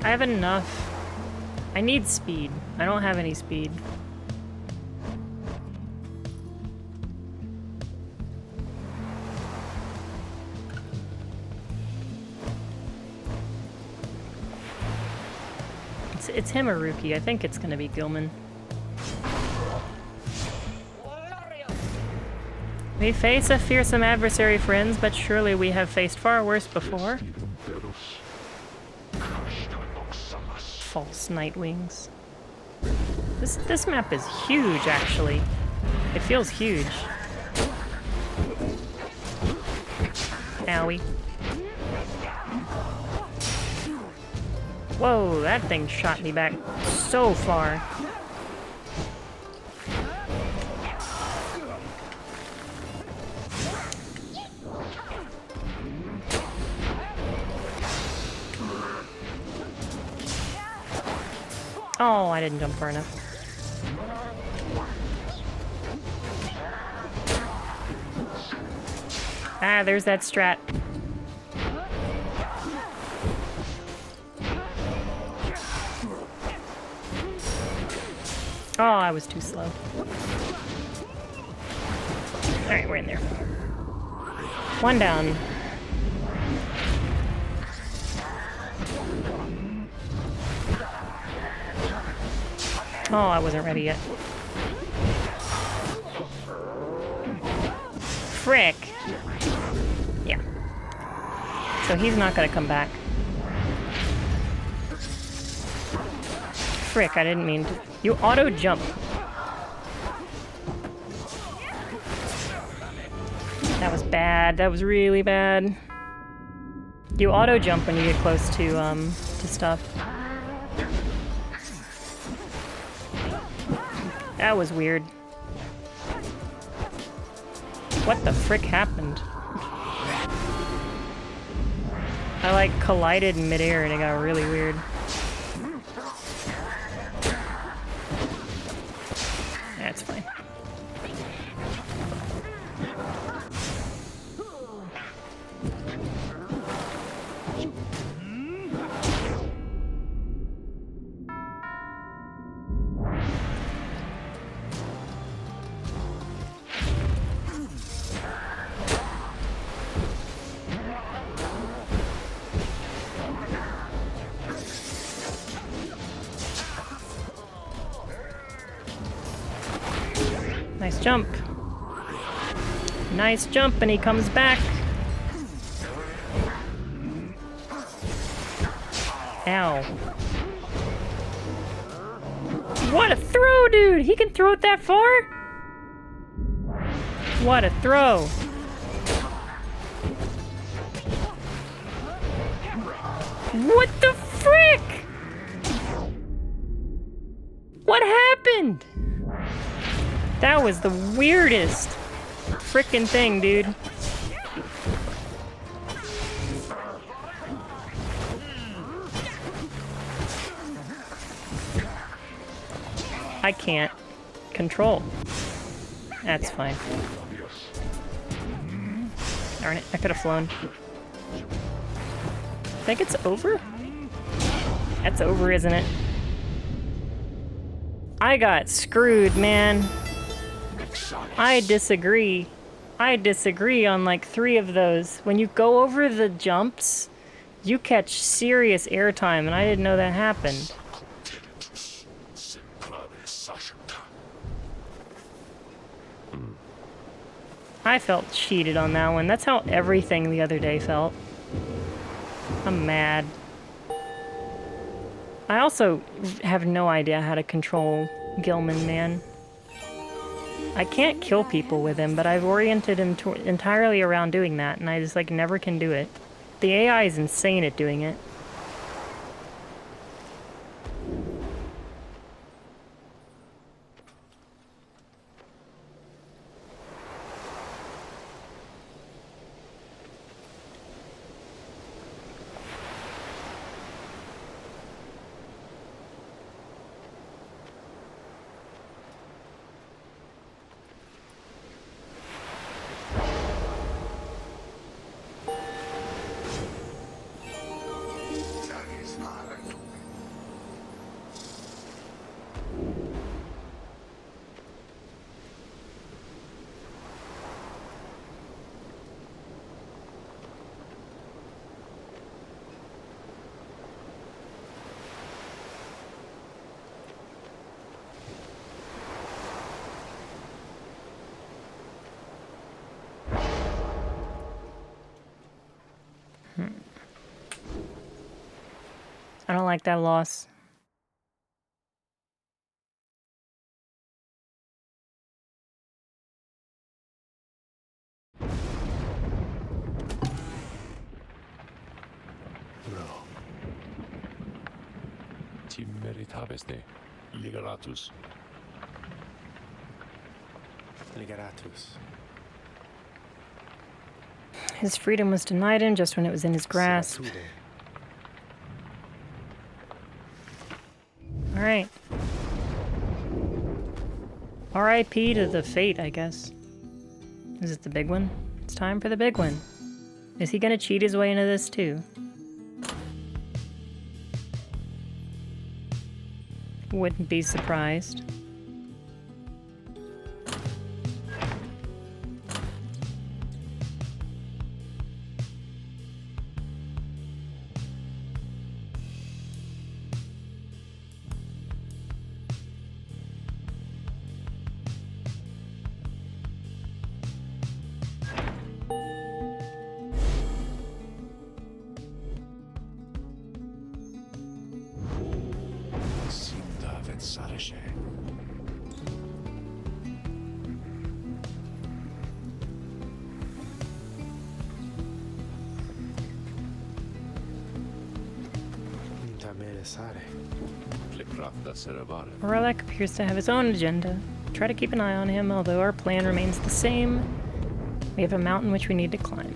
I have enough. I need speed. I don't have any speed. It's him or Rookie. I think it's gonna be Gilman. We face a fearsome adversary, friends, but surely we have faced far worse before. False Nightwings. This map is huge, actually. It feels huge. Owie. Whoa, that thing shot me back so far. Oh, I didn't jump far enough. Ah, there's that strat. Oh, I was too slow. Alright, we're in there. 1 down. Oh, I wasn't ready yet. Frick! Yeah. So he's not gonna come back. Frick, I didn't mean to. You auto jump. That was bad. That was really bad. You auto jump when you get close to stuff. That was weird. What the frick happened? I like collided in midair and it got really weird. That's fine. Nice jump. Nice jump, and he comes back. Ow. What a throw, dude! He can throw it that far? What a throw! What the frick? What happened? That was the weirdest frickin' thing, dude. I can't control. That's fine. Darn it, I could have flown. I think it's over? That's over, isn't it? I got screwed, man. I disagree. I disagree on like 3 of those. When you go over the jumps, you catch serious airtime, and I didn't know that happened. I felt cheated on that one. That's how everything the other day felt. I'm mad. I also have no idea how to control Gilman, man. I can't kill people with him, but I've oriented him entirely around doing that, and I just like never can do it. The AI is insane at doing it. I don't like that loss. No. Ti meritaveste, Liberatus. Liberatus. His freedom was denied him just when it was in his grasp. Alright. R.I.P. to the fate, I guess. Is it the big one? It's time for the big one. Is he gonna cheat his way into this too? Wouldn't be surprised. Orlek appears to have his own agenda. Try to keep an eye on him, although our plan remains the same. We have a mountain which we need to climb.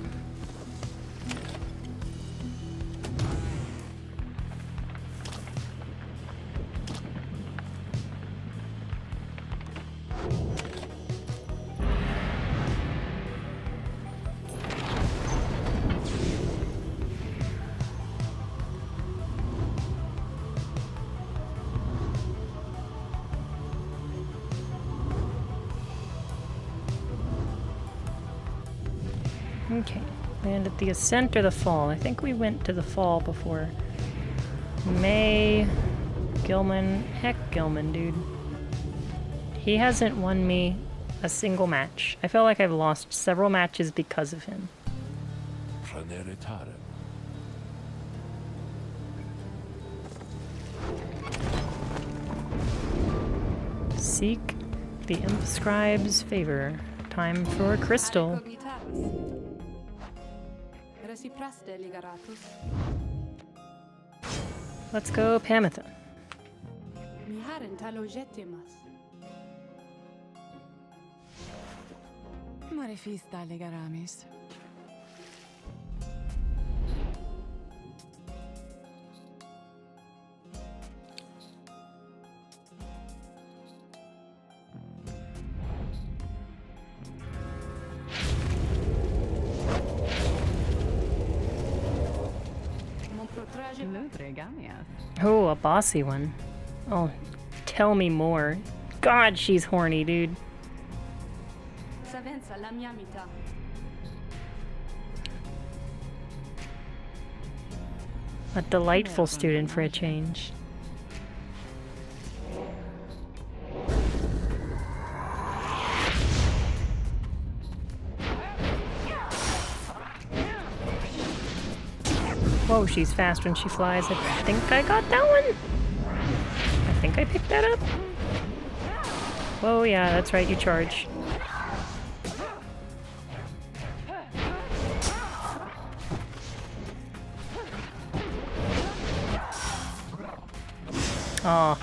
Okay, land at the ascent or the fall? I think we went to the fall before. May... Gilman... Heck, Gilman, dude. He hasn't won me a single match. I feel like I've lost several matches because of him. Seek the Imp Scribe's favor. Time for Crystal. Cognitas. Recipraste ligaratus. Let's go, Pamitha. Miharen talogetimas. Marifista ligaramis. Mon protraje Ludregamias. Oh, a bossy one. Oh, tell me more. God, she's horny, dude. savenza la mia mità. A delightful student for a change. Whoa, she's fast when she flies. I think I got that one. I think I picked that up. Whoa, yeah, that's right, you charge. Oh.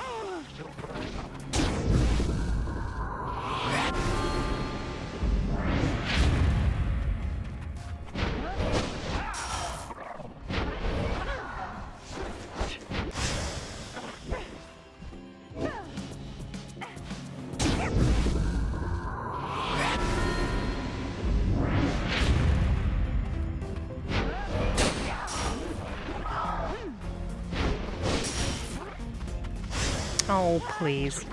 Oh, please.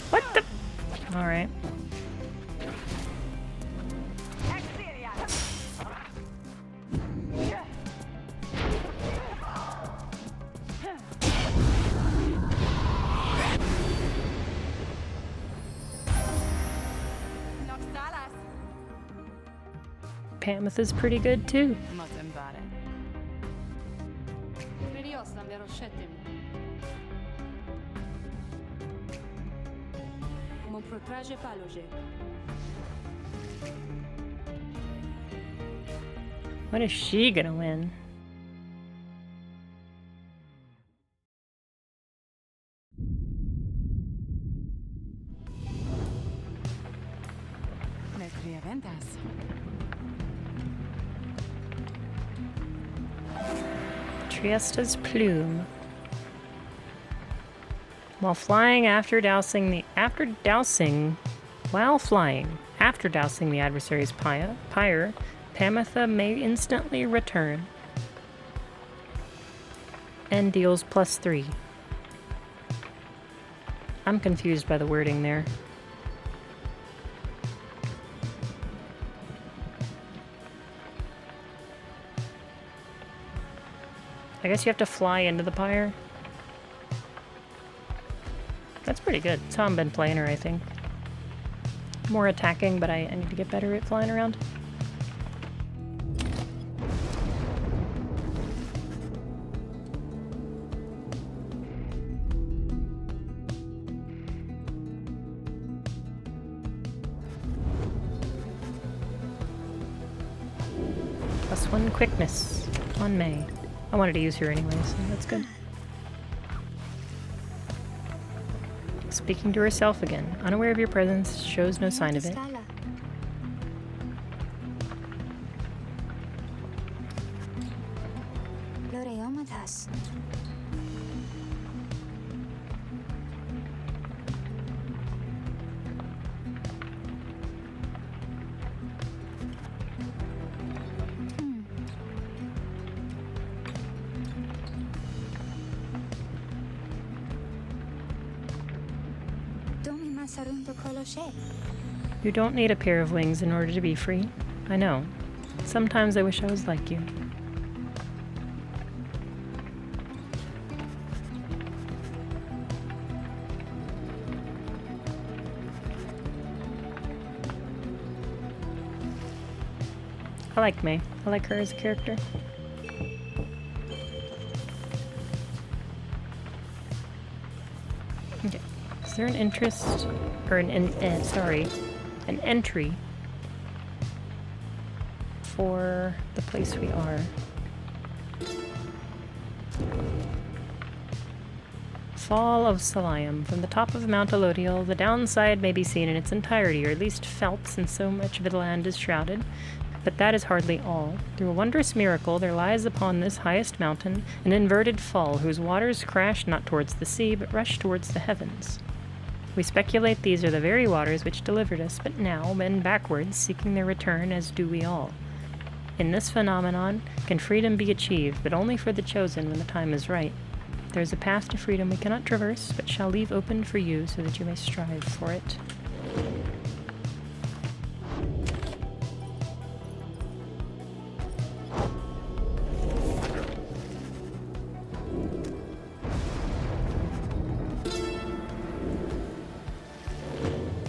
What the? All right. Pamitha's pretty good too. Motembare. Crediosam veroscetem. Mon protraje paloge. When is she gonna win? Metria ventas. Triesta's plume. While flying after dousing the adversary's pyre, Pamitha may instantly return and deals +3. I'm confused by the wording there. I guess you have to fly into the pyre. That's pretty good. That's how I've been playing her, I think. More attacking, but I need to get better at flying around. +1 quickness on May. I wanted to use her anyway, so that's good. Speaking to herself again, unaware of your presence, shows no sign of it. You don't need a pair of wings in order to be free. I know. Sometimes I wish I was like you. I like May. I like her as a character. there an interest or an entry for the place we are? Fall of Salayam. From the top of Mount Elodial, the downside may be seen in its entirety, or at least felt, since so much of the land is shrouded. But that is hardly all. Through a wondrous miracle, there lies upon this highest mountain an inverted fall, whose waters crash not towards the sea, but rush towards the heavens. We speculate these are the very waters which delivered us, but now bend backwards, seeking their return, as do we all. In this phenomenon can freedom be achieved, but only for the chosen when the time is right. There is a path to freedom we cannot traverse, but shall leave open for you so that you may strive for it.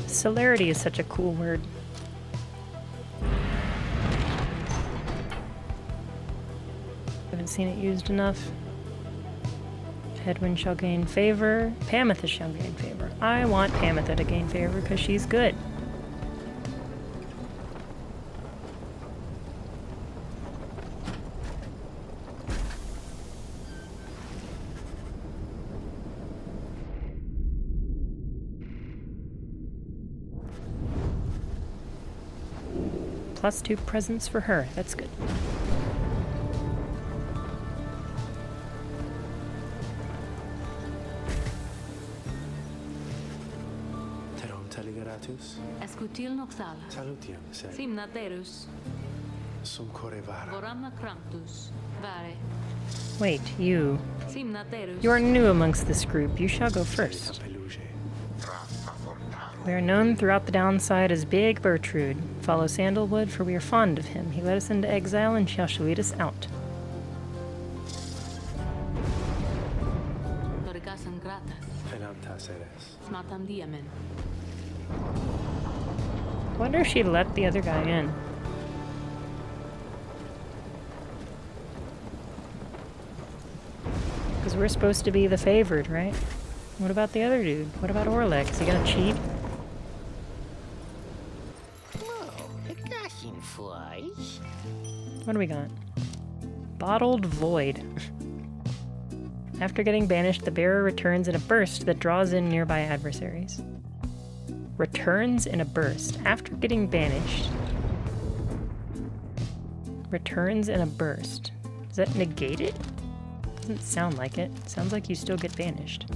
Celerity is such a cool word. Haven't seen it used enough. Hedwyn shall gain favor. Pamitha shall gain favor. I want Pamitha to gain favor because she's good. +2 presents for her. That's good. Escutil noxala. Salutiam, se. Simnaterus. Sum corevara. Voramna cranctus. Vare. Wait, you. Simnaterus. You are new amongst this group. You shall go first. We are known throughout the downside as Big Bertrude. Follow Sandalwood, for we are fond of him. He led us into exile and shall lead us out. Loricasan gratas. Penamtas eres. Smatam diamen. I wonder if she let the other guy in. Because we're supposed to be the favored, right? What about the other dude? What about Orlek? Is he gonna cheat? What do we got? Bottled Void. After getting banished, the bearer returns in a burst that draws in nearby adversaries. Returns in a burst. After getting banished. Returns in a burst. Does that negate it? Doesn't sound like it. Sounds like you still get banished.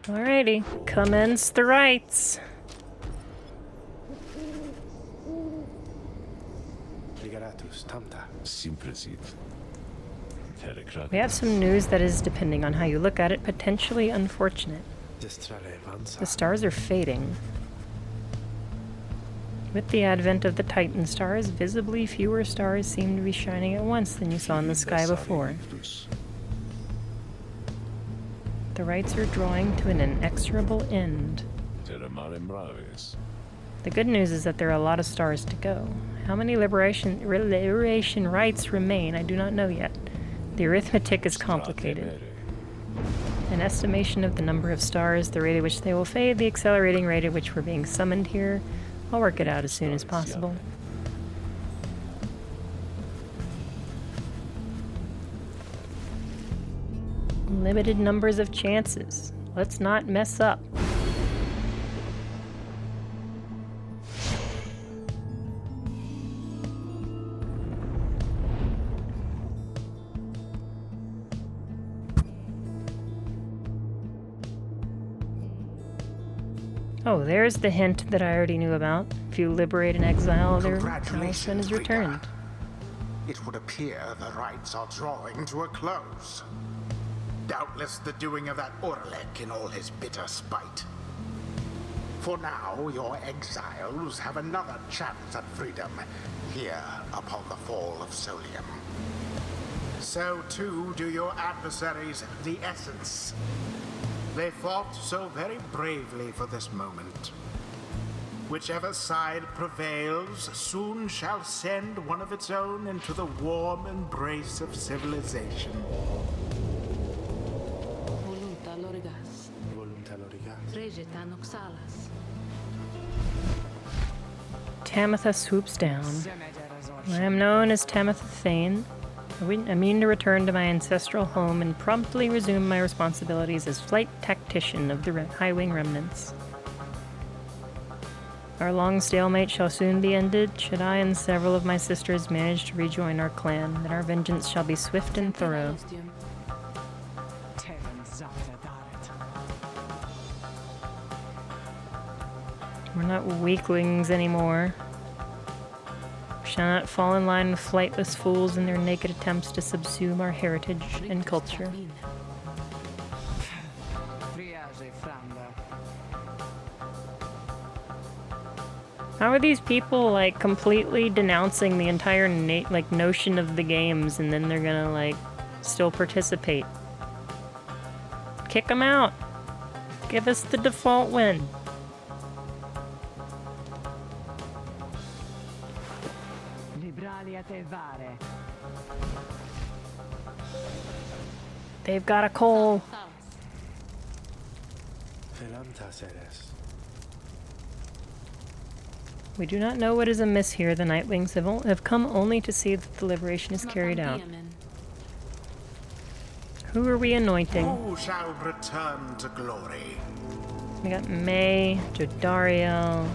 Alrighty, commence the rites. Ligeratus tamta. Simpresit. Telekratus. We have some news that is, depending on how you look at it, potentially unfortunate. Destrale vansa. The stars are fading. With the advent of the Titan stars, visibly fewer stars seem to be shining at once than you saw in the sky before. The rites are drawing to an inexorable end. The good news is that there are a lot of stars to go. How many liberation rites remain, I do not know yet. The arithmetic is complicated. An estimation of the number of stars, the rate at which they will fade, the accelerating rate at which we're being summoned here. I'll work it out as soon as possible. Limited numbers of chances. Let's not mess up. Oh, there's the hint that I already knew about. If you liberate an exile, their talisman is returned. It would appear the rites are drawing to a close. Doubtless the doing of that Orlek in all his bitter spite. For now, your exiles have another chance at freedom here upon the fall of Solium. So too do your adversaries, the Essence. They fought so very bravely for this moment. Whichever side prevails soon shall send one of its own into the warm embrace of civilization. Volunta lorigas. Volunta lorigas. Regeta noxalas. Tamitha swoops down. I am known as Tamitha Thane. I mean to return to my ancestral home and promptly resume my responsibilities as flight tactician of the High Wing remnants. Our long stalemate shall soon be ended, should I and several of my sisters manage to rejoin our clan, and our vengeance shall be swift and thorough. We're not weaklings anymore. We shall not fall in line with flightless fools in their naked attempts to subsume our heritage and culture. How are these people like completely denouncing the entire notion of the games, and then they're gonna like still participate? Kick them out. Give us the default win. They've got a coal. Velanta seres. We do not know what is amiss here. The Nightwings have come only to see that the liberation is carried out. Who are we anointing? Who shall return to glory? We got May, Jodariel.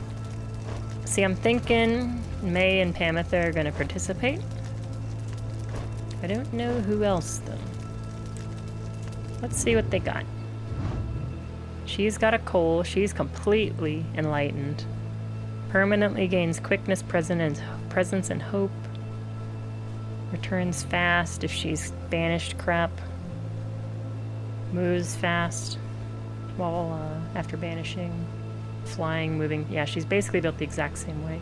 See, I'm thinking May and Pamitha are going to participate. I don't know who else, though. Let's see what they got. She's got a coal. She's completely enlightened. Permanently gains quickness, presence, and hope. Returns fast if she's banished crap. Moves fast while after banishing. Flying, moving. Yeah, she's basically built the exact same way.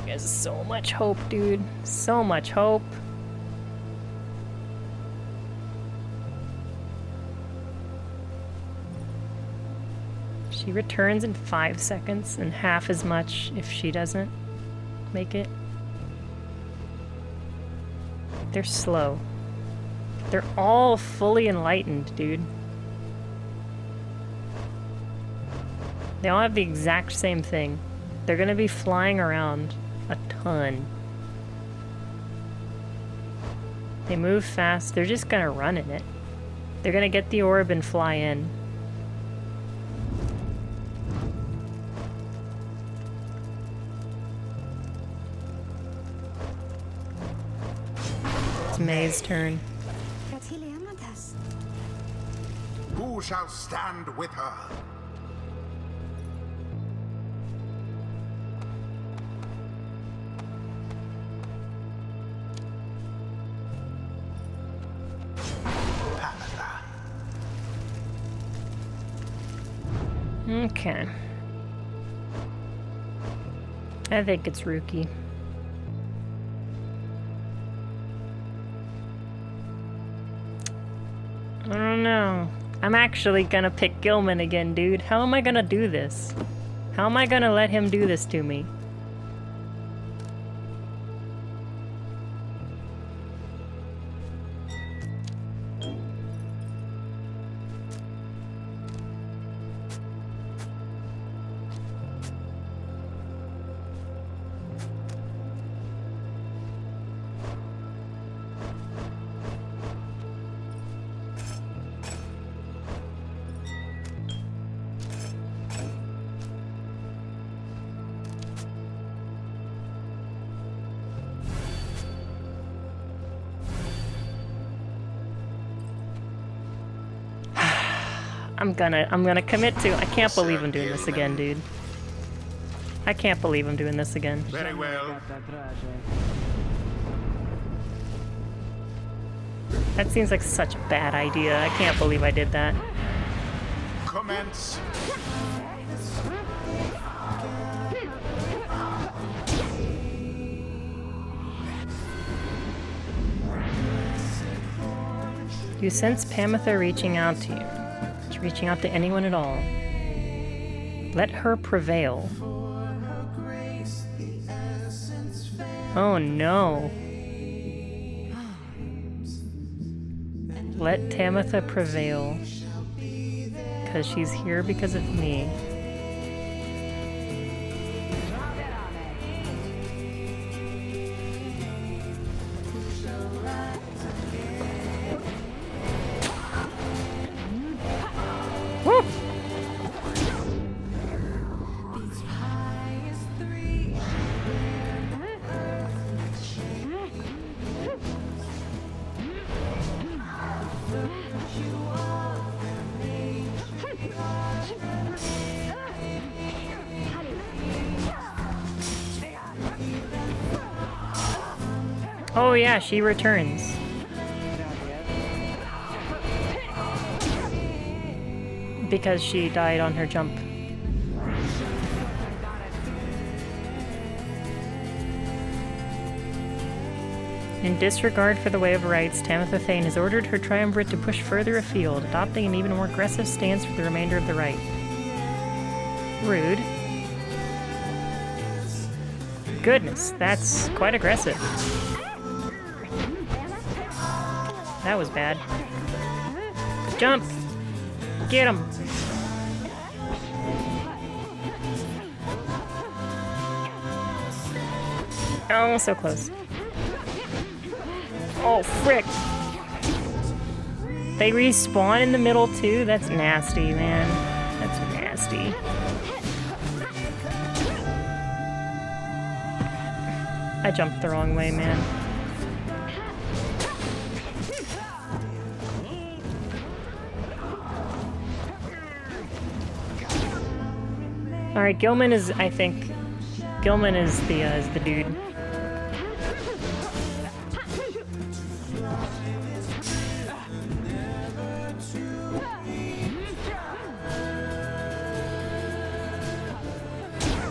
She has so much hope, dude. So much hope. She returns in 5 seconds and half as much if she doesn't make it. They're slow. They're all fully enlightened, dude. They all have the exact same thing. They're gonna be flying around a ton. They move fast. They're just gonna run in it. They're gonna get the orb and fly in. It's May's turn. Who shall stand with her? Okay. I think it's Rookie. I don't know. I'm actually gonna pick Gilman again, dude. How am I gonna do this? How am I gonna let him do this to me? I'm gonna commit to. I can't believe I'm doing this again, dude. I can't believe I'm doing this again. Very well. That seems like such a bad idea. I can't believe I did that. Commence. You sense Pamitha reaching out to you. She's reaching out to anyone at all. Let her prevail. Oh no. Let Tamitha prevail. Because she's here because of me. Woo! Oh yeah, she returns. Because she died on her jump. In disregard for the way of rights, Tamitha Thane has ordered her triumvirate to push further afield, adopting an even more aggressive stance for the remainder of the rite. Rude. Goodness, that's quite aggressive. That was bad. Jump! Get him! Oh, so close. Oh, frick! They respawn in the middle too? That's nasty, man. That's nasty. I jumped the wrong way, man. Alright, Gilman is, I think... Gilman is the dude.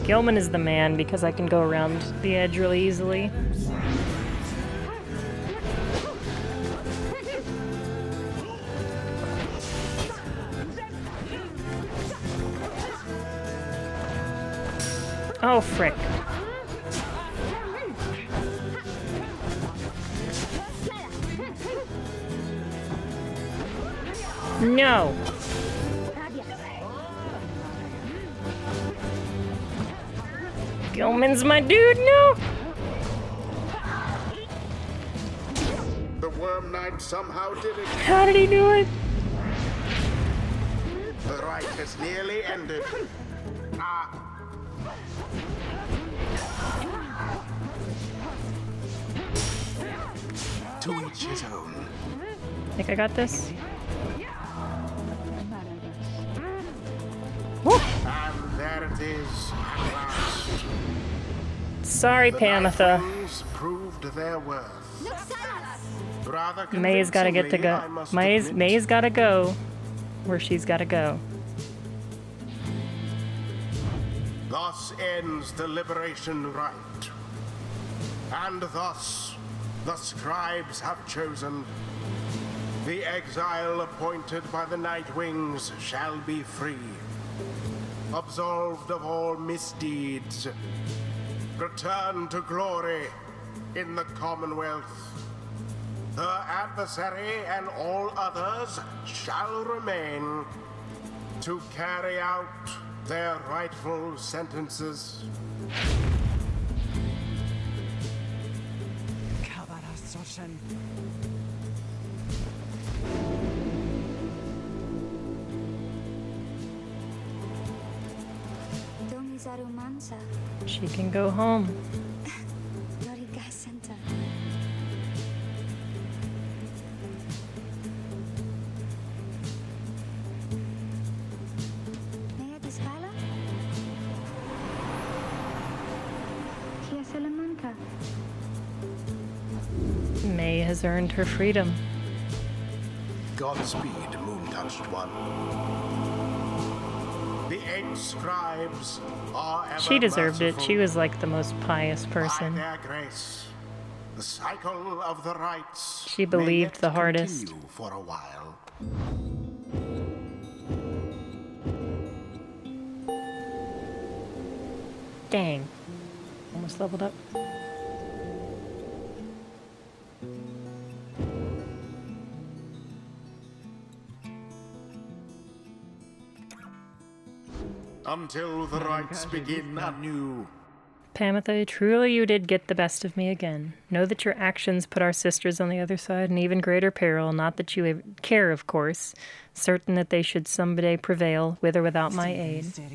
Gilman is the man because I can go around the edge really easily. Oh, frick. No! Gilman's my dude, no! The Worm Knight somehow did it. How did he do it? The rite has nearly ended. Ah. To each his own. Think I got this? Woo! And there it is at last. Sorry, Pamitha. Nightwings proved their worth. Rather May's gotta get to convincingly, go. I must May's admit. gotta go where she's gotta go. Thus ends the liberation rite. And thus the scribes have chosen. The exile appointed by the Nightwings shall be free, absolved of all misdeeds, return to glory in the Commonwealth. Her adversary and all others shall remain to carry out their rightful sentences. She can go home. May has earned her freedom. Godspeed, moon-touched one. The 8 scribes are ever She deserved it. merciful. She was like the most pious By person. their grace, The cycle of the rites She may believed yet the hardest. continue for a while. Dang. Almost leveled up. Until the rites begin anew. Pamitha, truly you did get the best of me again. Know that your actions put our sisters on the other side in even greater peril, not that you care, of course, certain that they should someday prevail, with or without my aid. To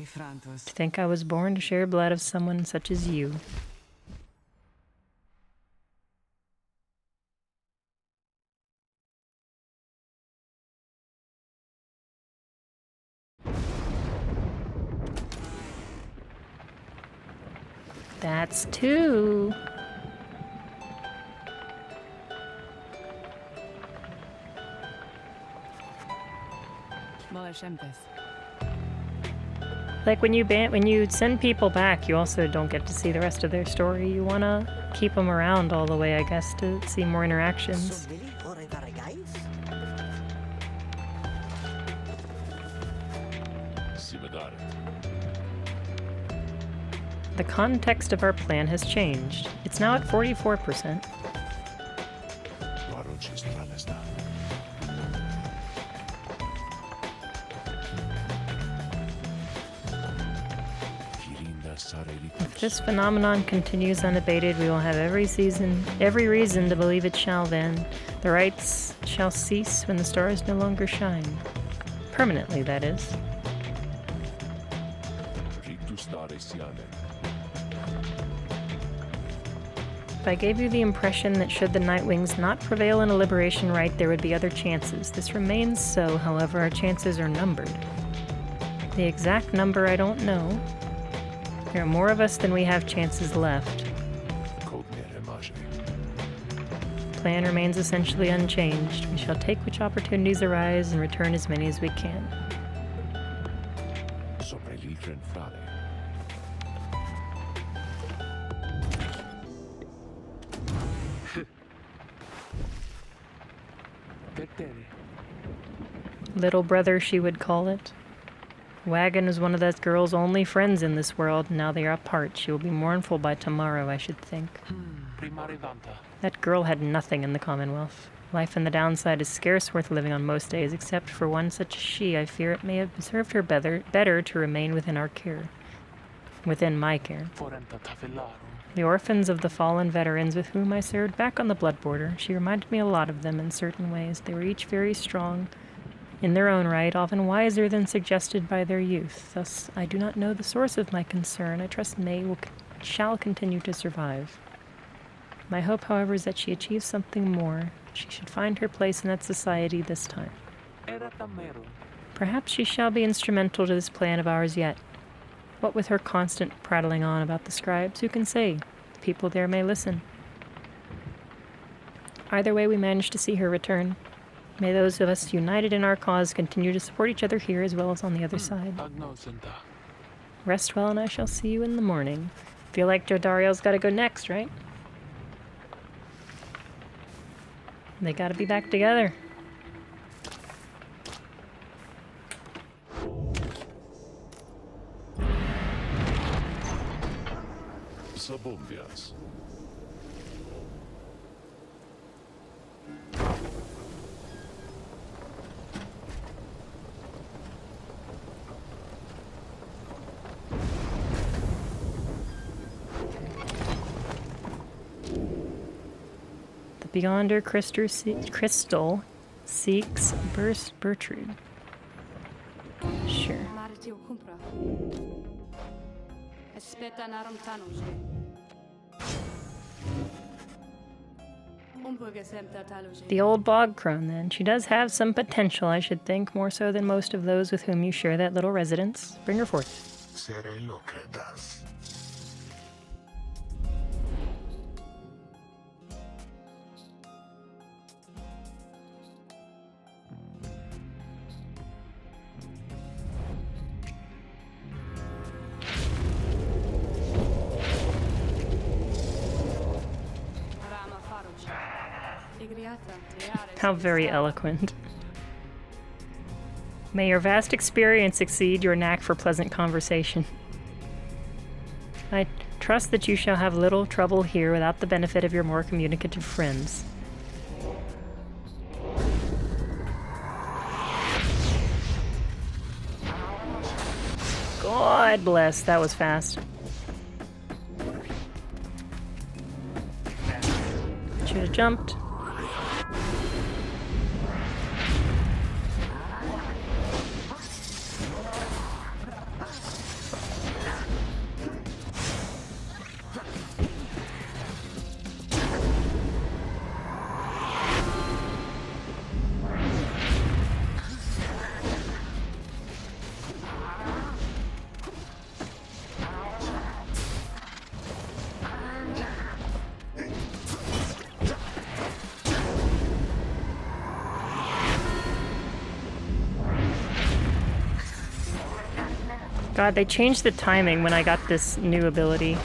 think I was born to share blood of someone such as you. That's two. Like when you send people back, you also don't get to see the rest of their story. You want to keep them around all the way, I guess, to see more interactions. The context of our plan has changed. It's now at 44%. If this phenomenon continues unabated, we will have every reason to believe it shall then. The rites shall cease when the stars no longer shine. Permanently, that is. If I gave you the impression that should the Nightwings not prevail in a liberation rite, there would be other chances. This remains so, however, our chances are numbered. The exact number I don't know. There are more of us than we have chances left. Plan remains essentially unchanged. We shall take which opportunities arise and return as many as we can. Little brother, she would call it. Wagon is one of that girl's only friends in this world. Now they are apart. She will be mournful by tomorrow, I should think. That girl had nothing in the Commonwealth. Life in the downside is scarce worth living on most days, except for one such as she. I fear it may have served her better to remain within our care. Within my care. The orphans of the fallen veterans with whom I served back on the blood border. She reminded me a lot of them in certain ways. They were each very strong in their own right, often wiser than suggested by their youth. Thus, I do not know the source of my concern. I trust May shall continue to survive. My hope, however, is that she achieves something more. She should find her place in that society this time. Perhaps she shall be instrumental to this plan of ours yet. What with her constant prattling on about the scribes, who can say? The people there may listen. Either way, we managed to see her return. May those of us united in our cause continue to support each other here as well as on the other side. Rest well, and I shall see you in the morning. Feel like Jodariel's got to go next, right? They got to be back together. Sabombias. The Beyonder Crystal seeks Bertrude. Sure. The old bog crone, then. She does have some potential, I should think, more so than most of those with whom you share that little residence. Bring her forth. How very eloquent. May your vast experience exceed your knack for pleasant conversation. I trust that you shall have little trouble here without the benefit of your more communicative friends. God bless, that was fast. Should have jumped. God, they changed the timing when I got this new ability.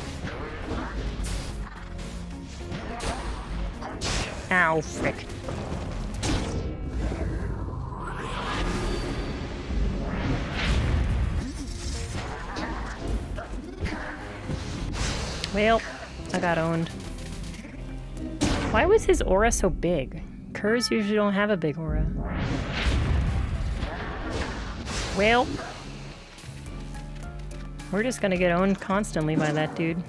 Ow, frick. Well, I got owned. Why was his aura so big? Curs usually don't have a big aura. Well, we're just gonna get owned constantly by that dude.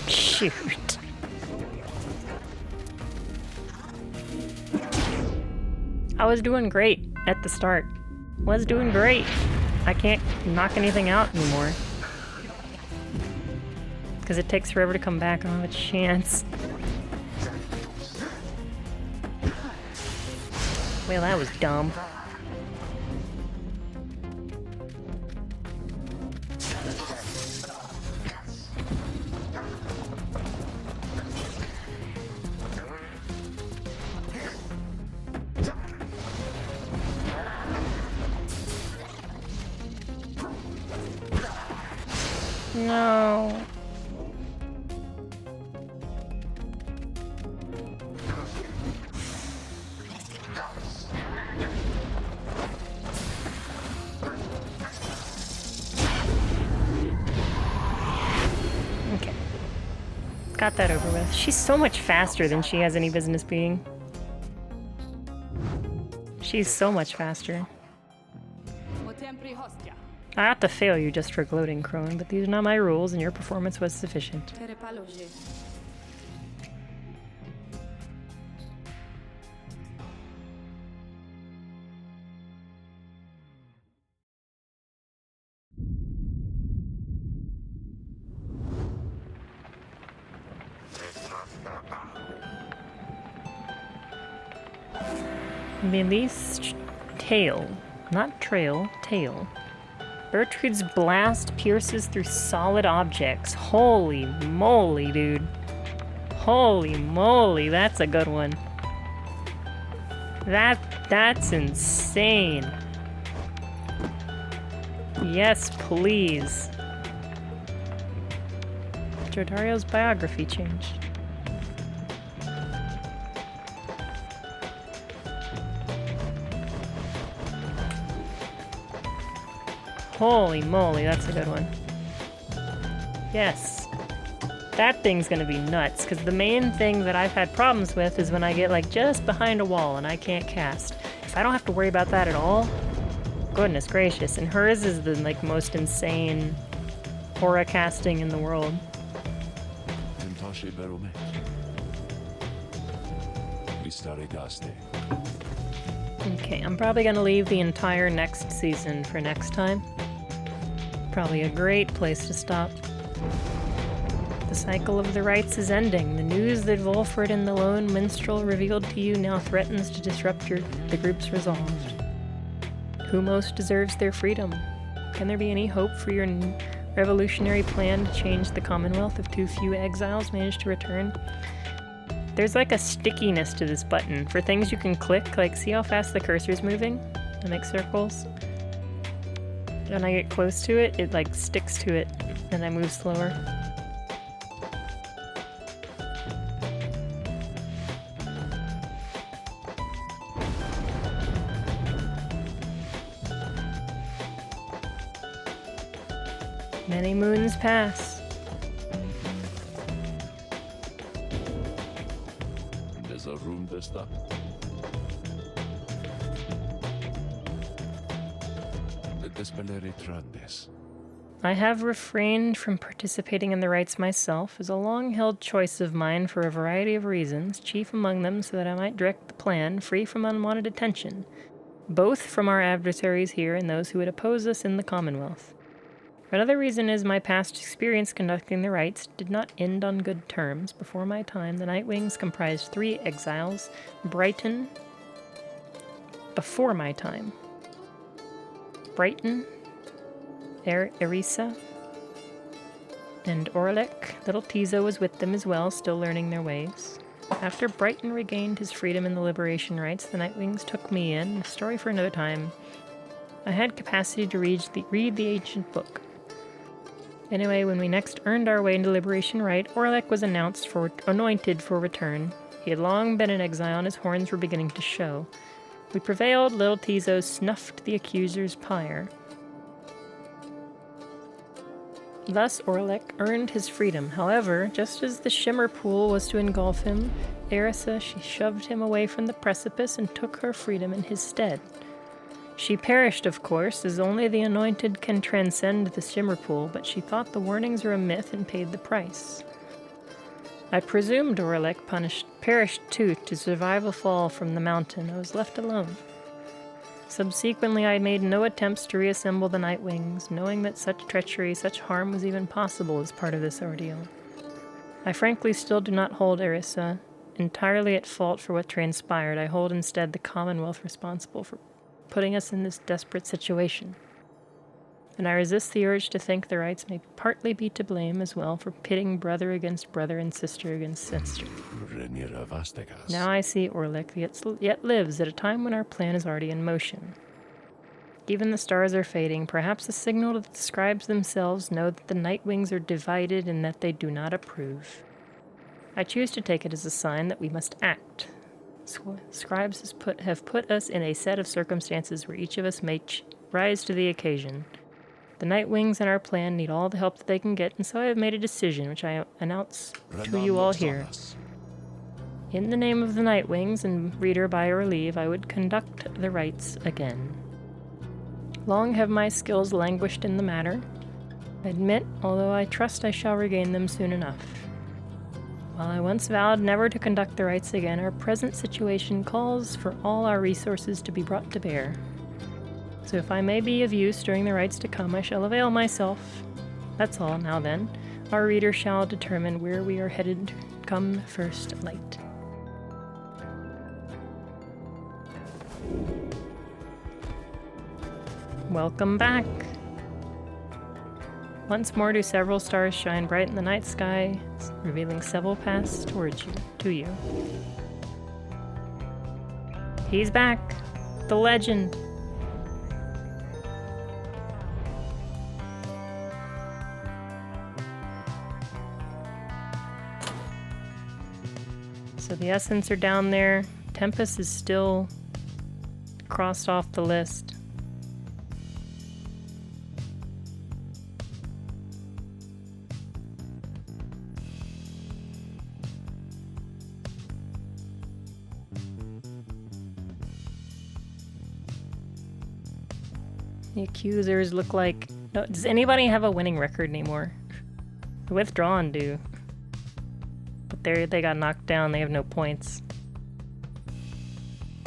Shoot. I was doing great at the start. Was doing great. I can't knock anything out anymore. Because it takes forever to come back. I don't have a chance. Well, that was dumb. No. Okay. Got that over with. She's so much faster than she has any business being. She's so much faster. I have to fail you just for gloating, Crone, but these are not my rules, and your performance was sufficient. Release tail, not trail, tail. Bertrude's blast pierces through solid objects. Holy moly, dude. Holy moly, that's a good one. That's insane. Yes, please. Jordario's biography changed. Holy moly, that's a good one. Yes. That thing's gonna be nuts, because the main thing that I've had problems with is when I get like just behind a wall and I can't cast. If I don't have to worry about that at all, goodness gracious. And hers is the like most insane aura casting in the world. Okay, I'm probably gonna leave the entire next season for next time. Probably a great place to stop. The cycle of the rites is ending. The news that Volfred and the lone minstrel revealed to you now threatens to disrupt the group's resolve. Who most deserves their freedom? Can there be any hope for your revolutionary plan to change the Commonwealth if too few exiles manage to return? There's like a stickiness to this button. For things you can click, like see how fast the cursor's moving? It makes circles. When I get close to it, it like sticks to it and I move slower. Many moons pass. There's a room this stuff. The Despelere Trandes. I have refrained from participating in the rites myself as a long-held choice of mine for a variety of reasons, chief among them so that I might direct the plan free from unwanted attention, both from our adversaries here and those who would oppose us in the Commonwealth. Another reason is my past experience conducting the rites did not end on good terms. Before my time, the Nightwings comprised 3 exiles, Brighton. Before my time, Brighton, Erisa, and Orlek. Little Tizo was with them as well, still learning their ways. After Brighton regained his freedom in the liberation rites, the Nightwings took me in. A story for another time. I had capacity to read the ancient book. Anyway, when we next earned our way into Liberation Rite, Orlek was anointed for return. He had long been in exile and his horns were beginning to show. We prevailed, little Tizo snuffed the accuser's pyre. Thus Orlek earned his freedom. However, just as the shimmer pool was to engulf him, Erisa, she shoved him away from the precipice and took her freedom in his stead. She perished, of course, as only the anointed can transcend the shimmer pool, but she thought the warnings were a myth and paid the price. I presumed Orlek perished too to survive a fall from the mountain. I was left alone. Subsequently, I made no attempts to reassemble the Nightwings, knowing that such treachery, such harm was even possible as part of this ordeal. I frankly still do not hold Erisa entirely at fault for what transpired. I hold instead the Commonwealth responsible for putting us in this desperate situation. And I resist the urge to think the rites may partly be to blame as well for pitting brother against brother and sister against sister. Now I see Orlek yet lives at a time when our plan is already in motion. Even the stars are fading, perhaps a signal that the scribes themselves know that the Nightwings are divided and that they do not approve. I choose to take it as a sign that we must act. Scribes have put us in a set of circumstances where each of us may rise to the occasion. The Nightwings and our plan need all the help that they can get, and so I have made a decision which I announce to you all here. In the name of the Nightwings, and reader by your leave, I would conduct the rites again. Long have my skills languished in the matter. I admit, although I trust I shall regain them soon enough. While I once vowed never to conduct the rites again, our present situation calls for all our resources to be brought to bear. So if I may be of use during the rites to come, I shall avail myself. That's all. Now then, our reader shall determine where we are headed come first light. Welcome back. Once more do several stars shine bright in the night sky, revealing several paths towards you, to you. He's back! The legend! So the Essence are down there. Tempest is still crossed off the list. The accusers look like... No, does anybody have a winning record anymore? The Withdrawn do. But they got knocked down, they have no points.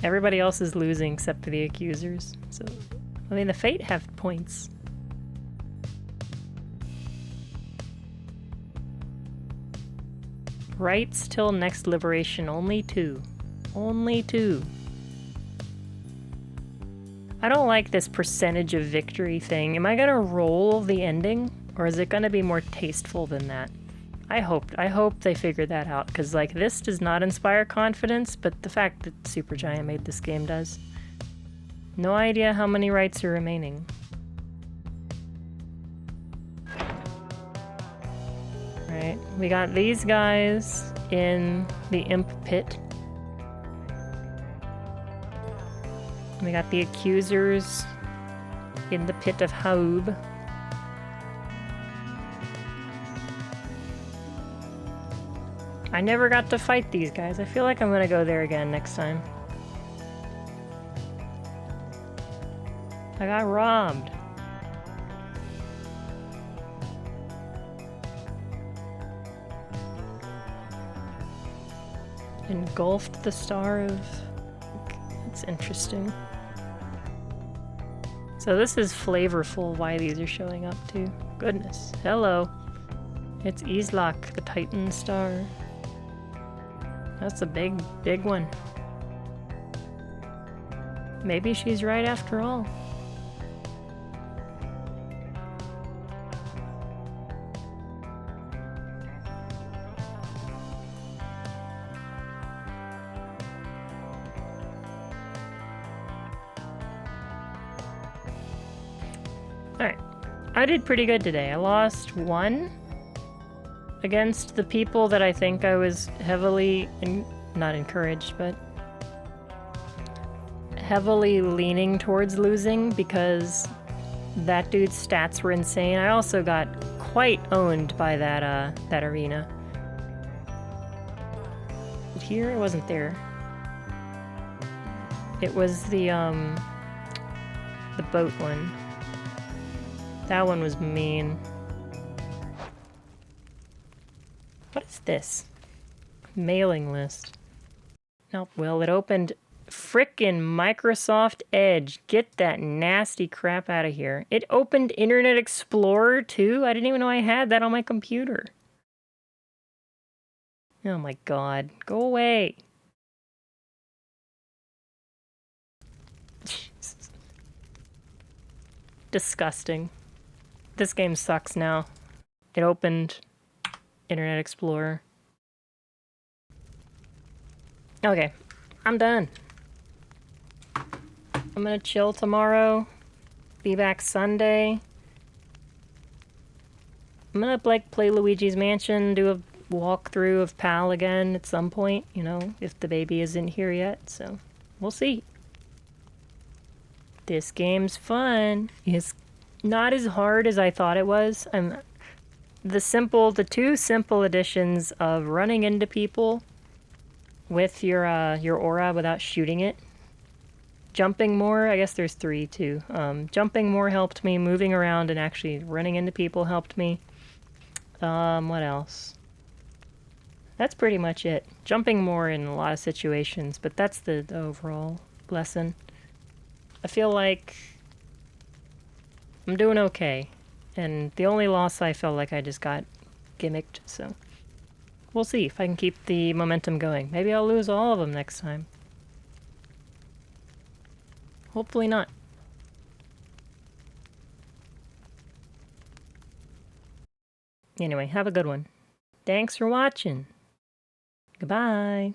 Everybody else is losing except for the accusers. So, I mean, the Fate have points. Rights till next liberation, only 2. Only 2. I don't like this percentage of victory thing. Am I gonna roll the ending? Or is it gonna be more tasteful than that? I hope they figured that out, because like this does not inspire confidence, but the fact that Supergiant made this game does. No idea how many rights are remaining. Right, we got these guys in the imp pit. We got the accusers in the pit of Haub. I never got to fight these guys. I feel like I'm gonna go there again next time. I got robbed. Engulfed the star of... That's interesting. So this is flavorful why these are showing up too. Goodness. Hello. It's Islak, the Titan star. That's a big, big one. Maybe she's right after all. Alright. I did pretty good today. I lost one against the people that I think I was heavily, not encouraged, but heavily leaning towards losing because that dude's stats were insane. I also got quite owned by that arena. But here, it wasn't there. It was the boat one. That one was mean. What is this? Mailing list. Nope, well, it opened frickin' Microsoft Edge. Get that nasty crap out of here. It opened Internet Explorer too? I didn't even know I had that on my computer. Oh my god. Go away. Jesus. Disgusting. This game sucks now. It opened Internet Explorer. Okay, I'm done. I'm gonna chill tomorrow. Be back Sunday. I'm gonna like play Luigi's Mansion, do a walkthrough of PAL again at some point, you know, if the baby isn't here yet, so we'll see. This game's fun. It's not as hard as I thought it was. The two simple additions of running into people with your aura without shooting it. Jumping more, I guess there's 3 too. Jumping more helped me, moving around and actually running into people helped me. What else? That's pretty much it. Jumping more in a lot of situations, but that's the overall lesson. I feel like I'm doing okay. And the only loss I felt like I just got gimmicked, so we'll see if I can keep the momentum going. Maybe I'll lose all of them next time. Hopefully not. Anyway, have a good one. Thanks for watching. Goodbye.